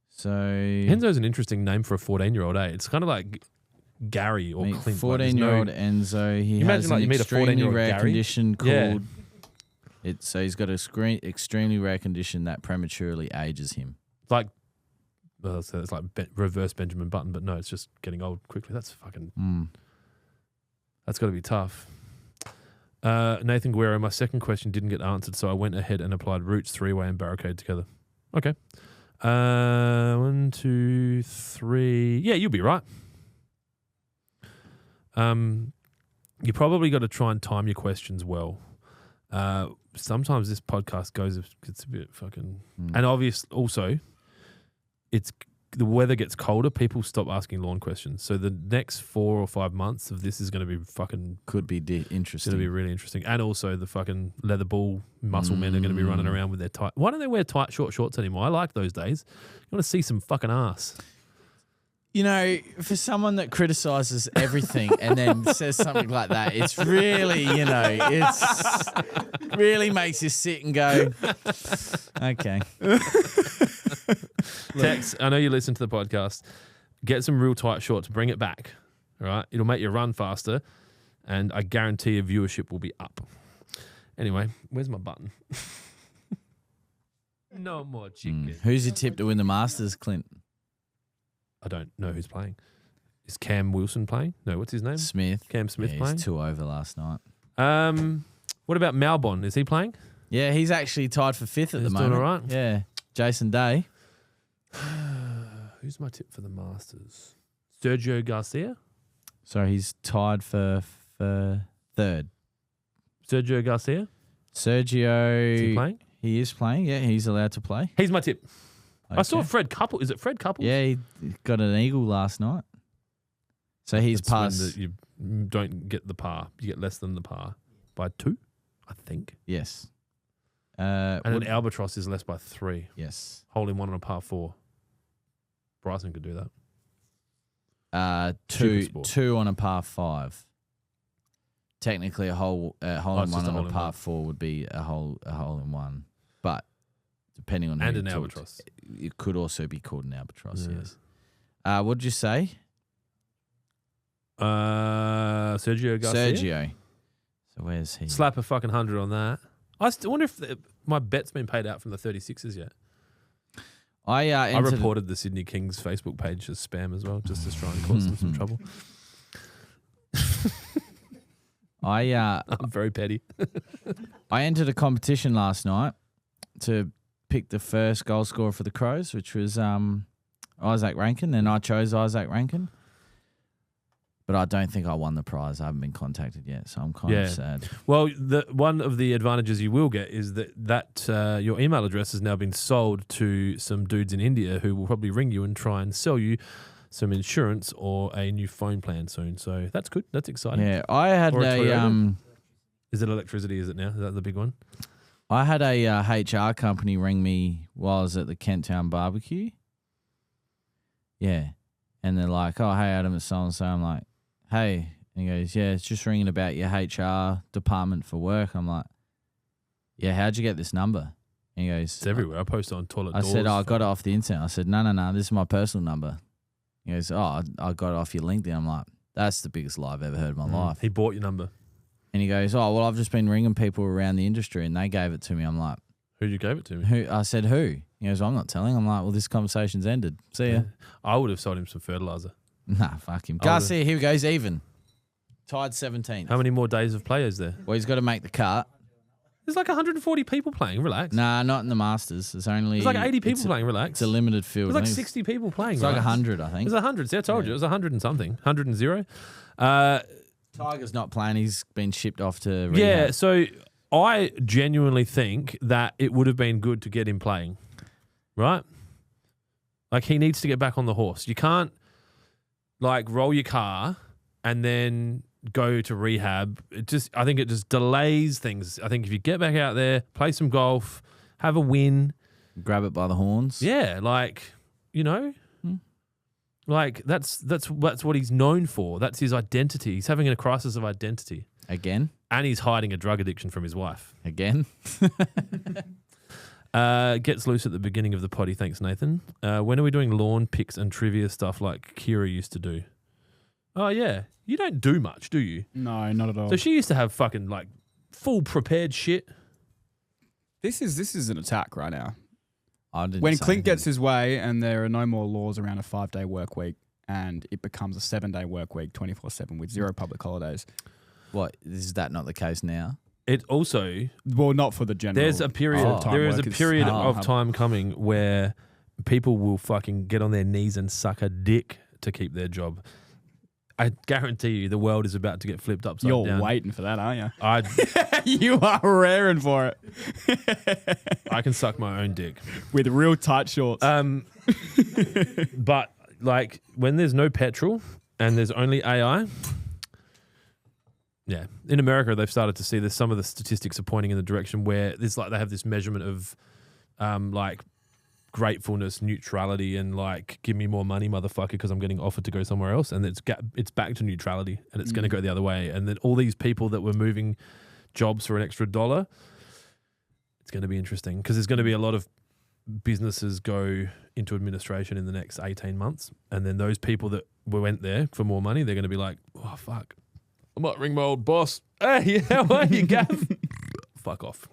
So Enzo's an interesting name for a 14-year-old, eh? It's kind of like Gary or Clint. 14-year-old Enzo. He imagine has like an you meet a extremely 14-year-old rare Gary? condition Yeah. called. So he's got a extremely rare condition that prematurely ages him. Like, well, so it's like reverse Benjamin Button, but no, it's just getting old quickly. That's fucking. That's got to be tough. Nathan Guerrero, my second question didn't get answered, so I went ahead and applied roots 3-way and barricade together. Okay. 1, 2, 3. Yeah, you'll be right. You probably got to try and time your questions well. Sometimes this podcast gets a bit fucking, and obvious also, the weather gets colder. People stop asking lawn questions. So the next 4 or 5 months of this is going to be fucking Could be interesting. It's going to be really interesting. And also the fucking leather ball muscle men are going to be running around with their tight. Why don't they wear tight short shorts anymore? I like those days. You want to see some fucking ass. You know, for someone that criticizes everything and then says something like that, it's really, it's really makes you sit and go, okay. Tex, I know you listen to the podcast. Get some real tight shorts. Bring it back. All right? It'll make you run faster, and I guarantee your viewership will be up. Anyway, where's my button? No more chicken. Who's your tip to win the Masters, Clint? I don't know who's playing. Is Cam Wilson playing? No, what's his name? Smith. Cam Smith Yeah, playing? he's 2 over last night. What about Malbon? Is he playing? Yeah, he's actually tied for 5th at the He's moment. doing all right? Yeah. Jason Day. Who's my tip for the Masters? Sergio Garcia? So he's tied for 3rd. Sergio Garcia? Sergio. Is he playing? He is playing. Yeah, he's allowed to play. He's my tip. I saw Okay. Fred Couple. Is it Fred Couple? Yeah, he got an eagle last night. So he's That's when passed. you don't get the par. You get less than the par by 2, I think. Yes. And an albatross is less by 3. Yes. Hole in one on a par 4. Bryson could do that. Super sport. 2 on a par 5. Technically, a hole in it's one just a on hole a in par one. 4 would be a hole in one, but depending on who And you an talk albatross. to, it could also be called an albatross. Yeah. Yes. What did you say? Sergio Garcia. Sergio. So where's he? Slap a fucking 100 on that. I still wonder if my bet's been paid out from the 36ers yet. I I entered. reported the Sydney Kings Facebook page as spam as well, just to try and cause them some trouble. I'm very petty. I entered a competition last night to pick the first goal scorer for the Crows, which was Isaac Rankin, and I chose Isaac Rankin. But I don't think I won the prize. I haven't been contacted yet, so I'm kind of sad. Well, one of the advantages you will get is that your email address has now been sold to some dudes in India who will probably ring you and try and sell you some insurance or a new phone plan soon. So that's good. That's exciting. Yeah, I had Or a Toyota. a Is it electricity? Is it now? Is that the big one? I had a HR company ring me while I was at the Kent Town barbecue. Yeah, and they're like, "Oh, hey, Adam, it's so and so." I'm like, "Hey," and he goes, "Yeah, it's just ringing about your HR department for work." I'm like, "Yeah, how'd you get this number?" And he goes, It's everywhere. I post it on toilet I doors. said, "Oh, I got it off the internet." I said, No, this is my personal number." He goes, "Oh, I got it off your LinkedIn." I'm like, "That's the biggest lie I've ever heard in my life." He bought your number. And he goes, "Oh, well, I've just been ringing people around the industry and they gave it to me." I'm like, Who you gave it to me? "Who?" I said, "Who?" He goes, I'm not telling. I'm like, well, this conversation's ended. See ya. I would have sold him some fertilizer. Nah, fuck him. Garcia, here we go. He's even. Tied 17th. How many more days of play is there? Well, he's got to make the cut. There's like 140 people playing. Relax. Nah, not in the Masters. There's only... There's like 80 people playing. Relax. It's a limited field. There's like 60 people playing. It's like 100, I think. There's 100. See, I told you. It was 100 and something. 100 and 0. Tiger's not playing. He's been shipped off to rehab. Yeah, so I genuinely think that it would have been good to get him playing, right? Like, he needs to get back on the horse. You can't, like, roll your car and then go to rehab. I think it just delays things. I think if you get back out there, play some golf, have a win. Grab it by the horns. Yeah, like, you know, like that's what he's known for. That's his identity. He's having a crisis of identity. Again? And he's hiding a drug addiction from his wife. Again? Gets loose at the beginning of the potty. Thanks, Nathan. When are we doing lawn picks and trivia stuff like Kira used to do? Oh, yeah. You don't do much, do you? No, not at all. So she used to have fucking like full prepared shit. This is an attack right now. When Clint gets his way and there are no more laws around a 5-day work week and it becomes a 7-day work week 24/7 with 0 public holidays. What, is that not the case now? It also... Well, not for the general. There is a period of time coming where people will fucking get on their knees and suck a dick to keep their job. I guarantee you the world is about to get flipped upside down. You're waiting for that, aren't you? You are raring for it. I can suck my own dick. With real tight shorts. But, like, when there's no petrol and there's only AI... Yeah. In America, they've started to see this. Some of the statistics are pointing in the direction where there's like they have this measurement of like gratefulness, neutrality, and like give me more money, motherfucker, because I'm getting offered to go somewhere else. And it's back to neutrality and it's going to go the other way. And then all these people that were moving jobs for an extra $1, it's going to be interesting because there's going to be a lot of businesses go into administration in the next 18 months. And then those people that went there for more money, they're going to be like, oh, fuck. I might ring my old boss. Hey, how are you, Gav? Fuck off.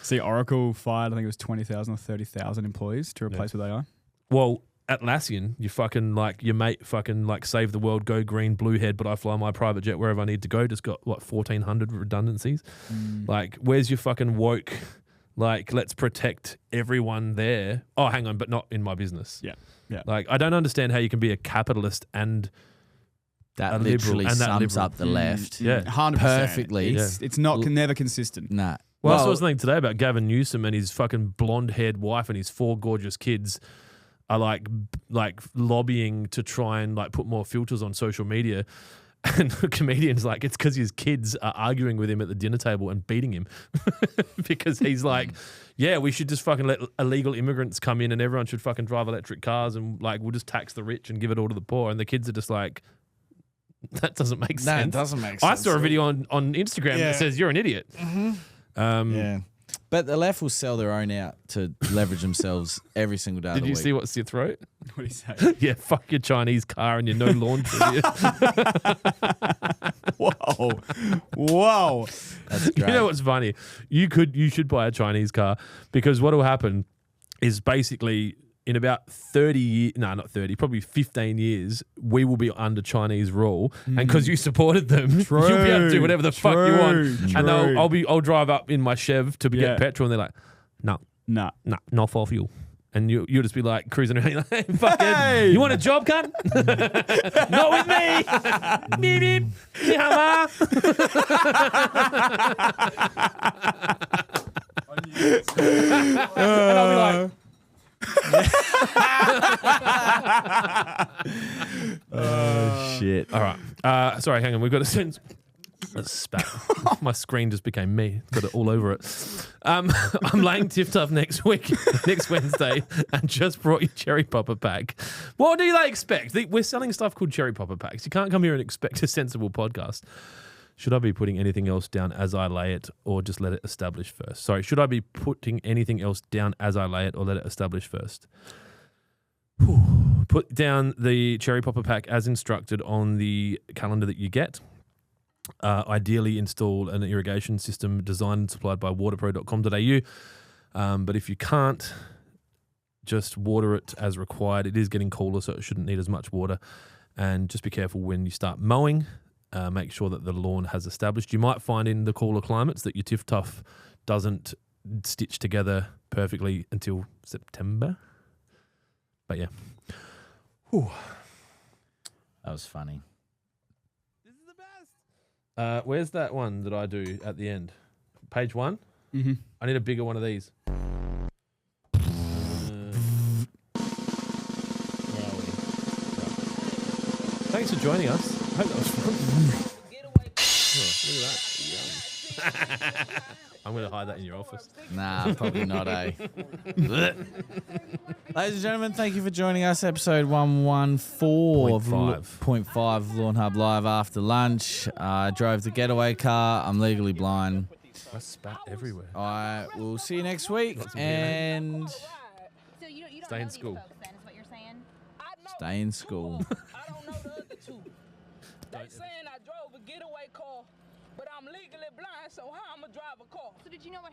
See, Oracle fired, I think it was 20,000 or 30,000 employees to replace with AI. Well, Atlassian, you fucking like your mate fucking like save the world, go green, blue head, but I fly my private jet wherever I need to go. Just got what 1,400 redundancies. Like, where's your fucking woke? Like, let's protect everyone there. Oh, hang on, but not in my business. Yeah. Like, I don't understand how you can be a capitalist and that literally sums up the left. Yeah, 100%. Perfectly. It's not never consistent. Nah. Well, I saw something today about Gavin Newsom and his fucking blonde-haired wife and his 4 gorgeous kids are like lobbying to try and like put more filters on social media. And the comedian's like, it's because his kids are arguing with him at the dinner table and beating him because he's like, yeah, we should just fucking let illegal immigrants come in and everyone should fucking drive electric cars and like we'll just tax the rich and give it all to the poor. And the kids are just like, that doesn't make sense. No, it doesn't make sense. I saw a video on Instagram that says you're an idiot. Yeah. But the left will sell their own out to leverage themselves every single day of the week. Did you see what's your throat? What do you say? Yeah, fuck your Chinese car and your no lawn trivia. Whoa. That's great. You know what's funny? You should buy a Chinese car because what will happen is basically in about 30 years, no, not 30, probably 15 years, we will be under Chinese rule. And because you supported them, you'll be able to do whatever the fuck you want. And I'll drive up in my Chev to get petrol and they're like, no, not for fuel. And you'll just be like cruising around like, hey, fucking, you want a job, cunt? Not with me. Beep, beep. Yeah, and I'll be like, oh, shit. all right. Sorry, hang on. We've got a sentence. Spat. My screen just became me. Got it all over it. I'm laying Tiff Tough next week, next Wednesday, and just brought you Cherry Popper Pack. What do they expect? We're selling stuff called Cherry Popper Packs. You can't come here and expect a sensible podcast. Should I be putting anything else down as I lay it or just let it establish first? Sorry, should I be putting anything else down as I lay it or let it establish first? Put down the Cherry Popper Pack as instructed on the calendar that you get. Ideally install an irrigation system designed and supplied by waterpro.com.au. But if you can't, just water it as required. It is getting cooler, so it shouldn't need as much water. And just be careful when you start mowing. Make sure that the lawn has established. You might find in the cooler climates that your Tiff Tuff doesn't stitch together perfectly until September. But yeah. Whew. That was funny. This is the best. Where's that one that I do at the end? Page 1? Mm-hmm. I need a bigger one of these. Thanks for joining us. I hope that was fun. Oh, look at that. I'm going to hide that in your office. Nah, probably not, eh? Ladies and gentlemen, thank you for joining us. Episode 114 of 0.5 Lawnhub Live after lunch. I drove the getaway car. I'm legally blind. I spat everywhere. I will see you next week. And Stay in school. Stay in school. I don't know the other two. They saying I drove a getaway car, but I'm legally blind, so how I'ma drive a car? So did you know what